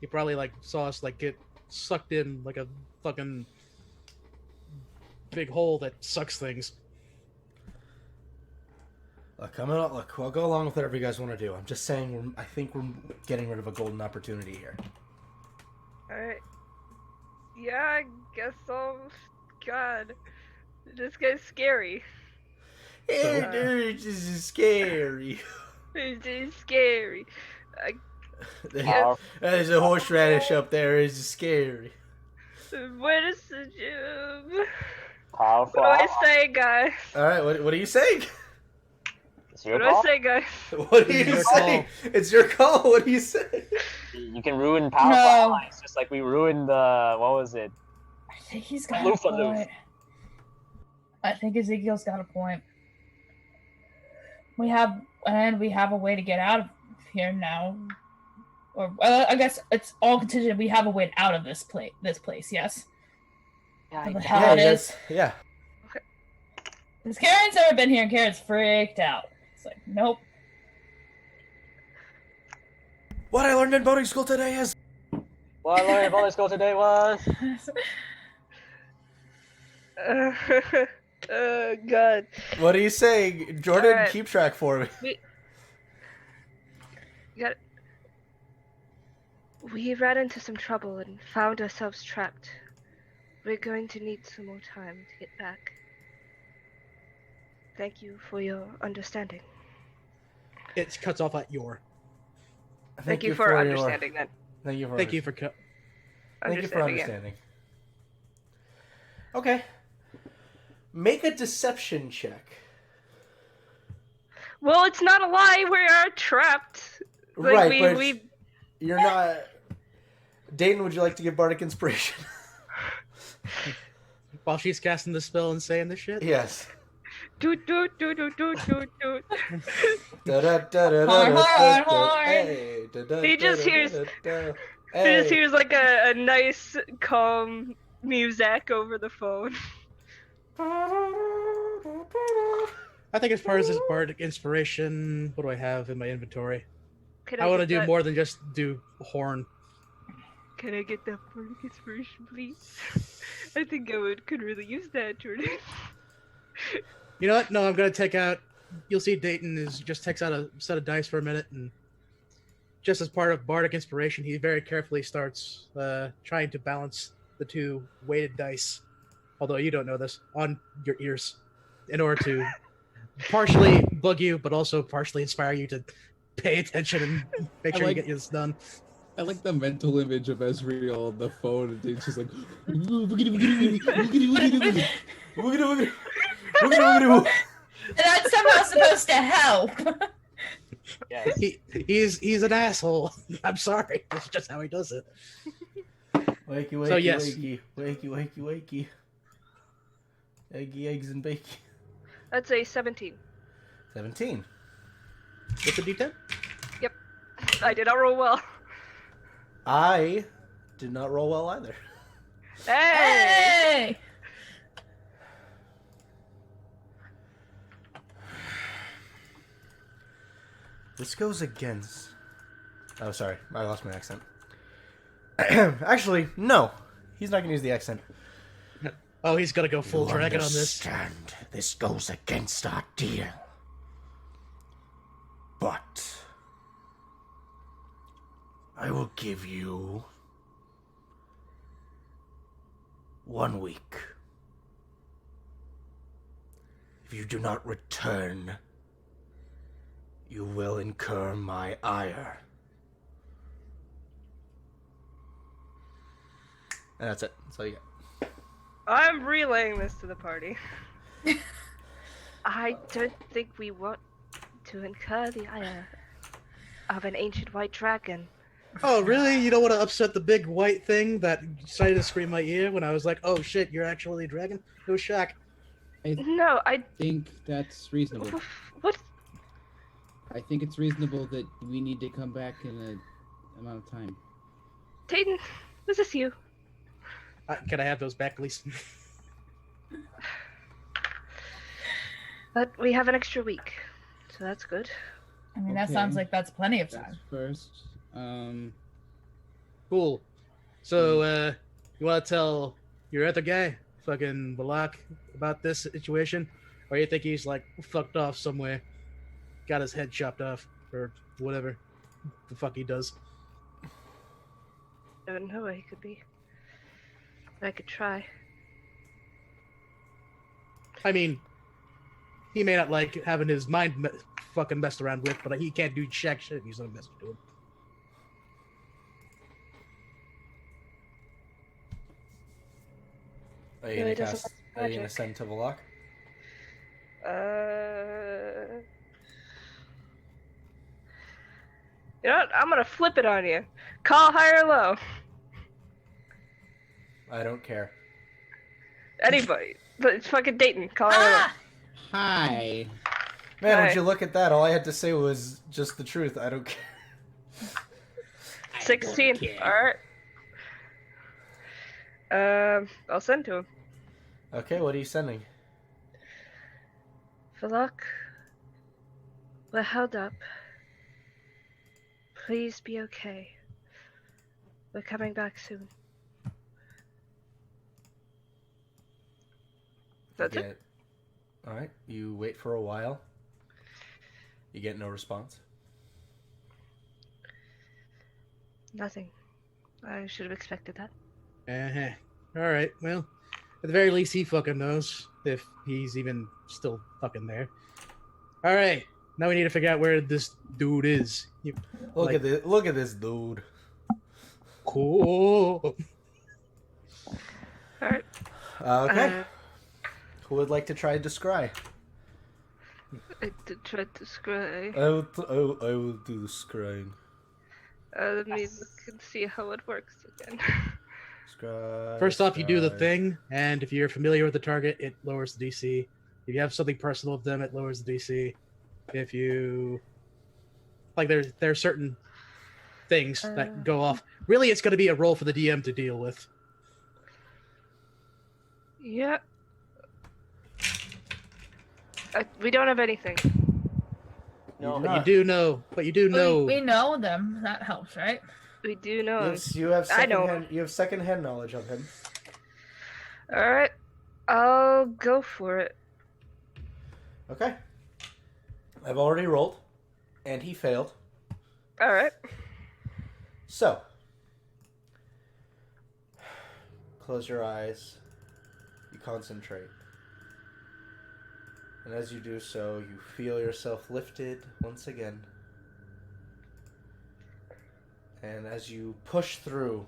He probably like saw us like get sucked in like a fucking big hole that sucks things. Look, I'll go along with whatever you guys want to do. I'm just saying, I think we're getting rid of a golden opportunity here. Alright. Yeah, I guess so. God. This guy's scary. Hey, dude, this is scary. It's scary. There's a horseradish up there. It's scary. Where is the gym? Powerful. What do I say, guys? Alright, what are you saying? What do I say, guys? What do you say? It's your call. What do you say? You can ruin powerful allies, just like we ruined the, what was it? I think he's got a point. I think Ezekiel's got a point. We have a way to get out of here now. Or I guess it's all contingent. We have a way out of this place. Yes. Yeah. The hell it is. Yeah. Because Karen's never been here, and Karen's freaked out. It's like, nope. What I learned in boating school today is. What I learned in boating school today was. God. What are you saying, Jordan? Right. Keep track for me. We ran into some trouble and found ourselves trapped. We're going to need some more time to get back. Thank you for your understanding. It cuts off at your. Thank you for understanding then. Thank you for understanding. Okay. Make a deception check. Well, it's not a lie. We are trapped. Like, right, but you're not. Dayton, would you like to give Bardic Inspiration? While she's casting the spell and saying this shit? Yes. Doot doot doot doot doot doot doot. He just hears. He just hears like a nice calm music over the phone. I think as far as this Bardic Inspiration, what do I have in my inventory? Can I want to get do that- more than just do horn. Can I get that Bardic Inspiration, please? I think I could really use that, Jordan. You know what? No, I'm gonna take out. You'll see Dayton just takes out a set of dice for a minute, and just as part of Bardic Inspiration, he very carefully starts trying to balance the two weighted dice. Although you don't know this, on your ears, in order to partially bug you, but also partially inspire you to pay attention and make sure you get this done. I like the mental image of Ezreal on the phone, and it's just like. That's somehow supposed to help. Yes. He's an asshole. I'm sorry. That's just how he does it. Wakey, wakey, So, yes. wakey, wakey, wakey, wakey. Eggy, eggs, and bacon. That's a 17. 17. With the D10? Yep. I did not roll well. I did not roll well either. Hey! Hey! This goes against... Oh, sorry. I lost my accent. Actually, no. He's not going to use the accent. Oh, he's gonna go full dragon on this. Understand, this goes against our deal. But... I will give you... 1 week. If you do not return, you will incur my ire. And that's it. That's all you get. I'm relaying this to the party. I don't think we want to incur the ire of an ancient white dragon. Oh, really? You don't want to upset the big white thing that decided to scream in my ear when I was like, oh shit, you're actually a dragon? No shock. No, I think that's reasonable. What? I think it's reasonable that we need to come back in an amount of time. Tayton, was this you? Can I have those back, please? But we have an extra week, so that's good. I mean, that sounds like that's plenty of time. First, Cool. So, you want to tell your other guy, fucking Balak, about this situation? Or you think he's, like, fucked off somewhere? Got his head chopped off, or whatever the fuck he does. I don't know where he could be. I could try. I mean, he may not like having his mind fucking messed around with, but he can't do jack shit if he's not messing to him. Are you gonna send to Valak? You know what? I'm gonna flip it on you. Call high or low. I don't care. Anybody. It's fucking Dayton. Call high or low. Hi. Man, Hi. would you look at that? All I had to say was just the truth. I don't care. 16. Alright. I'll send to him. Okay, what are you sending? Valak, we're held up. Please be okay. We're coming back soon. That's it? Alright, you wait for a while. You get no response. Nothing. I should have expected that. Uh-huh. Alright, well, at the very least he fucking knows if he's even still fucking there. Alright, now we need to figure out where this dude is. Look at this! Look at this dude. Cool. Alright. Okay. Who would like to try to scry? I did try to scry. I will do the scrying. Let me look and see how it works again. First off, you do the thing, and if you're familiar with the target, it lowers the DC. If you have something personal with them, it lowers the DC. If you like, there are certain things that go off. Really, it's going to be a roll for the DM to deal with. Yeah. We don't have anything. No, But you do know. We know them. That helps, right? We do know. Yes, you have I know. secondhand knowledge of him. All right, I'll go for it. Okay. I've already rolled, and he failed. All right. So, close your eyes. You concentrate. And as you do so, you feel yourself lifted once again. And as you push through,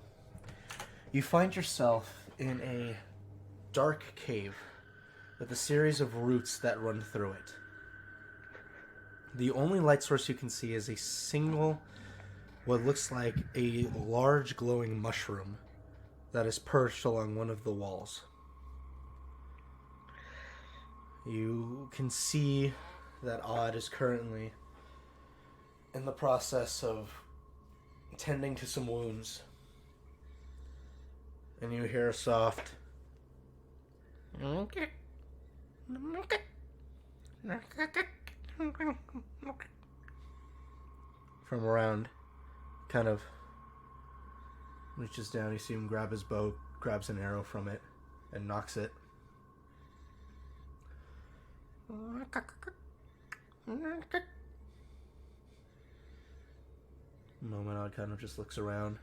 you find yourself in a dark cave with a series of roots that run through it. The only light source you can see is a single, what looks like a large glowing mushroom that is perched along one of the walls. You can see that Odd is currently in the process of tending to some wounds. And you hear a soft from around. Kind of reaches down, you see him grab his bow, grabs an arrow from it, and knocks it. Moment, Odd kind of just looks around,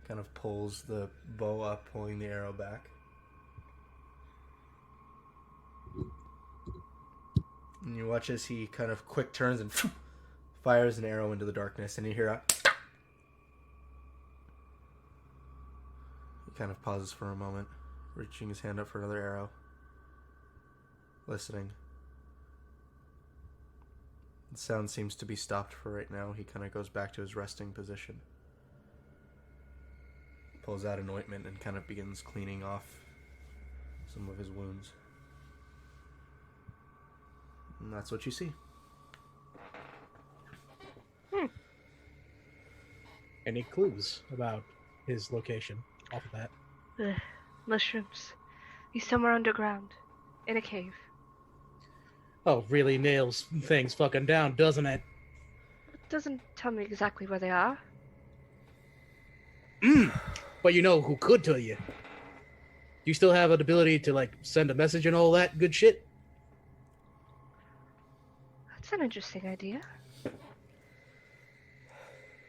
kind of pulls the bow up, pulling the arrow back. And you watch as he kind of quick turns and fires an arrow into the darkness, and you hear a... He kind of pauses for a moment, reaching his hand up for another arrow. Listening. The sound seems to be stopped for right now. He kind of goes back to his resting position. Pulls out an ointment and kind of begins cleaning off some of his wounds. And that's what you see. Any clues about his location off of that? Mushrooms. He's somewhere underground. In a cave. Oh, really nails things fucking down, doesn't it? It doesn't tell me exactly where they are. But you know who could tell you. You still have an ability to, like, send a message and all that good shit? That's an interesting idea.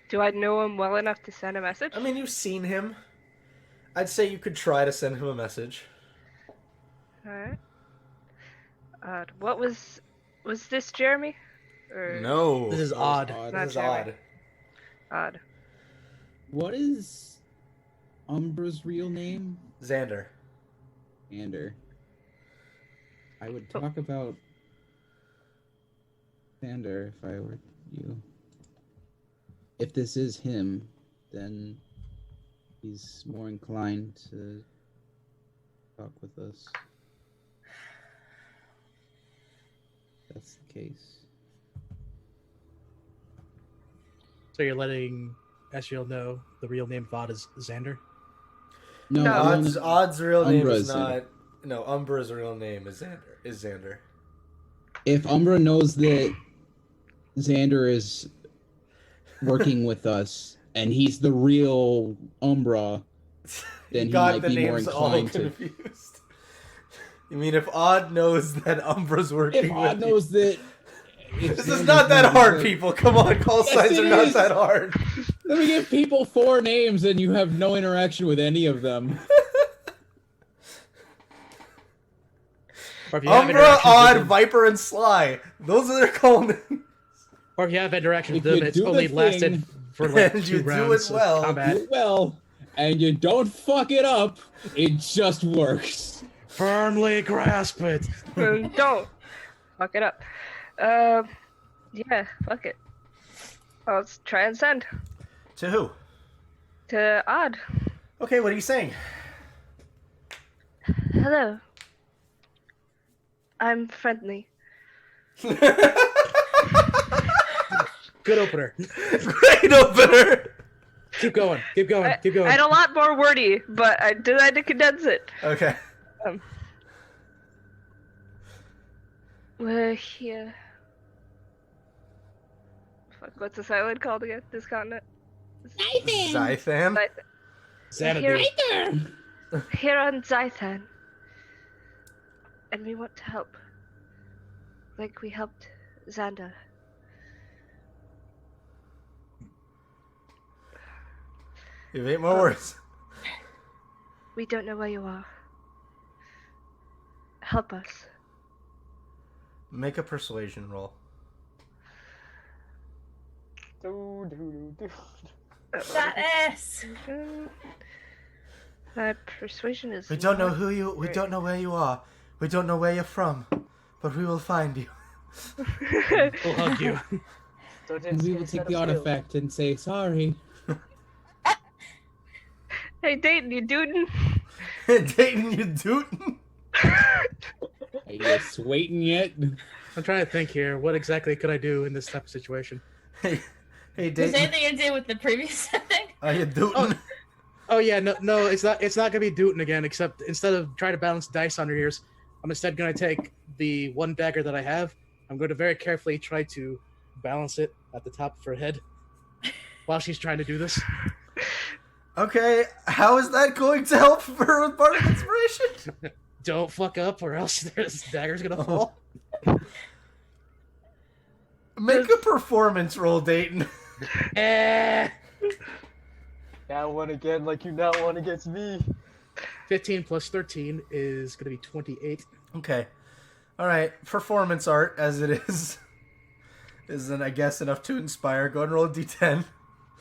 Do I know him well enough to send a message? I mean, you've seen him. I'd say you could try to send him a message. Alright. What was this Jeremy? Or... No. This is Odd. This is Odd. Odd. What is Umbra's real name? Xander. Xander. I would talk about Xander if I were you. If this is him, then he's more inclined to talk with us. That's the case. So you're letting Esriel know the real name of Odd is Xander? No, Odd's real name is Umbra's not... No, Umbra's real name is Xander. If Umbra knows that Xander is working with us and he's the real Umbra, then he might be more inclined to... Confused. You mean if Odd knows that Umbra's working with If Odd knows that... This is not that hard, people. Come on, call signs are not that hard. Let me give people 4 names and you have no interaction with any of them. Umbra, Odd, Viper, and Sly. Those are their call names. Or if you have interaction with them, it's only lasted for like 2 rounds. Do it well. Combat. Do it well, and you don't fuck it up. It just works. Firmly grasp it. Don't fuck it up. Yeah, fuck it. Let's try and send. To who? To Odd. Okay, what are you saying? Hello. I'm friendly. Good opener. Great opener. Keep going. Keep going. Keep I going. had a lot more wordy, but I decided to condense it. Okay. We're here. Fuck, what's this island called again? This continent? Ziathan. Xanadu. Here on Ziathan. And we want to help. Like we helped Xander. You have 8 more words. We don't know where you are. Help us. Make a persuasion roll. That S. My persuasion is. We don't know who you. We don't know where you are. We don't know where you're from, but we will find you. We'll hug you. And we will take the artifact and say sorry. Hey, Dayton, you dootin'? Dayton, you dootin'? Are you guys waiting yet? I'm trying to think here. What exactly could I do in this type of situation? Hey, Was Dayton. anything to do with the previous thing? Are you dootin'? Oh yeah, no, it's not gonna be Dootin again. Except instead of trying to balance dice on her ears, I'm instead gonna take the one dagger that I have. I'm going to very carefully try to balance it at the top of her head while she's trying to do this. Okay, how is that going to help her with Bardic Inspiration? Don't fuck up, or else this dagger's gonna fall. Make a performance roll, Dayton. Eh. Now one again, like you now won against me. 15 plus 13 is gonna be 28. Okay. Alright, performance art, as it is, isn't, I guess, enough to inspire. Go and roll a d10.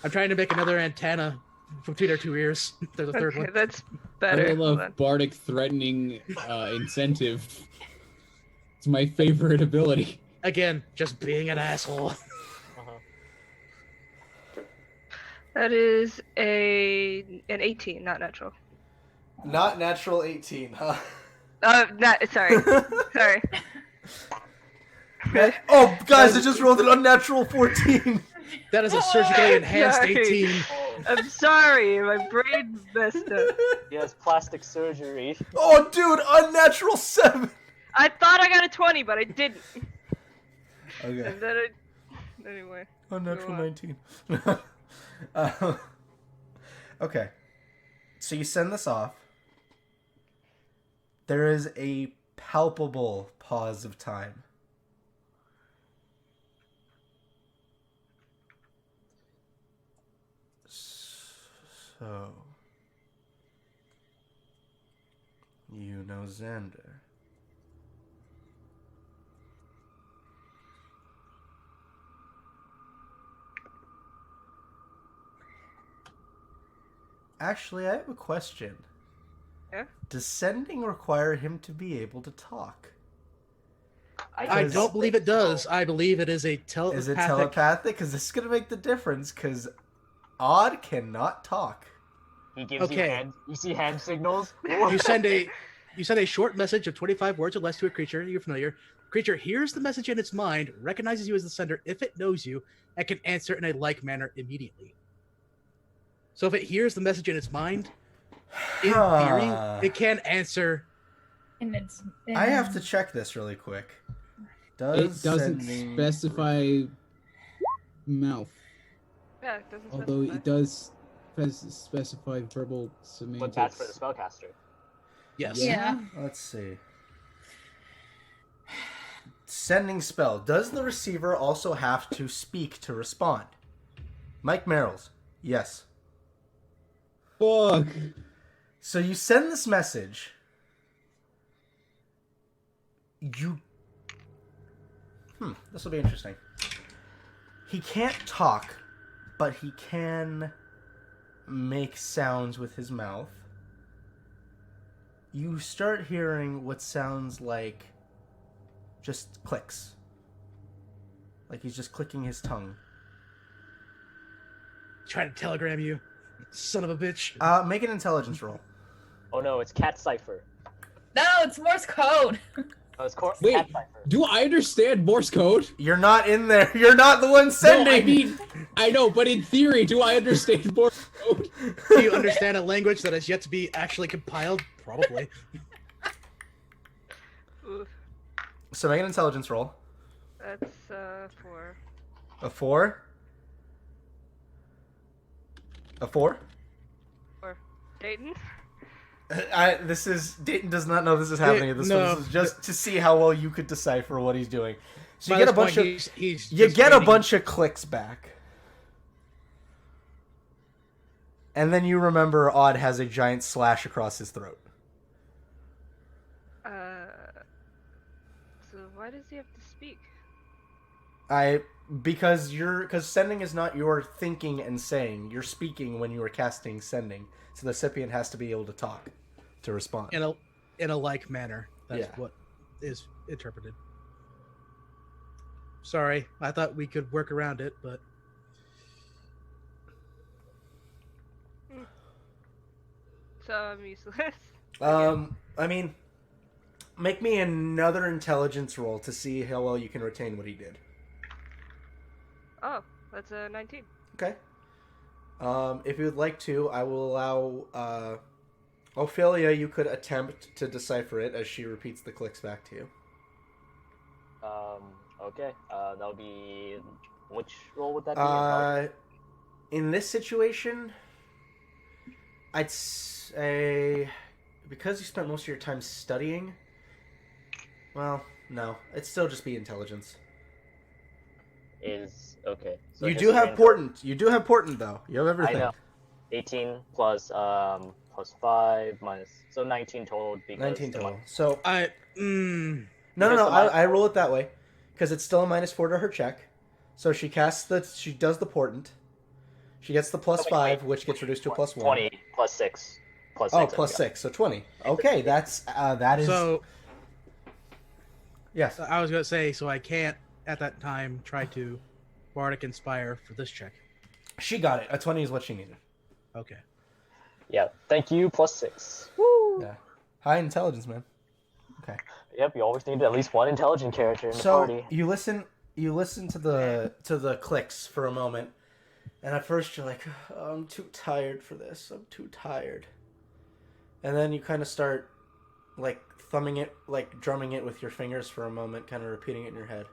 I'm trying to make another antenna between her 2 ears. There's a third Okay, one. that's better. I Hold love on. bardic threatening incentive. It's my favorite ability. Again, just being an asshole. That is an 18, not natural. Not natural 18, huh? Sorry. Sorry. Oh, guys, I just rolled an unnatural 14. That is a surgically enhanced Sorry. 18. I'm sorry, my brain messed up. He has plastic surgery. Oh, dude, unnatural 7. I thought I got a 20, but I didn't. Okay. And then anyway. Unnatural go on. 19. Okay. So you send this off. There is a palpable pause of time. So, you know Xander. Actually, I have a question. Yeah? Does sending require him to be able to talk? I don't believe it does. I believe it is a telepathic. Is it telepathic? Because this is going to make the difference, because Odd cannot talk. He gives you Okay. hand. You see hand signals. You send a short message of 25 words or less to a creature you're familiar. Creature hears the message in its mind, recognizes you as the sender if it knows you, and can answer in a like manner immediately. So if it hears the message in its mind, in theory, it can answer. And it's. I have to check this really quick. It doesn't sending- specify mouth, Yeah, it doesn't although specify. it does specify verbal semantics. But that's for the spellcaster. Yes. Yeah. Let's see. Sending spell. Does the receiver also have to speak to respond? Mike Merrills. Yes. Fuck. So you send this message. This will be interesting. He can't talk, but he can make sounds with his mouth. You start hearing what sounds like just clicks. Like he's just clicking his tongue. Trying to telegram you, son of a bitch. Make an intelligence roll. Oh no, it's cat cipher. No, it's Morse code. Oh, it's Wait, cat cipher. do I understand Morse code? You're not in there. You're not the one sending. No, I mean, I know, but in theory, do I understand Morse code? Do you understand a language that has yet to be actually compiled? Probably. Oof. So make an intelligence roll. That's 4. A 4. A 4. Or Dayton. Dayton does not know this is happening. This is just to see how well you could decipher what he's doing. So By you get a this bunch point, of he's you just get a waiting. bunch of clicks back, and then you remember Odd has a giant slash across his throat. So why does he have to speak? Because sending is not your thinking and saying. You're speaking when you are casting sending. So the recipient has to be able to talk to respond. In a like manner. That's Yeah. what is interpreted. Sorry, I thought we could work around it, but So I'm useless. I mean, make me another intelligence roll to see how well you can retain what he did. Oh, that's a 19. Okay. If you would like to, I will allow Ophelia. You could attempt to decipher it as she repeats the clicks back to you. Okay. That'll be... Which role would that be? In this situation, I'd say because you spent most of your time studying. Well, no, it'd still just be intelligence. Is okay. So You do history have and- portent. You do have portent, though. You have everything. I know. 18 plus 5 minus 19 total. Because 19 total. So I no. Because the I roll it that way because it's still a -4 to her check. So she does the portent. She gets the +5, which gets reduced to a +1. 20 plus 6. Plus 6. Oh, +6, so 20. Okay, that is. so Yes. I was gonna say, so I can't at that time try to bardic inspire for this check. She got it. A 20 is what she needed. Okay. Yeah. Thank you. Plus 6. Woo! Yeah. High intelligence, man. Okay. Yep. You always need at least one intelligent character in the So party. you listen to the clicks for a moment, and at first you're like, oh, I'm too tired for this. I'm too tired. And then you kind of start like thumbing it, like drumming it with your fingers for a moment, kind of repeating it in your head.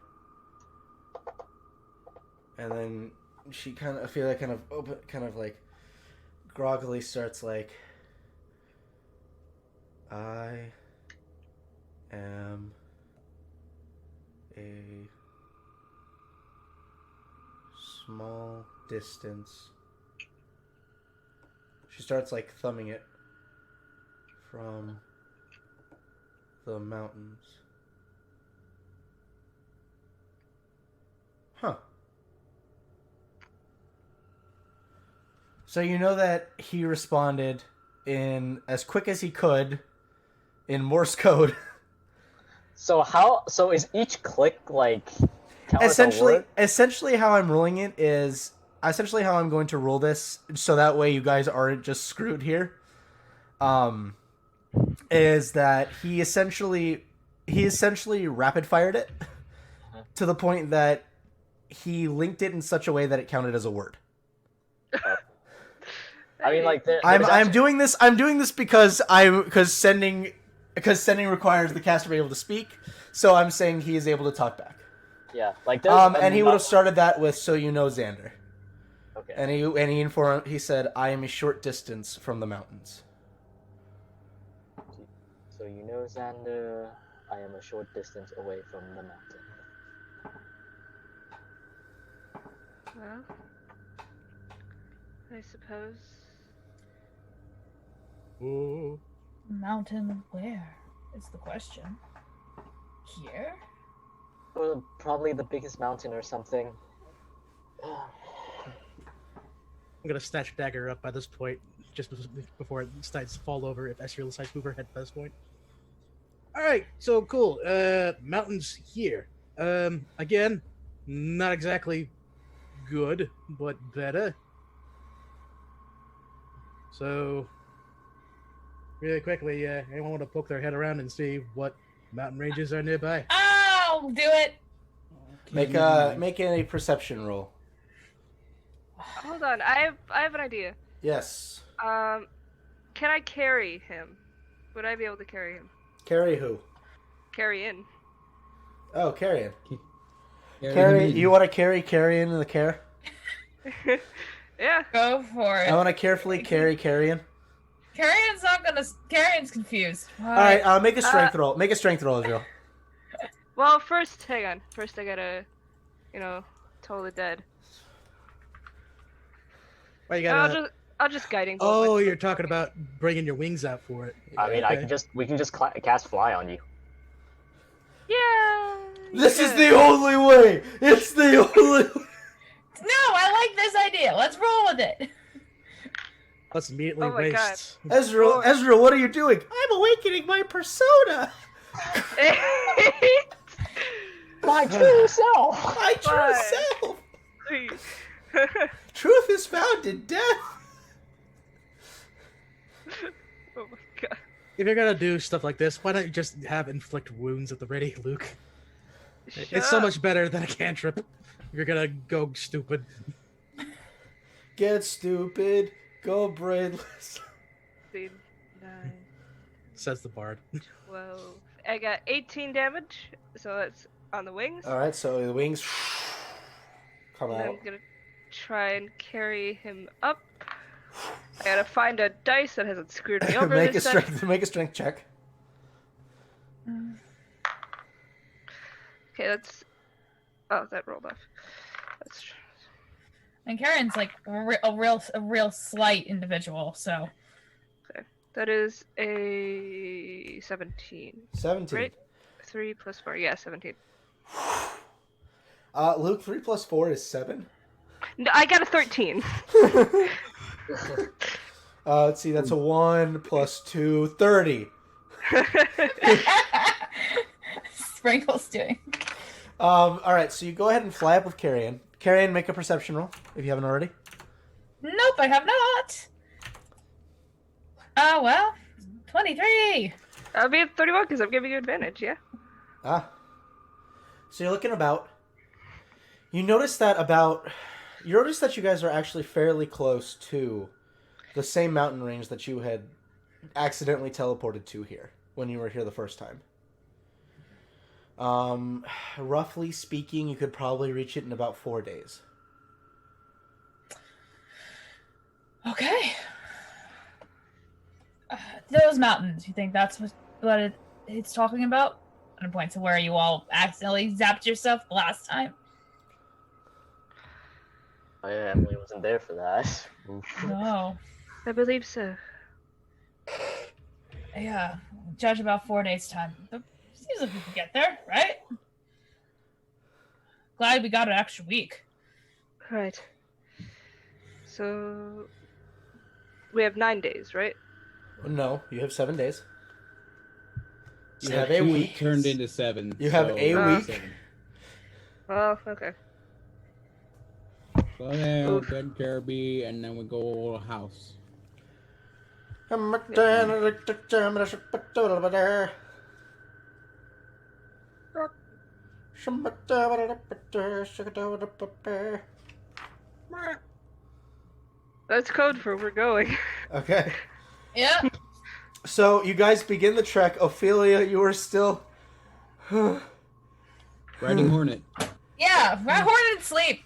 And then she kind of like groggily starts like, I am a small distance. She starts like thumbing it from the mountains. Huh. So you know that he responded in as quick as he could in Morse code. So is each click like count as a word? Essentially how I'm ruling it is essentially how I'm going to rule this so that way you guys aren't just screwed here. Is that he essentially rapid fired it to the point that he linked it in such a way that it counted as a word. I mean, like I'm doing this because sending requires the caster to be able to speak. So I'm saying he is able to talk back. Yeah, like and he would have started that with "So you know, Xander." Okay. And he said, "I am a short distance from the mountains." So you know, Xander, I am a short distance away from the mountain. Well, I suppose. Ooh. Mountain where is the question? Here? Probably the biggest mountain or something. I'm gonna snatch dagger up by this point, just before it decides to fall over. If Esriel decides to move her head by this point. All right, so cool. Mountains here. Again, not exactly good, but better. So, really quickly, anyone want to poke their head around and see what mountain ranges are nearby? I'll do it. Make a perception roll. Hold on, I have an idea. Yes. Can I carry him? Would I be able to carry him? Carry who? Carry in. Oh, Carrion. Carry Carry. him in. You want to carry Carrion in the care? Yeah. Go for it. I want to carefully carry Carrion. Carrion's not gonna. Carrion's confused. All right. Make a strength roll. Make a strength roll, Israel. Well, first, hang on. First, I gotta, toll the dead. Well, you gotta... I'll just guiding. Oh, you're talking about bringing your wings out for it. I mean, Okay. we can just cast fly on you. Yeah. This is the only way. It's the only. No, I like this idea. Let's roll with it. Let's immediately Oh my God. waste. Ezra, what are you doing? I'm awakening my persona. My true self. My true Why? self. Truth is found in death. Oh my God. If you're gonna do stuff like this, why don't you just have inflict wounds at the ready, Luke? It's so much better than a cantrip. If you're gonna go stupid. Get stupid. Go brainless. 9, Says the bard. 12. I got 18 damage, so that's on the wings. All right. So the wings come And out. I'm gonna try and carry him up. I gotta find a dice that hasn't screwed me over Make a this time. strength. Make a strength check. Okay, that's. Oh, that rolled off. That's. And Karen's like a real slight individual, so. That is a 17. 17. Right? 3 plus 4. Yeah, 17. Luke, 3 plus 4 is 7. No, I got a 13. Let's see. That's a 1 plus 2, 30. Sprinkle's doing. All right. So you go ahead and fly up with Carrion. Carrion, make a perception roll if you haven't already. Nope, I have not. Oh, well. 23. I'll be at 31 because I'm giving you advantage, yeah? So you're looking about. You notice that you guys are actually fairly close to the same mountain range that you had accidentally teleported to here when you were here the first time. Roughly speaking, you could probably reach it in about 4 days. Okay. Those mountains, you think that's what it's talking about? And it points to where you all accidentally zapped yourself the last time. Oh yeah, Emily wasn't there for that. No. I believe so. Yeah. Judge about 4 days' time. But seems like we can get there, right? Glad we got an extra week. Right. So. We have 9 days, right? No, you have 7 days. You So have a 2 week. turned into 7. You have so a week. 7. Oh, okay. Go there, Oof. get Kirby, and then we go to the house. That's code for we're going. Okay. Yeah. So you guys begin the trek. Ophelia, you are still. Riding Hornet. Yeah, my Hornet sleep.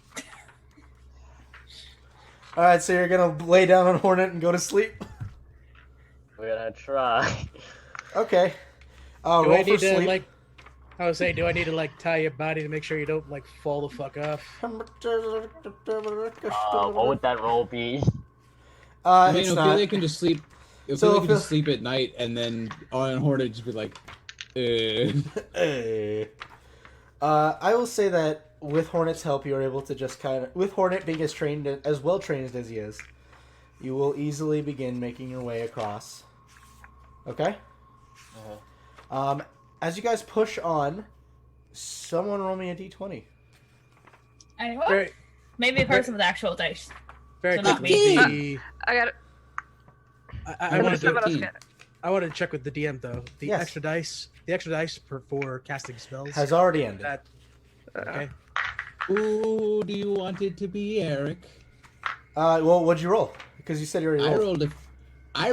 All right, so you're gonna lay down on Hornet and go to sleep. We're gonna try. Okay. Do I Roll for need to sleep. I was saying, do I need to tie your body to make sure you don't fall the fuck off? What would that roll be? I mean, It's Ophelia not. can just sleep. So Ophelia can just sleep at night, and then on Hornet just be like, I will say that with Hornet's help, you are able to just with Hornet being as well trained as he is, you will easily begin making your way across. Okay. As you guys push on, someone roll me a d20. Anyway, Very, maybe a person with actual dice. very So not quickly, I got it. I wanted someone else 15. get it. I wanted to check with the DM though. The Yes. extra dice for casting spells. Has already ended. That, okay. Who do you want it to be, Eric? Well, what'd you roll? Because you said you already I rolled.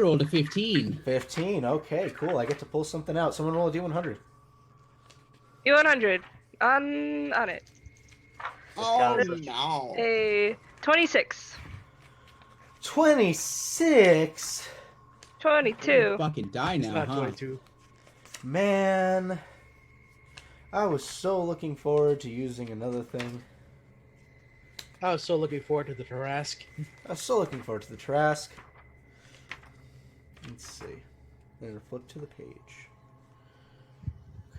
rolled a 15. 15. Okay, cool. I get to pull something out. Someone roll a D100. D100 on it. Oh no. A 26. 26. 22. Fucking die It's now, not huh? 22. Man, I was so looking forward to using another thing. I was so looking forward to the Tarask. I was so looking forward to the Trask. Let's see. I'm gonna flip to the page.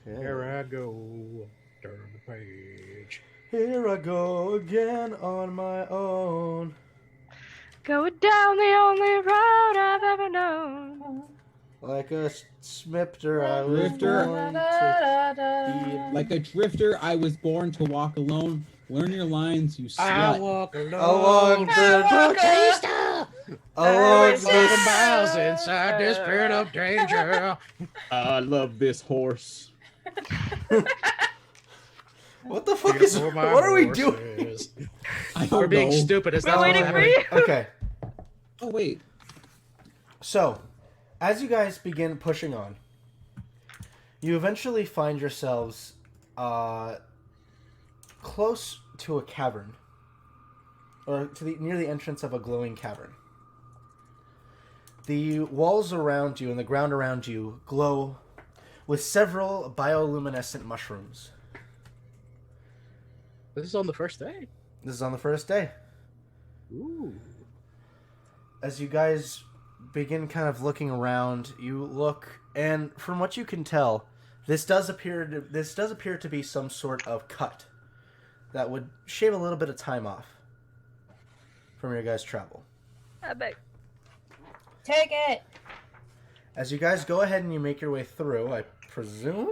Okay. Here I go. Turn the page. Here I go again on my own. Going down the only road I've ever known. Like a smipter, I was Drifter. born to Like a drifter, I was born to walk alone. Learn your lines, you I slut. walk alone. along the along Seven the miles inside this pit of danger. I love this horse. What the fuck is? What are we doing? I don't We're being know. stupid. Is We're that what's waiting for happening? you. Okay, Oh wait. so as you guys begin pushing on, you eventually find yourselves close to a cavern, or to the near the entrance of a glowing cavern. The walls around you and the ground around you glow with several bioluminescent mushrooms. This is on the first day. This is on the first day. Ooh. As you guys begin kind of looking around, you look, and from what you can tell, this does appear to be some sort of cut that would shave a little bit of time off from your guys' travel. I bet. Take it. As you guys go ahead and you make your way through, I presume.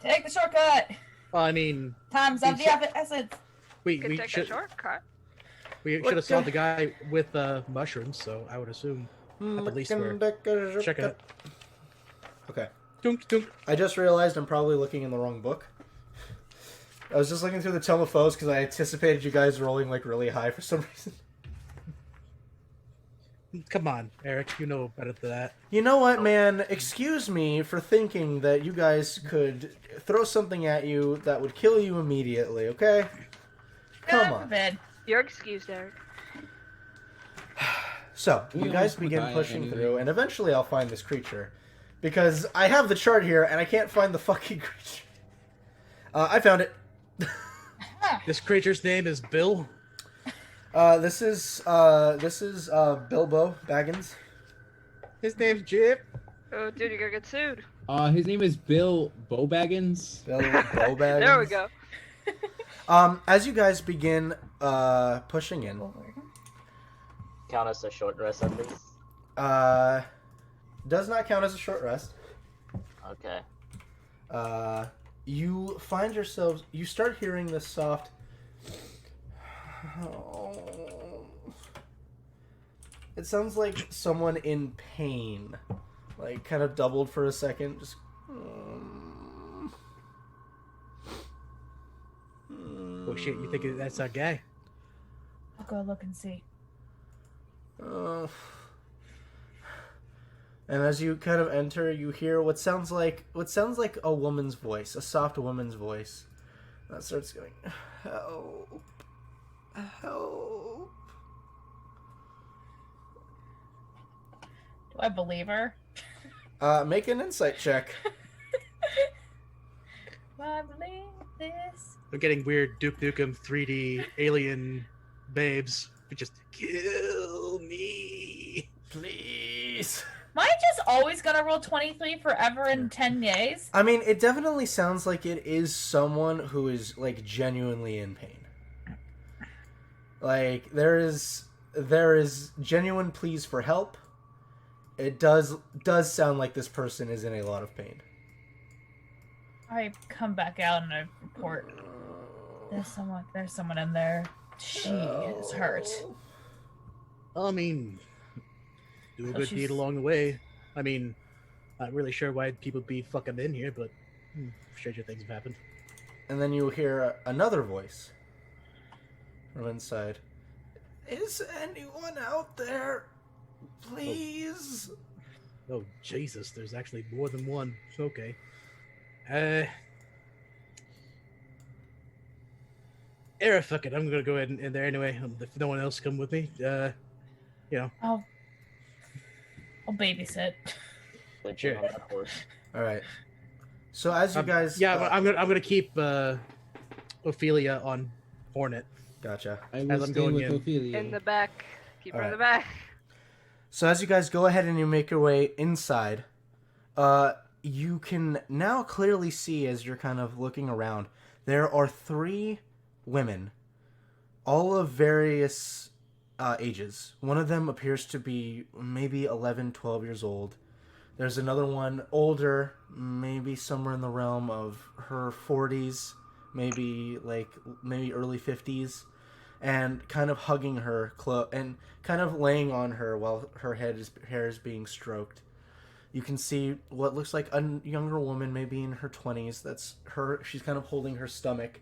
Take the shortcut. Well, I mean, Time's of the essence. We You can take a shortcut. should have saw the guy with mushrooms, so I would assume at the least we're checking it. Okay. Dunk, dunk. I just realized I'm probably looking in the wrong book. I was just looking through the Tome of Foes because I anticipated you guys rolling like really high for some reason. Come on, Eric. You know better than that. You know what, man? Excuse me for thinking that you guys could throw something at you that would kill you immediately, okay? Come on. Forbid. You're excused, Eric. So, you guys begin pushing through, and eventually I'll find this creature. Because I have the chart here, and I can't find the fucking creature. I found it. This creature's name is Bill. This is Bilbo Baggins. His name's Jip. Oh, dude, you're gonna get sued. His name is Bill Bobaggins. Bilbo Baggins. There we go. As you guys begin pushing in, Count us a short rest at least. does not count as a short rest. Okay. You find yourselves. You start hearing this soft. It sounds like someone in pain, like kind of doubled for a second. Just. Oh shit! You think that's our guy? I'll go look and see. And as you kind of enter, you hear what sounds like a woman's voice, a soft woman's voice, that starts going, "Help, help." Do I believe her? Make an insight check. Do I believe this? We're getting weird Duke Nukem 3D alien babes. Who just kill me, Please. Am I just always gonna roll 23 forever in 10 days? I mean, it definitely sounds like it is someone who is like genuinely in pain. Like there is genuine pleas for help. It does sound like this person is in a lot of pain. I come back out and I report. There's someone in there. She is hurt. I mean, Do a So good deed she's- along the way. I mean, not really sure why people be fucking in here, but stranger things have happened. And then you hear another voice from inside. Is anyone out there? Please? Oh, Jesus, there's actually more than one. Okay. Era, fuck it. I'm gonna go ahead and in there anyway. If no one else come with me, I'll babysit. Sleeping on that horse. All right. So as you guys, I'm gonna keep Ophelia on Hornet. Gotcha. I As will I'm stay going with in. Ophelia. In the back. Keep her in Alright. the back. So as you guys go ahead and you make your way inside, you can now clearly see as you're kind of looking around, there are 3 women, all of various ages. One of them appears to be maybe 11, 12 years old. There's another one older, maybe somewhere in the realm of her 40s, maybe early 50s. And kind of hugging her and kind of laying on her while her hair is being stroked. You can see what looks like a younger woman, maybe in her 20s. That's her. She's kind of holding her stomach.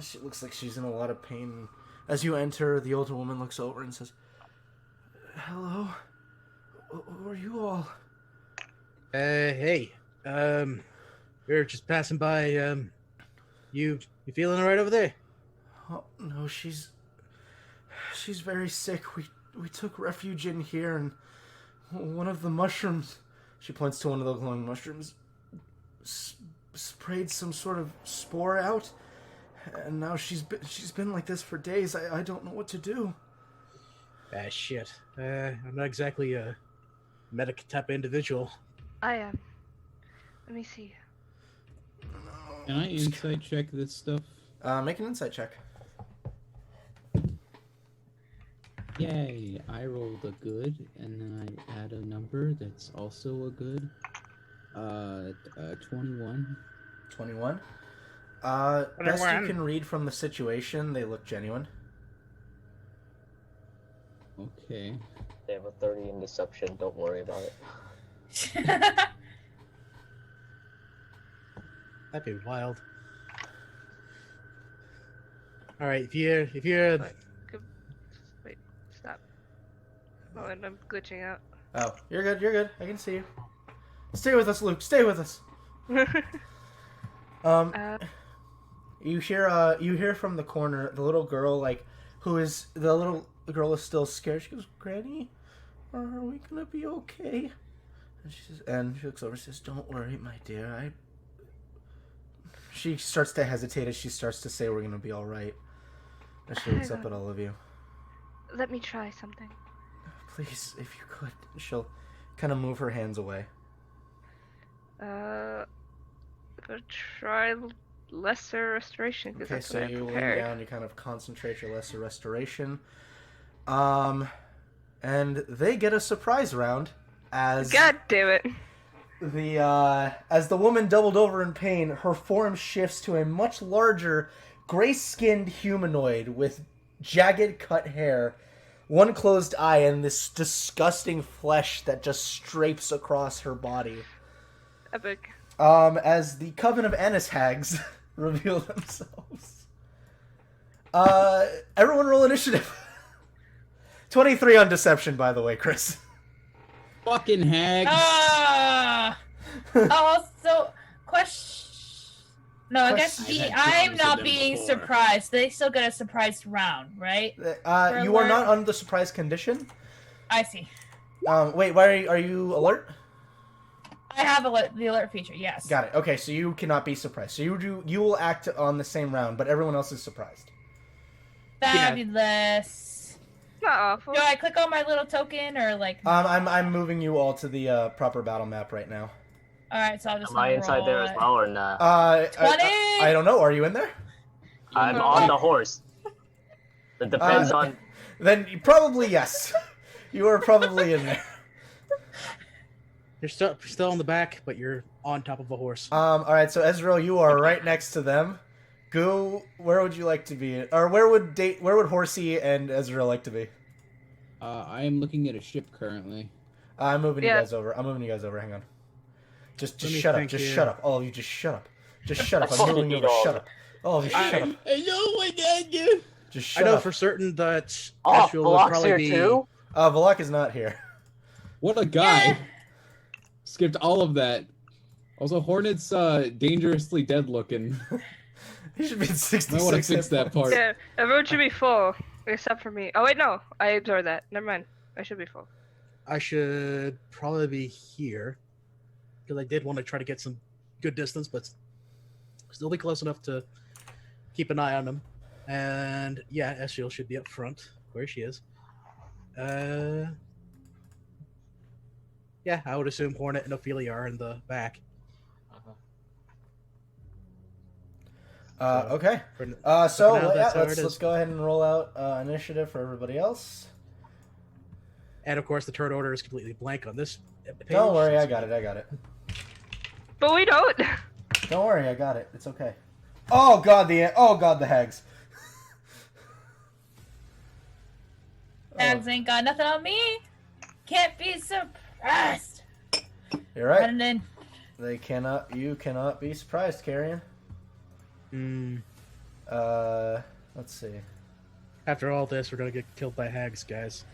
She looks like she's in a lot of pain. As you enter, the older woman looks over and says, "Hello, who are you all?" Hey, we're just passing by. You feeling all right over there? Oh no, she's very sick. We took refuge in here, and one of the mushrooms, she points to one of the glowing mushrooms, sprayed some sort of spore out, and now she's been like this for days. I don't know what to do. Shit. I'm not exactly a medic type individual. I am. Let me see. Can I insight check this stuff? Make an insight check. Yay! I rolled a good, and then I add a number that's also a good. 21. 21. Best you can read from the situation, they look genuine. Okay. They have a 30 in deception. Don't worry about it. That'd be wild. All right, if you're Wait, stop. Oh, and I'm glitching out. Oh, you're good. I can see you. Stay with us, Luke. Stay with us. You hear from the corner the little girl, the little girl is still scared. She goes, "Granny, are we gonna be okay?" And she looks over and says, "Don't worry, my dear. She starts to hesitate as she starts to say, "We're gonna be all right." And she looks up at all of you. Let me try something. Please, if you could. She'll kind of move her hands away. Try lesser restoration because Okay, that's so what I you lean prepared. down, you kind of concentrate your lesser restoration. And they get a surprise round as God damn it! as the woman doubled over in pain, her form shifts to a much larger, gray-skinned humanoid with jagged cut hair, one closed eye, and this disgusting flesh that just strapes across her body. Epic. As the Coven of Annis hags reveal themselves. Everyone roll initiative. 23 on deception, by the way, Chris. Fucking hags. So, question. No, I guess I'm not being surprised. They still get a surprised round, right? You are not on the surprise condition. I see. Wait, why are you alert? I have the alert feature, yes. Got it. Okay, so you cannot be surprised. So you will act on the same round, but everyone else is surprised. Fabulous. Not awful. Do I click on my little token or like? I'm moving you all to the proper battle map right now. All right, so I'll just. Am I inside there as well or not? 20. I don't know. Are you in there? I'm on the horse. It depends on. Then probably yes. You are probably in there. You're still on the back, but you're on top of a horse. All right. So Ezreal, you are right next to them. Goo, where would you like to be? Or where would Horsey and Ezreal like to be? I am looking at a ship currently. I'm moving Yeah. you guys over. Hang on. Just Let me shut up. think Just here. shut up. All of you, just shut up. Just shut up. I'm Fucking moving you over. dog. Shut up. All of you, shut up. I know my dad, dude. Just I shut know up. for certain that Oh, Ezreal will Block's probably here be. too? Valak is not here. What a guy. Yeah. Skipped all of that. Also, Hornet's dangerously dead looking. He should be at 66. I want to fix that part. Yeah, everyone should be full except for me. Oh wait, no, I absorbed that. Never mind. I should be full. I should probably be here because I did want to try to get some good distance, but still be close enough to keep an eye on them. And yeah, Ezreal should be up front where she is. Yeah, I would assume Hornet and Ophelia are in the back. Okay. For So now, yeah, that's how it is. let's go ahead and roll out initiative for everybody else. And of course, the turn order is completely blank on this page. Don't worry, I got it. But we don't. Don't worry, I got it. It's okay. Oh god, the hags. Hags ain't got nothing on me. Can't be surprised. You're right. Running in. You cannot be surprised, Carrion. Let's see. After all this, we're gonna get killed by hags, guys.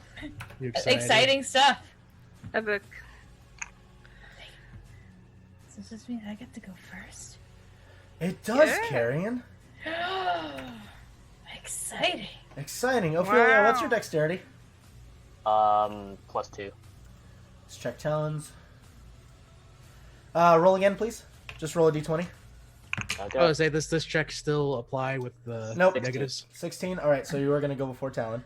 You excited? Exciting stuff. Epic. So does this mean I get to go first? It does, Yeah. Carrion. Exciting. Exciting. Ophelia, Wow. what's your dexterity? +2. Let's check talons. Roll again, please. Just roll a d20. Okay. Oh, say this check still apply with the Nope. negatives? 16. All right, so you are going to go before Talon.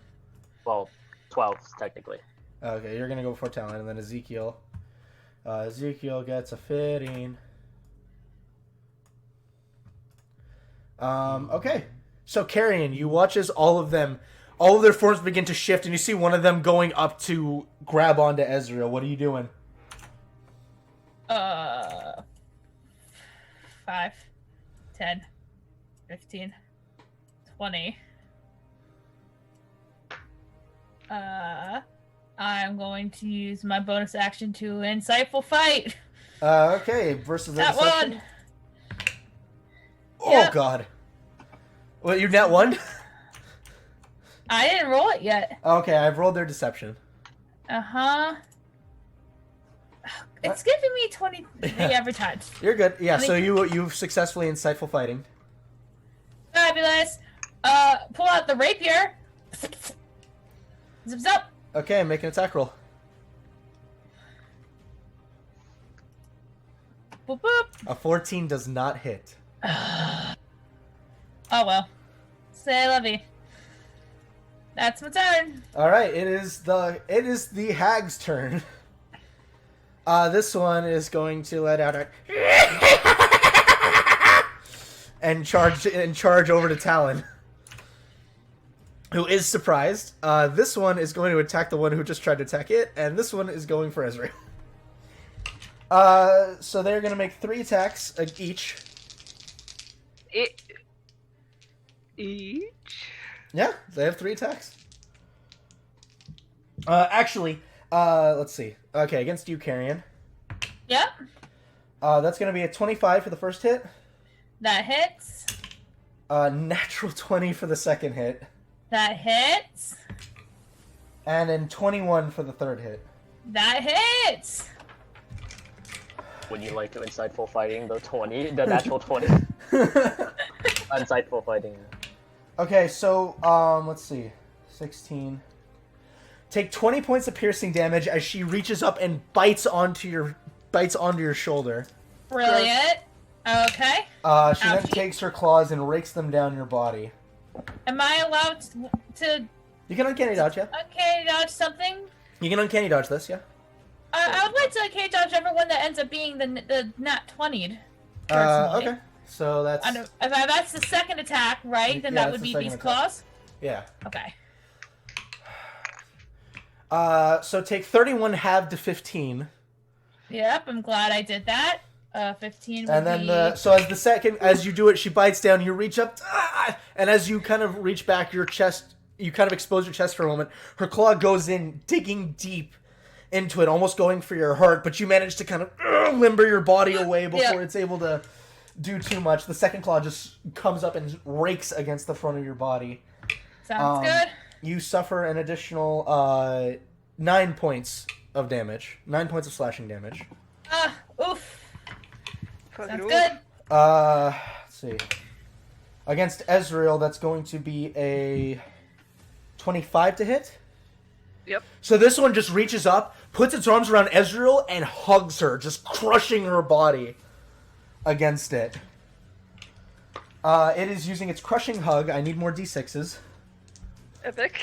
Well, 12 technically. Okay, you're going to go before Talon, and then Ezekiel. Ezekiel gets a 15. Okay. So, Carrion, you watch as all of their forms begin to shift, and you see one of them going up to grab onto Ezreal. What are you doing? 5, 10, 15, 20. I'm going to use my bonus action to insightful fight. Okay, versus the That deception. one. Oh, Yep. God. What, you net one? I didn't roll it yet. Okay, I've rolled their deception. It's giving me 23 every time. You're good. Yeah, Thank so you. you've successfully insightful fighting. Fabulous. Pull out the rapier. Zip zap. Okay, make an attack roll. Boop boop. A 14 does not hit. Oh well. Say I love you. That's my turn. All right, it is the hag's turn. This one is going to let out a and charge over to Talon, who is surprised. This one is going to attack the one who just tried to attack it, and this one is going for Ezreal. So they're going to make 3 attacks each. Each? Yeah, they have 3 attacks. Actually, let's see. Okay, against you, Carrion. Yep. That's going to be a 25 for the first hit. That hits. Natural 20 for the second hit. That hits. And then 21 for the third hit. That hits. Would you like to insightful fighting the natural 20? Insightful fighting. Okay, so, let's see. 16. Take 20 points of piercing damage as she reaches up and bites onto your shoulder. Brilliant. Okay. She then Ouchie. takes her claws and rakes them down your body. Am I allowed to You can uncanny dodge, yeah? uncanny dodge something? You can uncanny dodge this, yeah? I would like to uncanny dodge everyone that ends up being the nat 20'd. Okay. So that's... If that's the second attack, right? Then Yeah, that that's would the be second these attack. claws? Yeah. Okay. So take 31 halved to 15. Yep, I'm glad I did that. 15 would And then be... as you do it, she bites down, you reach up, and as you kind of reach back, your chest you kind of expose your chest for a moment. Her claw goes in, digging deep into it, almost going for your heart, but you manage to kind of limber your body away before it's able to do too much. The second claw just comes up and rakes against the front of your body. Sounds good. You suffer an additional 9 points of damage. 9 points of slashing damage. Oof. Sounds good. Let's see. Against Ezreal, that's going to be a 25 to hit. Yep. So this one just reaches up, puts its arms around Ezreal, and hugs her, just crushing her body against it. It is using its crushing hug. I need more d6s. Epic.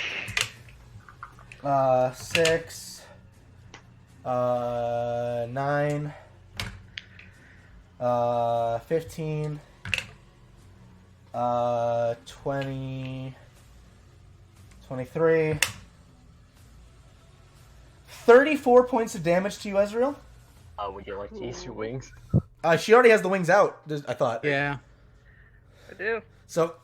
6, 9, 15, 20, 23, 34 points of damage to you, Ezreal. Would you like to use your wings? She already has the wings out, I thought. Yeah. I do. So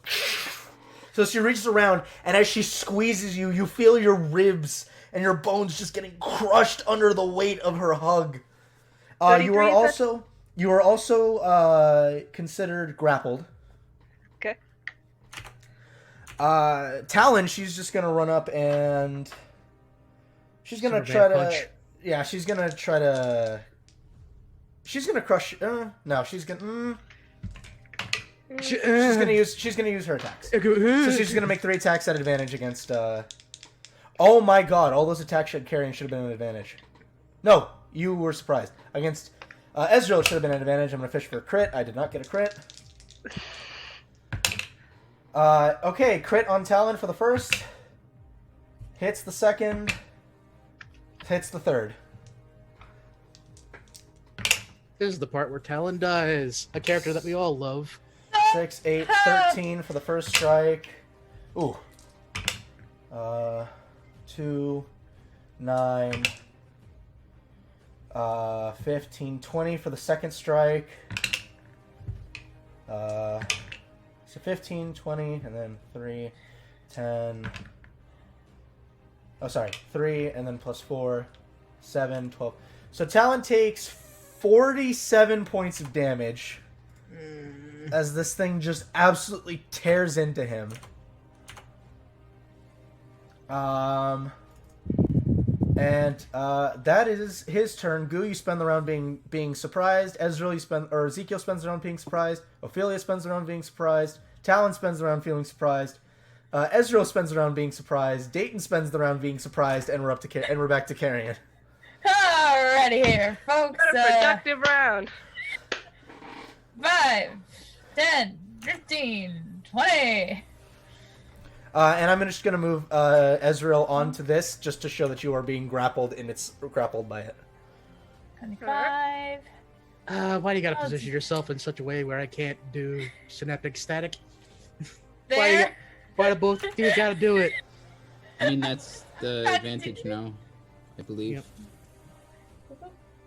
she reaches around, and as she squeezes you, you feel your ribs and your bones just getting crushed under the weight of her hug. You are also considered grappled. Okay. Talon, she's just gonna run up and she's gonna try to punch. Yeah, she's gonna crush. No, she's gonna. She's gonna use her attacks. So she's gonna make 3 attacks at advantage against. Oh my god! All those attacks carrying should have been an advantage. No, you were surprised. Against Ezreal, it should have been an advantage. I'm gonna fish for a crit. I did not get a crit. Okay, crit on Talon for the first. Hits the second. Hits the third. This is the part where Talon dies. A character that we all love. 6, 8, 13 for the first strike. Ooh. 2, 9, 15, 20 for the second strike. So 15, 20, and then 3, 10. Oh, sorry. 3, and then plus 4, 7, 12. So Talon takes 47 points of damage as this thing just absolutely tears into him. That is his turn. Gu, you spend the round being surprised. Ezreal, Ezekiel spends the round being surprised. Ophelia spends the round being surprised. Talon spends the round feeling surprised. Ezreal spends the round being surprised. Dayton spends the round being surprised, and we're back to Carrion. Alrighty here, folks. What a productive round. 5, 10, 15, 20. And I'm just going to move Ezreal onto this just to show that you are being grappled and it's grappled by it. 25. Why do you gotta position yourself in such a way where I can't do synaptic static? There. Why do both of you gotta do it? I mean, that's the advantage now, I believe. Yep. If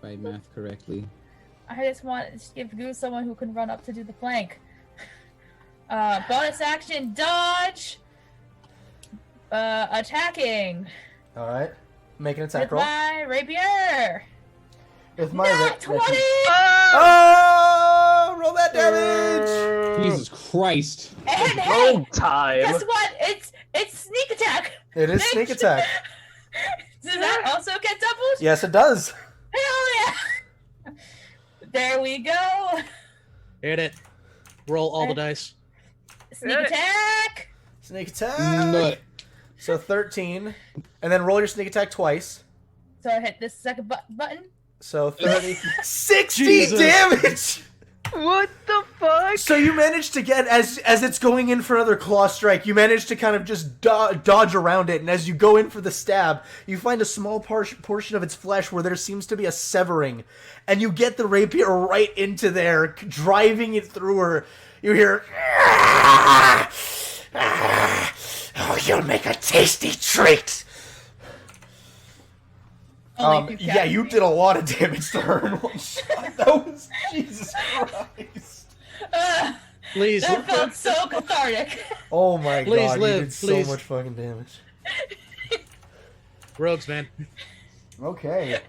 I math correctly. I just want to give Goose someone who can run up to do the plank. Bonus action, dodge. Attacking. All right. Make an attack With roll. my rapier. With my Nat 20! Oh! Roll that damage! Jesus Christ. And hey, time. guess what? It's sneak attack. It is sneak attack. Does that also get doubled? Yes, it does. Hell yeah! There we go. Hit it. Roll all the dice. Sneak attack. Sneak attack. Nut. So 13. And then roll your sneak attack twice. So I hit this second button. So 30. 60 Jesus. damage! What the fuck? So you managed to get, as it's going in for another claw strike, you managed to kind of just dodge around it, and as you go in for the stab, you find a small portion of its flesh where there seems to be a severing, and you get the rapier right into there, driving it through her. You hear, oh, you'll make a tasty treat! Yeah, you did a lot of damage to her in one shot. That was Jesus Christ. Please, That felt so cathartic. Oh my Please god, live, you did please. so much fucking damage. rogues, man. Okay.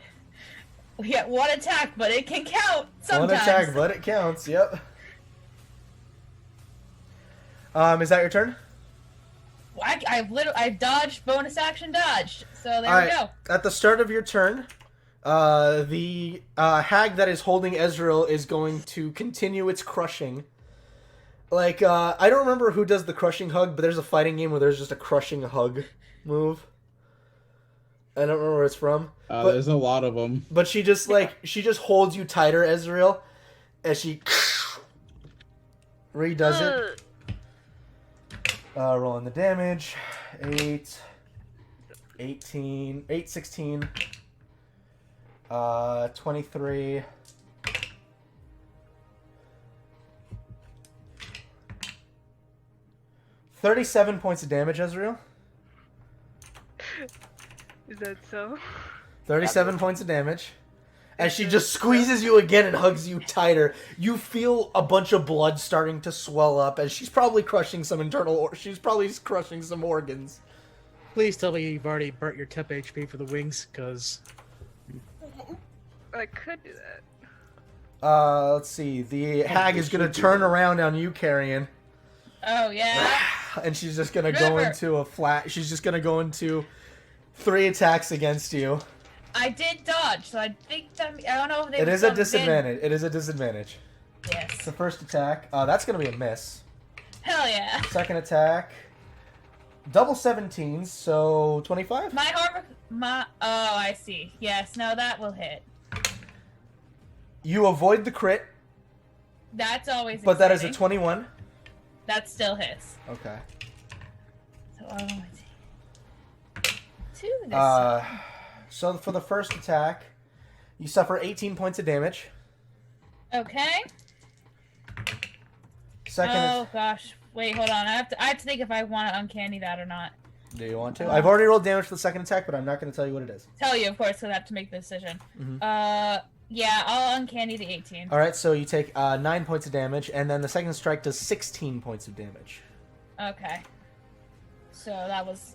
We get one attack, but it can count sometimes. One attack, but it counts, yep. Is that your turn? I dodged, bonus action dodged. So there Alright, we go. at the start of your turn, the hag that is holding Ezreal is going to continue its crushing. Like, I don't remember who does the crushing hug, but there's a fighting game where there's just a crushing hug move. I don't remember where it's from. But, There's a lot of them. but she just, she just holds you tighter, Ezreal, as she redoes it. Rolling the damage. 8, 18, 8, 16, 23, 37 points of damage, Ezreal. Is that so? 37 points of damage. As she just squeezes you again and hugs you tighter, you feel a bunch of blood starting to swell up as she's probably crushing some she's probably crushing some organs. Please tell me you've already burnt your temp HP for the wings, because... I could do that. Let's see. The hag is going to turn around on you, Carrion. Oh, yeah? And she's just going to go into a flat... She's just going to go into 3 attacks against you. I did dodge, so I think that... I don't know if they... It is a disadvantage. It is a disadvantage. Yes. The first attack. That's going to be a miss. Hell yeah. Second attack. Double 17s, so 25? Oh, I see. Yes, no, that will hit. You avoid the crit, That's always but that is a exciting. 21. That still hits. Okay. So I'll only take 2 this time. So for the first attack, you suffer 18 points of damage. Okay. Second. Oh gosh. Wait, hold on. I have to think if I want to uncanny that or not. Do you want to? I've already rolled damage for the second attack, but I'm not going to tell you what it is. Tell you, of course, so I have to make the decision. Mhm. Yeah, I'll uncanny the 18. All right, so you take 9 points of damage, and then the second strike does 16 points of damage. Okay. So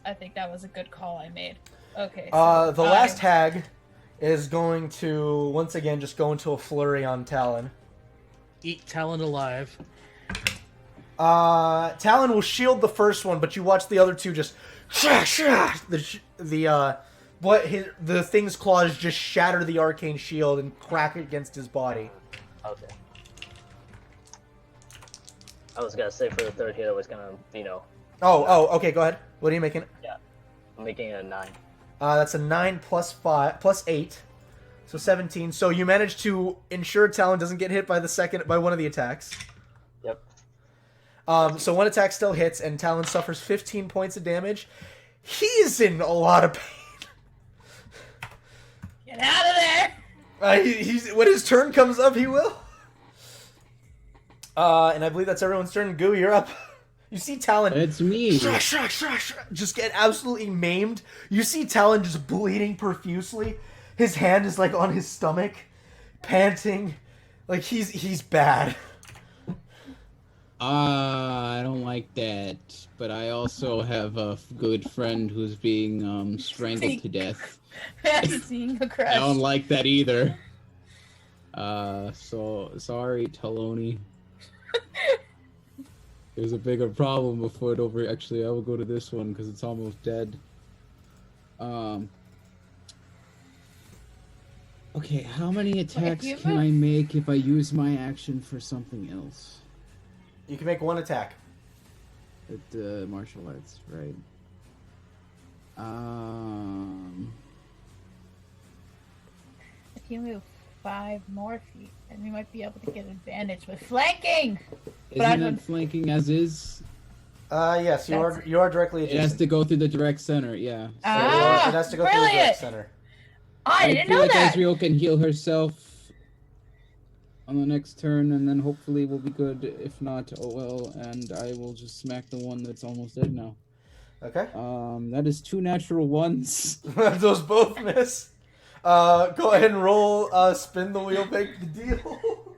I think that was a good call I made. Okay. The So last hag is going to, once again, just go into a flurry on Talon. Eat Talon alive. Talon will shield the first one, but you watch the other two just... The thing's claws just shatter the arcane shield and crack it against his body. Okay. I was gonna say for the third hit, I was gonna, Okay, go ahead. What are you making? Yeah, I'm making it a 9. That's a 9 plus 8. So 17. So you manage to ensure Talon doesn't get hit by one of the attacks. Yep. So one attack still hits, and Talon suffers 15 points of damage. He's in a lot of pain. Get out of there! When his turn comes up, he will. And I believe that's everyone's turn. Goo, you're up. You see Talon... It's me. Just get absolutely maimed. You see Talon just bleeding profusely. His hand is, on his stomach, panting. He's bad. I don't like that. But I also have a good friend who's being strangled to death. Seeing a crush. I don't like that either. So sorry, Taloni. There's a bigger problem before it over. Actually, I will go to this one because it's almost dead. Okay, how many attacks can I make if I use my action for something else? You can make one attack. At martial arts, right? If you move 5 more feet, then we might be able to get advantage with flanking. Isn't it flanking as is? Yes, you are directly adjacent. It has to go through the direct center, yeah. It has to go through the direct center. I didn't know feel like that. Ezreal can heal herself on the next turn, and then hopefully we'll be good. If not, oh well, and I will just smack the one that's almost dead now. Okay. That is 2 natural ones. Those both miss. Go ahead and roll, spin the wheel, make the deal.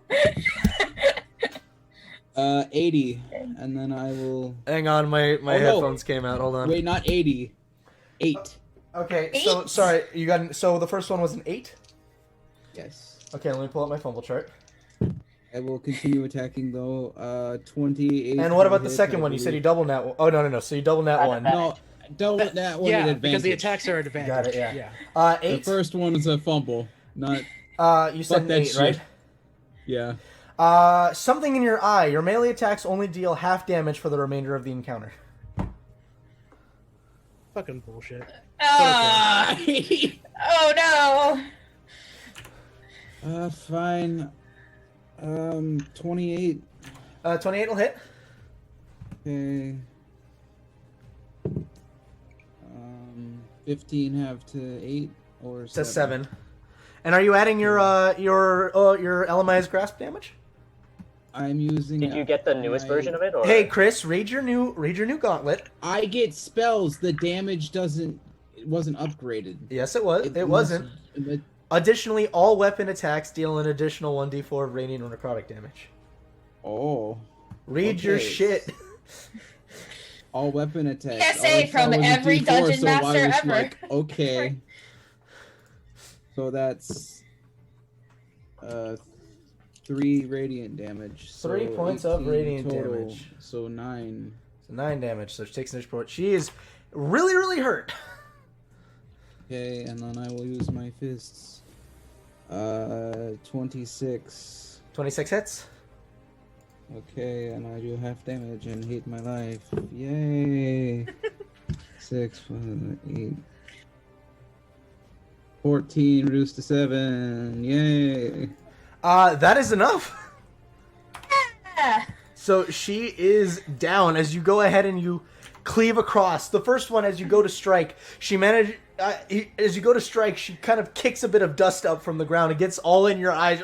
80, and then I will. Hang on, my Oh, no. headphones came out. Hold on. Wait, not 80. 8. Okay, so sorry, you got. So the first one was an 8. Yes. Okay, let me pull up my fumble chart. I will continue attacking though. 28. And what about the second one? You said you double nat. Oh no. So you double nat one. No, double that one at Yeah, advantage. because the attacks are at advantage. Got it. Yeah. Yeah. 8. The first one is a fumble, not. You said Fuck that 8, shit. right? Yeah. Something in your eye. Your melee attacks only deal half damage for the remainder of the encounter. Fucking bullshit. Oh no. Fine. 28. 28 will hit. Okay. 15 have to 8 or It's a 7. And are you adding your Elamai's grasp damage? I'm using. Did you get the newest version of it? Or? Hey Chris, read your new gauntlet. I get spells. The damage wasn't upgraded. Yes, it was. It wasn't. Additionally, all weapon attacks deal an additional 1d4 of radiant or necrotic damage. Oh. Read your shit. All weapon attacks. PSA from every dungeon master ever. Like, okay. So that's 3 radiant damage. 3 points of radiant total, damage. So 9. So 9 damage. So she takes an initial point. She is really, really hurt. Okay, and then I will use my fists. 26. 26 hits. Okay, and I do half damage and hate my life. Yay! 6, 8. 14 reduced to 7. Yay! That is enough. Yeah. So she is down as you go ahead and you cleave across. The first one, as you go to strike, she managed. As you go to strike, she kind of kicks a bit of dust up from the ground. It gets all in your eyes.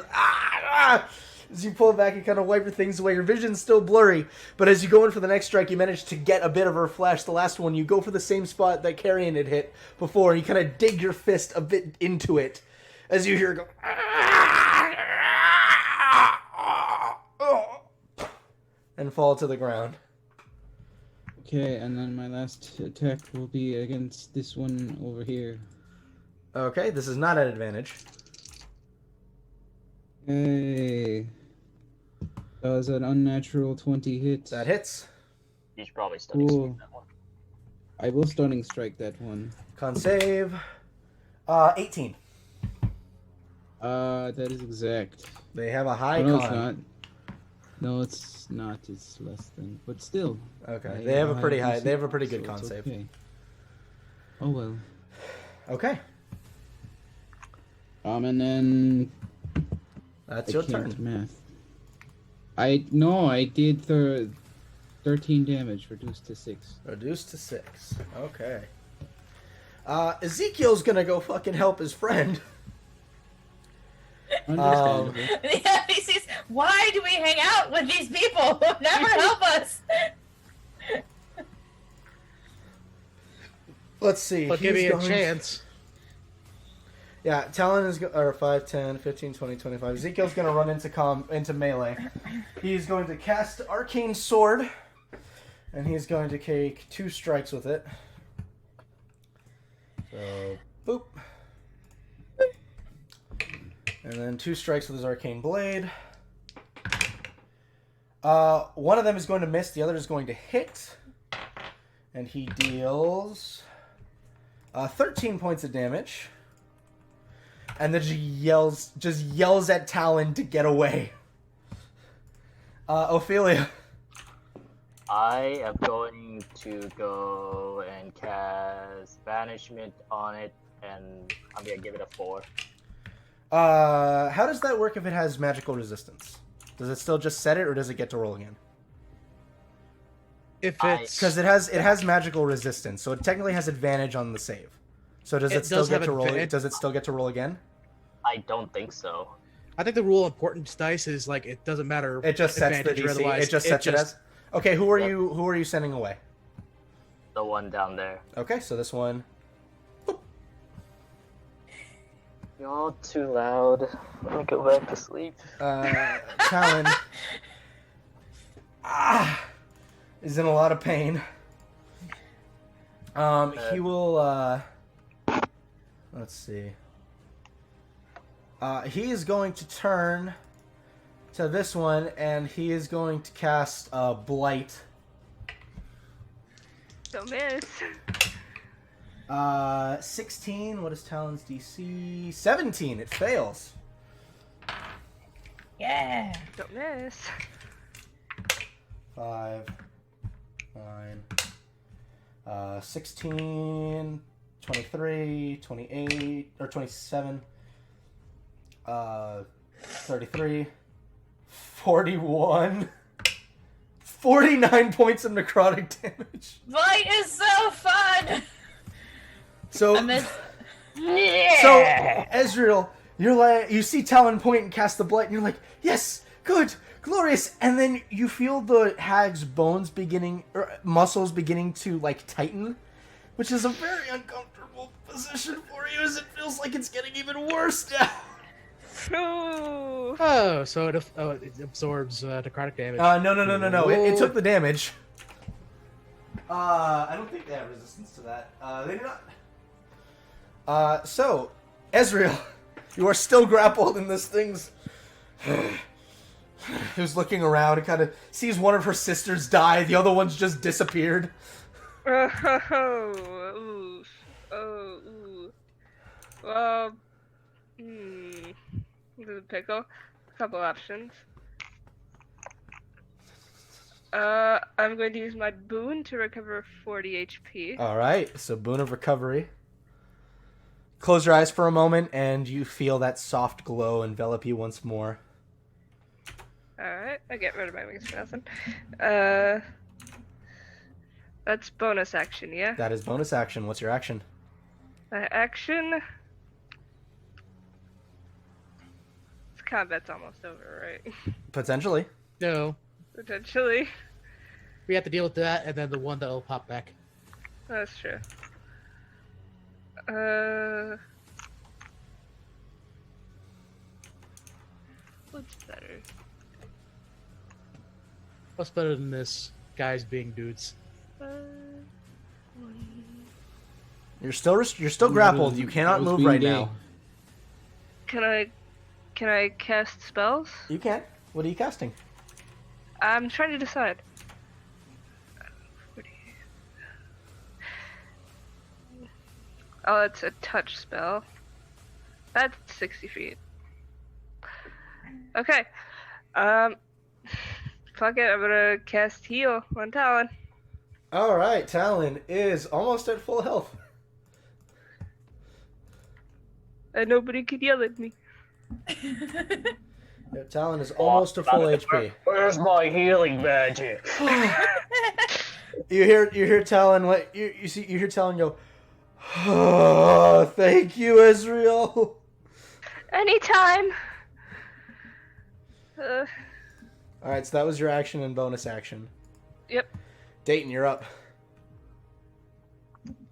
As you pull back, you kind of wipe your things away. Your vision's still blurry, but as you go in for the next strike, you manage to get a bit of her flesh. The last one, you go for the same spot that Carrion had hit before, and you kind of dig your fist a bit into it. As you hear it go... and fall to the ground. Okay, and then my last attack will be against this one over here. Okay, this is not at advantage. Hey. That was an unnatural 20 hit. That hits. You should probably stunning Cool. strike that one. I will stunning strike that one. Con save. 18. That is exact. They have a high No, con. it's not. No, it's not. It's less than. But still. Okay, they have a pretty high. They have a pretty good so con it's save. okay. Oh well. Okay, And then that's I your can't turn. math. I did 13 damage, reduced to 6. Reduced to 6. Okay. Ezekiel's gonna go fucking help his friend. Understandable. Yeah, he sees, why do we hang out with these people who never help us? Let's see. I'll give he's you a going- chance. Yeah, Talon is or 5, 10, 15, 20, 25. Ezekiel's gonna run into melee. He's going to cast Arcane Sword, and he's going to take 2 strikes with it. So, boop. And then 2 strikes with his Arcane Blade. One of them is going to miss, the other is going to hit. And he deals 13 points of damage. And then just yells at Talon to get away. Ophelia. I am going to go and cast Banishment on it, and I'm gonna give it a 4. How does that work if it has magical resistance? Does it still just set it, or does it get to roll again? If it's Because it has magical resistance, so it technically has advantage on the save. So does it still does get have to roll? advantage. Does it still get to roll again? I don't think so. I think the rule of importance dice is like it doesn't matter. It just sets the advantage or DC. otherwise, It just sets it as. Okay, who are you sending away? The one down there. Okay, so this one. You're all too loud. Let me go back to sleep. Talon. is in a lot of pain. He will, let's see. He is going to turn to this one, and he is going to cast Blight. Don't miss. 16. What is Talon's DC? 17. It fails. Yeah. Don't miss. 5, 9, 16, 23, 28, or 27, 33, 41, 49 points of necrotic damage. Blight is so fun. So, Yeah. so Ezreal, you're like, you see Talon point and cast the blight, and you're like, yes, good, glorious, and then you feel the hag's bones beginning, or muscles beginning to like tighten, which is a very uncomfortable position for you, as it feels like it's getting even worse now. No. Oh, so it absorbs necrotic damage. No. It took the damage. I don't think they have resistance to that. They do not. So, Ezreal, you are still grappled in this thing's... Who's looking around and kind of sees one of her sisters die, the other one's just disappeared. Oh, ooh. Well, there's a pickle. A couple options. I'm going to use my boon to recover 40 HP. Alright, so Boon of Recovery. Close your eyes for a moment, and you feel that soft glow envelop you once more. Alright, I get rid of my wings for nothing. That's bonus action, yeah? That is bonus action. What's your action? Action... This combat's almost over, right? Potentially. No, Potentially. we have to deal with that, and then the one that will pop back. That's true. What's better? What's better than this? Guys being dudes. You're still grappled. You cannot move right now. Can I cast spells? You can. What are you casting? I'm trying to decide. Oh, it's a touch spell. That's 60 feet. Okay. Fuck it, I'm gonna cast heal on Talon. Alright, Talon is almost at full health. And nobody could yell at me. Yeah, Talon is almost to full HP. Where's my healing magic? You hear Talon you hear Talon go, oh, thank you, Ezreal. Anytime. Alright, so that was your action and bonus action. Yep. Dayton, you're up.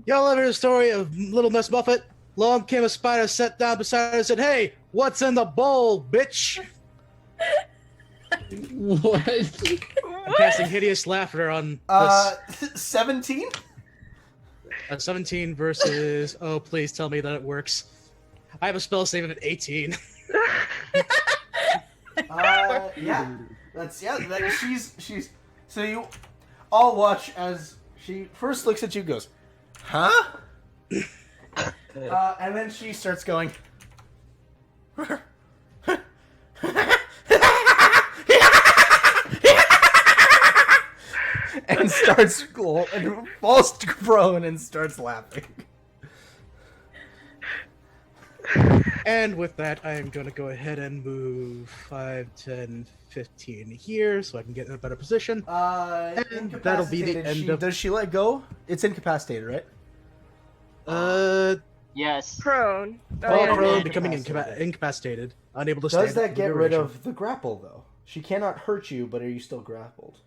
Y'all ever heard the story of Little Miss Muffet? Long came a spider, sat down beside her and said, "Hey, what's in the bowl, bitch?" What? I'm casting hideous laughter on 17? 17 versus. Oh, please tell me that it works. I have a spell save of 18. Yeah. She's. So you all watch as she first looks at you, goes, "Huh?" And then she starts going. And starts and falls prone and starts laughing. And with that, I am going to go ahead and move 5, 10, 15 here so I can get in a better position. And that'll be the end of... Does she let go? It's incapacitated, right? Yes. Prone. Prone, becoming incapacitated. Unable to stand. Does that get rid of the grapple, though? She cannot hurt you, but are you still grappled?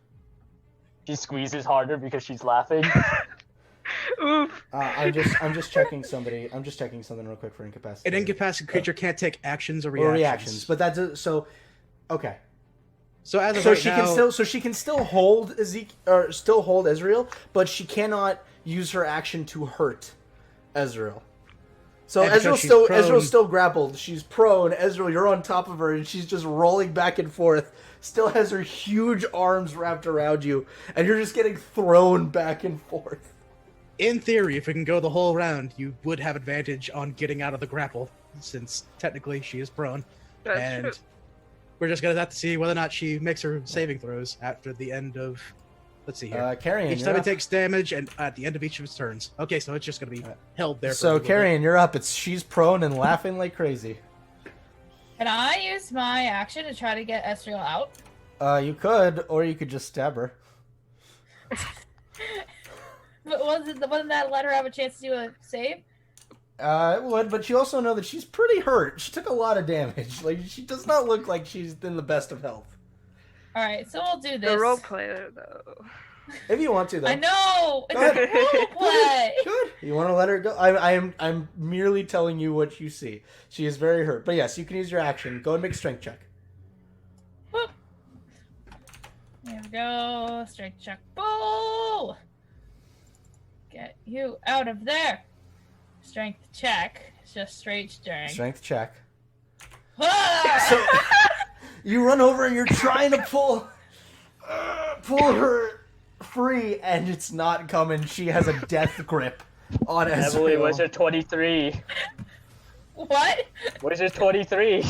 She squeezes harder because she's laughing. Oof. I'm just checking somebody. I'm just checking something real quick for incapacitated. An incapacitated creature can't take actions or reactions. But that's so. Okay. So as of So right she now, can still she can still hold still hold Ezreal, but she cannot use her action to hurt Ezreal. So And because Ezreal's still grappled. She's prone. Ezreal, you're on top of her, and she's just rolling back and forth. Still has her huge arms wrapped around you, and you're just getting thrown back and forth. in theory, if we can go the whole round, you would have advantage on getting out of the grapple, since technically she is prone. That's and true. we're just gonna have to see whether or not she makes her saving throws after the end of. Let's see here. Carrion, Each time it takes damage, and at the end of each of its turns. Okay, so it's just gonna be held there. So Carrion, you're up. She's prone and laughing like crazy. Can I use my action to try to get Ezreal out? You could, or you could just stab her. But wouldn't that let her have a chance to do a save? It would, but you also know that she's pretty hurt. She took a lot of damage. Like, she does not look like she's in the best of health. Alright, so we'll do this. The role player, though. If you want to, though. I know! It's Go a role play! Good. You want to let her go? I'm merely telling you what you see. She is very hurt. But yes, you can use your action. Go and make a strength check. Boop. There we go. Strength check. Boo! Get you out of there. Strength check. It's just straight strength. Strength check. Ah! So you run over and you're trying to pull her free, and it's not coming. She has a death grip on Emily, Ezreal. wizard 23. What? Wizard 23.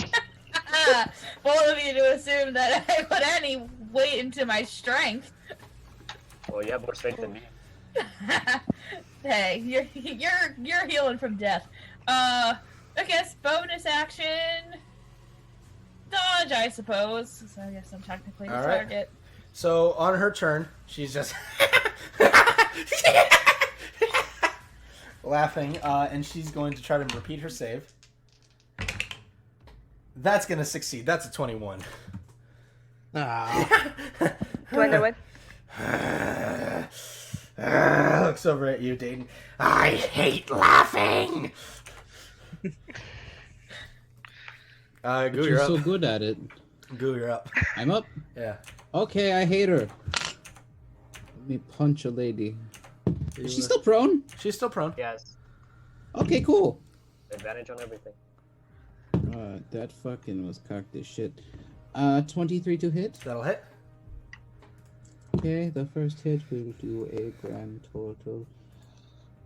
Both of you to assume that I put any weight into my strength. Well, you have more strength than me. Hey, you're healing from death. I guess bonus action. Dodge, I suppose. So I guess I'm technically the All right. target. So on her turn, she's just laughing, and she's going to try to repeat her save. That's going to succeed. That's a 21. Ah, Do I know it? Looks over at you, Dayton. I hate laughing. But Goo, you're you're so up. good at it. Goo, you're up. I'm up. Yeah. Okay, I hate her. Let me punch a lady. Is she still prone? She's still prone. Yes. Okay, cool. Advantage on everything. That fucking was cocked as shit. 23 to hit. That'll hit. Okay, the first hit will do a grand total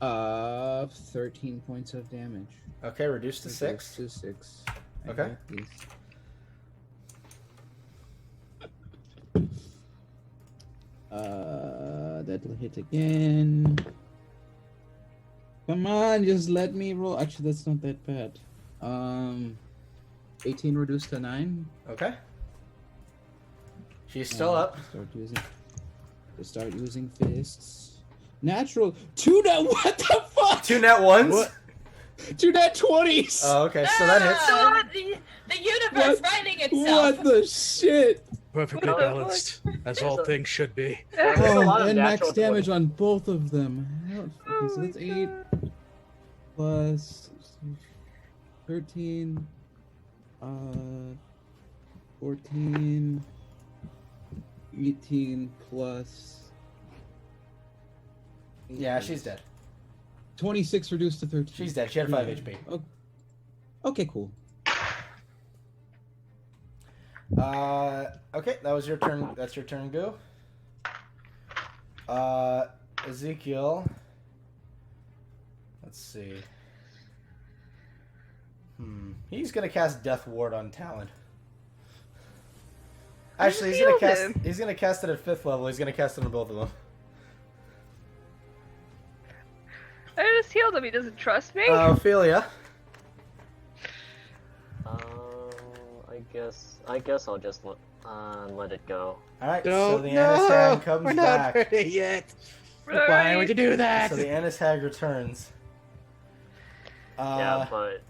of 13 points of damage. Okay, reduce to 6. To 6. Okay. That'll hit again. Come on, just let me roll. Actually, that's not that bad. 18 reduced to 9. Okay. She's still up. Start using fists. Natural 2 net. What the fuck? 2 net ones. What? 2 net 20s. Oh, okay. So that hits. The universe finding itself. What the shit? perfectly balanced, as all things should be. Oh, and max damage on both of them. Okay, so that's 8 plus 13, 14, 18 plus. Yeah, she's dead. 26 reduced to 13. She's dead. She had 5 HP. Okay, cool. Okay, that was your turn. That's your turn, Go. Ezekiel. Let's see. He's gonna cast Death Ward on Talon. Actually, he's gonna cast it at 5th level. He's gonna cast it on both of them. I just healed him. He doesn't trust me. Ophelia. I guess I'll just let it go. Alright, so the Annis Hag comes we're back. not ready yet. Why would you do that? So the Annis Hag returns. Yeah, but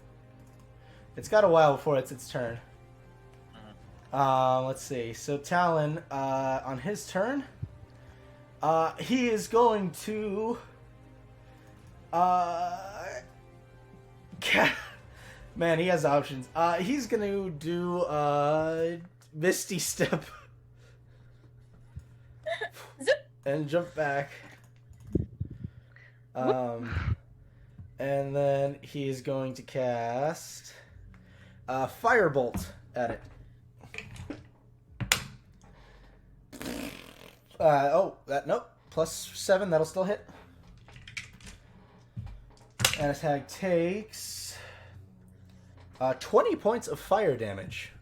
it's got a while before it's its turn. Let's see. So Talon, on his turn, he is going to man, he has options. He's gonna do Misty Step and jump back. And then he's going to cast Firebolt at it. Nope. +7, that'll still hit. Anishag takes 20 points of fire damage.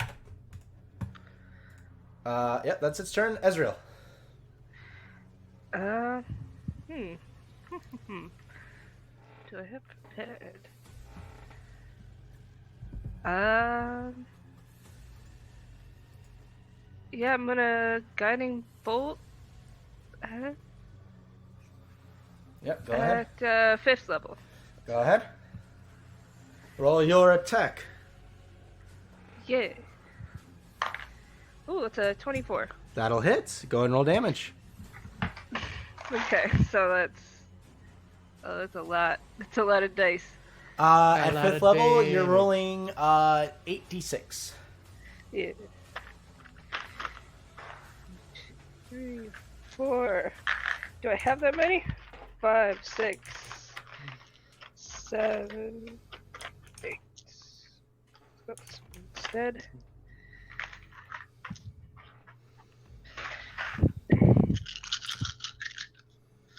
Yep, that's its turn. Ezreal. Do I have prepared? Yeah, I'm gonna guiding bolt. Yep, go ahead. At 5th level. Go ahead. Roll your attack. Yeah. Ooh, it's a 24. That'll hit. Go and roll damage. Okay, so that's a lot. That's a lot of dice. At 5th level, you're rolling 8d6. Yeah. 3, 4. Do I have that many? 5, 6, 7, 8. Oops, instead.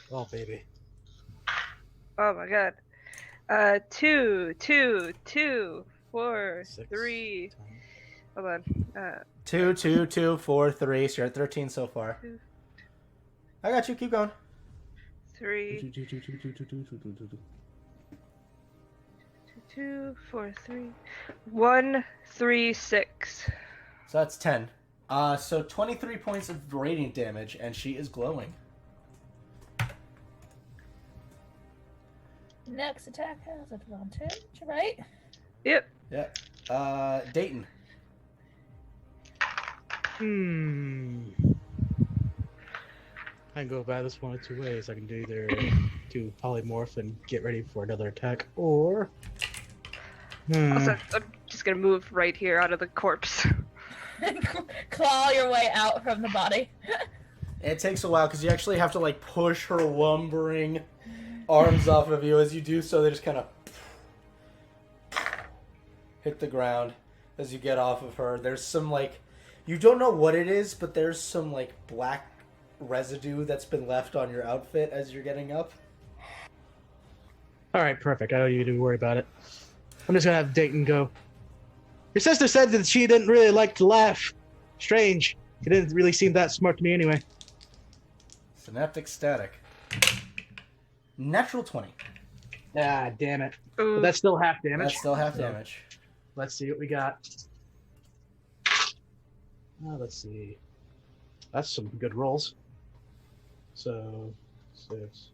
Oh, baby. Oh my god. 2, 4, 3. Hold on. 2, 2, 2, 4, 3. So you're at 13 so far. I got you. Keep going. 3. 2, 4, 3. 1, 3, 6. So that's 10. So 23 points of radiant damage, and she is glowing. Next attack has advantage, right? Yep. Yep. Dayton. I can go about this one of two ways. I can do either do polymorph and get ready for another attack, or Also, I'm just gonna move right here out of the corpse. Claw your way out from the body. It takes a while because you actually have to like push her lumbering arms off of you. As you do so, they just kind of hit the ground as you get off of her. There's some like, you don't know what it is, but there's some like black residue that's been left on your outfit as you're getting up. All right, perfect. I don't need to worry about it. I'm just gonna have Dayton go. Your sister said that she didn't really like to laugh. Strange. She didn't really seem that smart to me anyway. Synaptic static. Natural 20. Ah, damn it. But that's still half damage. That's still half damage. Let's see what we got. Let's see. That's some good rolls. So, 6,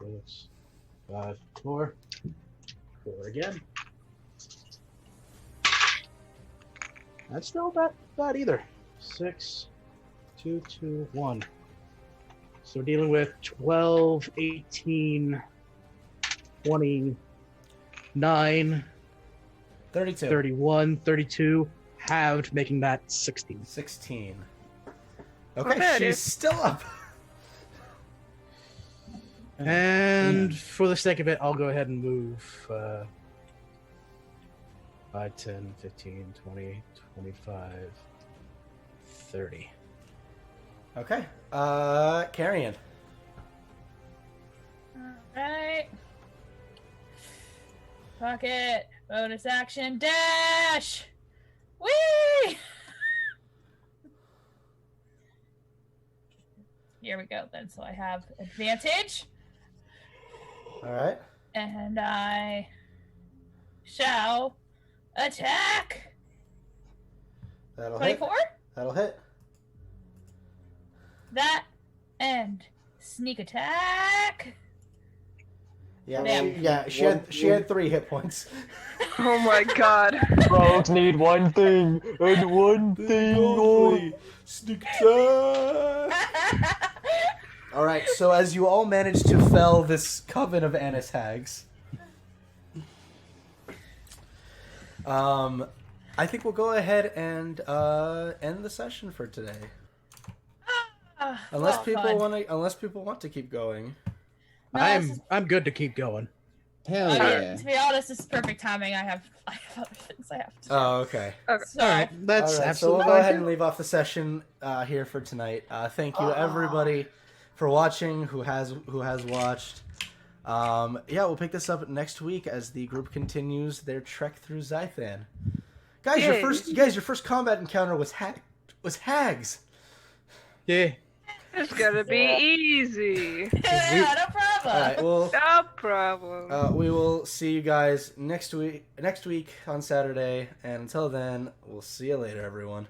5, 4. 4 again. That's still not bad either. 6, 2, 2, 1. So we're dealing with 12, 18, 29, 32. 31, 32, halved, making that 16. 16. Okay, she's still up. And for the sake of it, I'll go ahead and move 5, 10, 15, 20, 25, 30. Okay. Carrion. Alright. Pocket. Bonus action. Dash! Whee! Here we go then. So I have advantage. Alright. And I shall attack. That'll 24? hit. That'll hit. That and sneak attack. Yeah, she had 3 hit points. Oh my god. Rogues need one thing, and one thing only. Sneak attack! Alright, so as you all manage to fell this coven of Annis hags, I think we'll go ahead and end the session for today. All Unless well, people fun. want to keep going. No, this is- I'm good to keep going. Hell I mean, yeah. to be honest, this is perfect timing. I have other things I have to do. Oh, okay. So, All right, that's All right, so absolutely we'll go fine, ahead too. and leave off the session here for tonight. Thank you everybody for watching who has watched. Yeah, we'll pick this up next week as the group continues their trek through Ziathan. Guys, Yay. your first combat encounter was hags. Yeah. It's gonna be easy. yeah, no problem. All right, well, No problem. we will see you guys next week on Saturday, and until then, we'll see you later, everyone.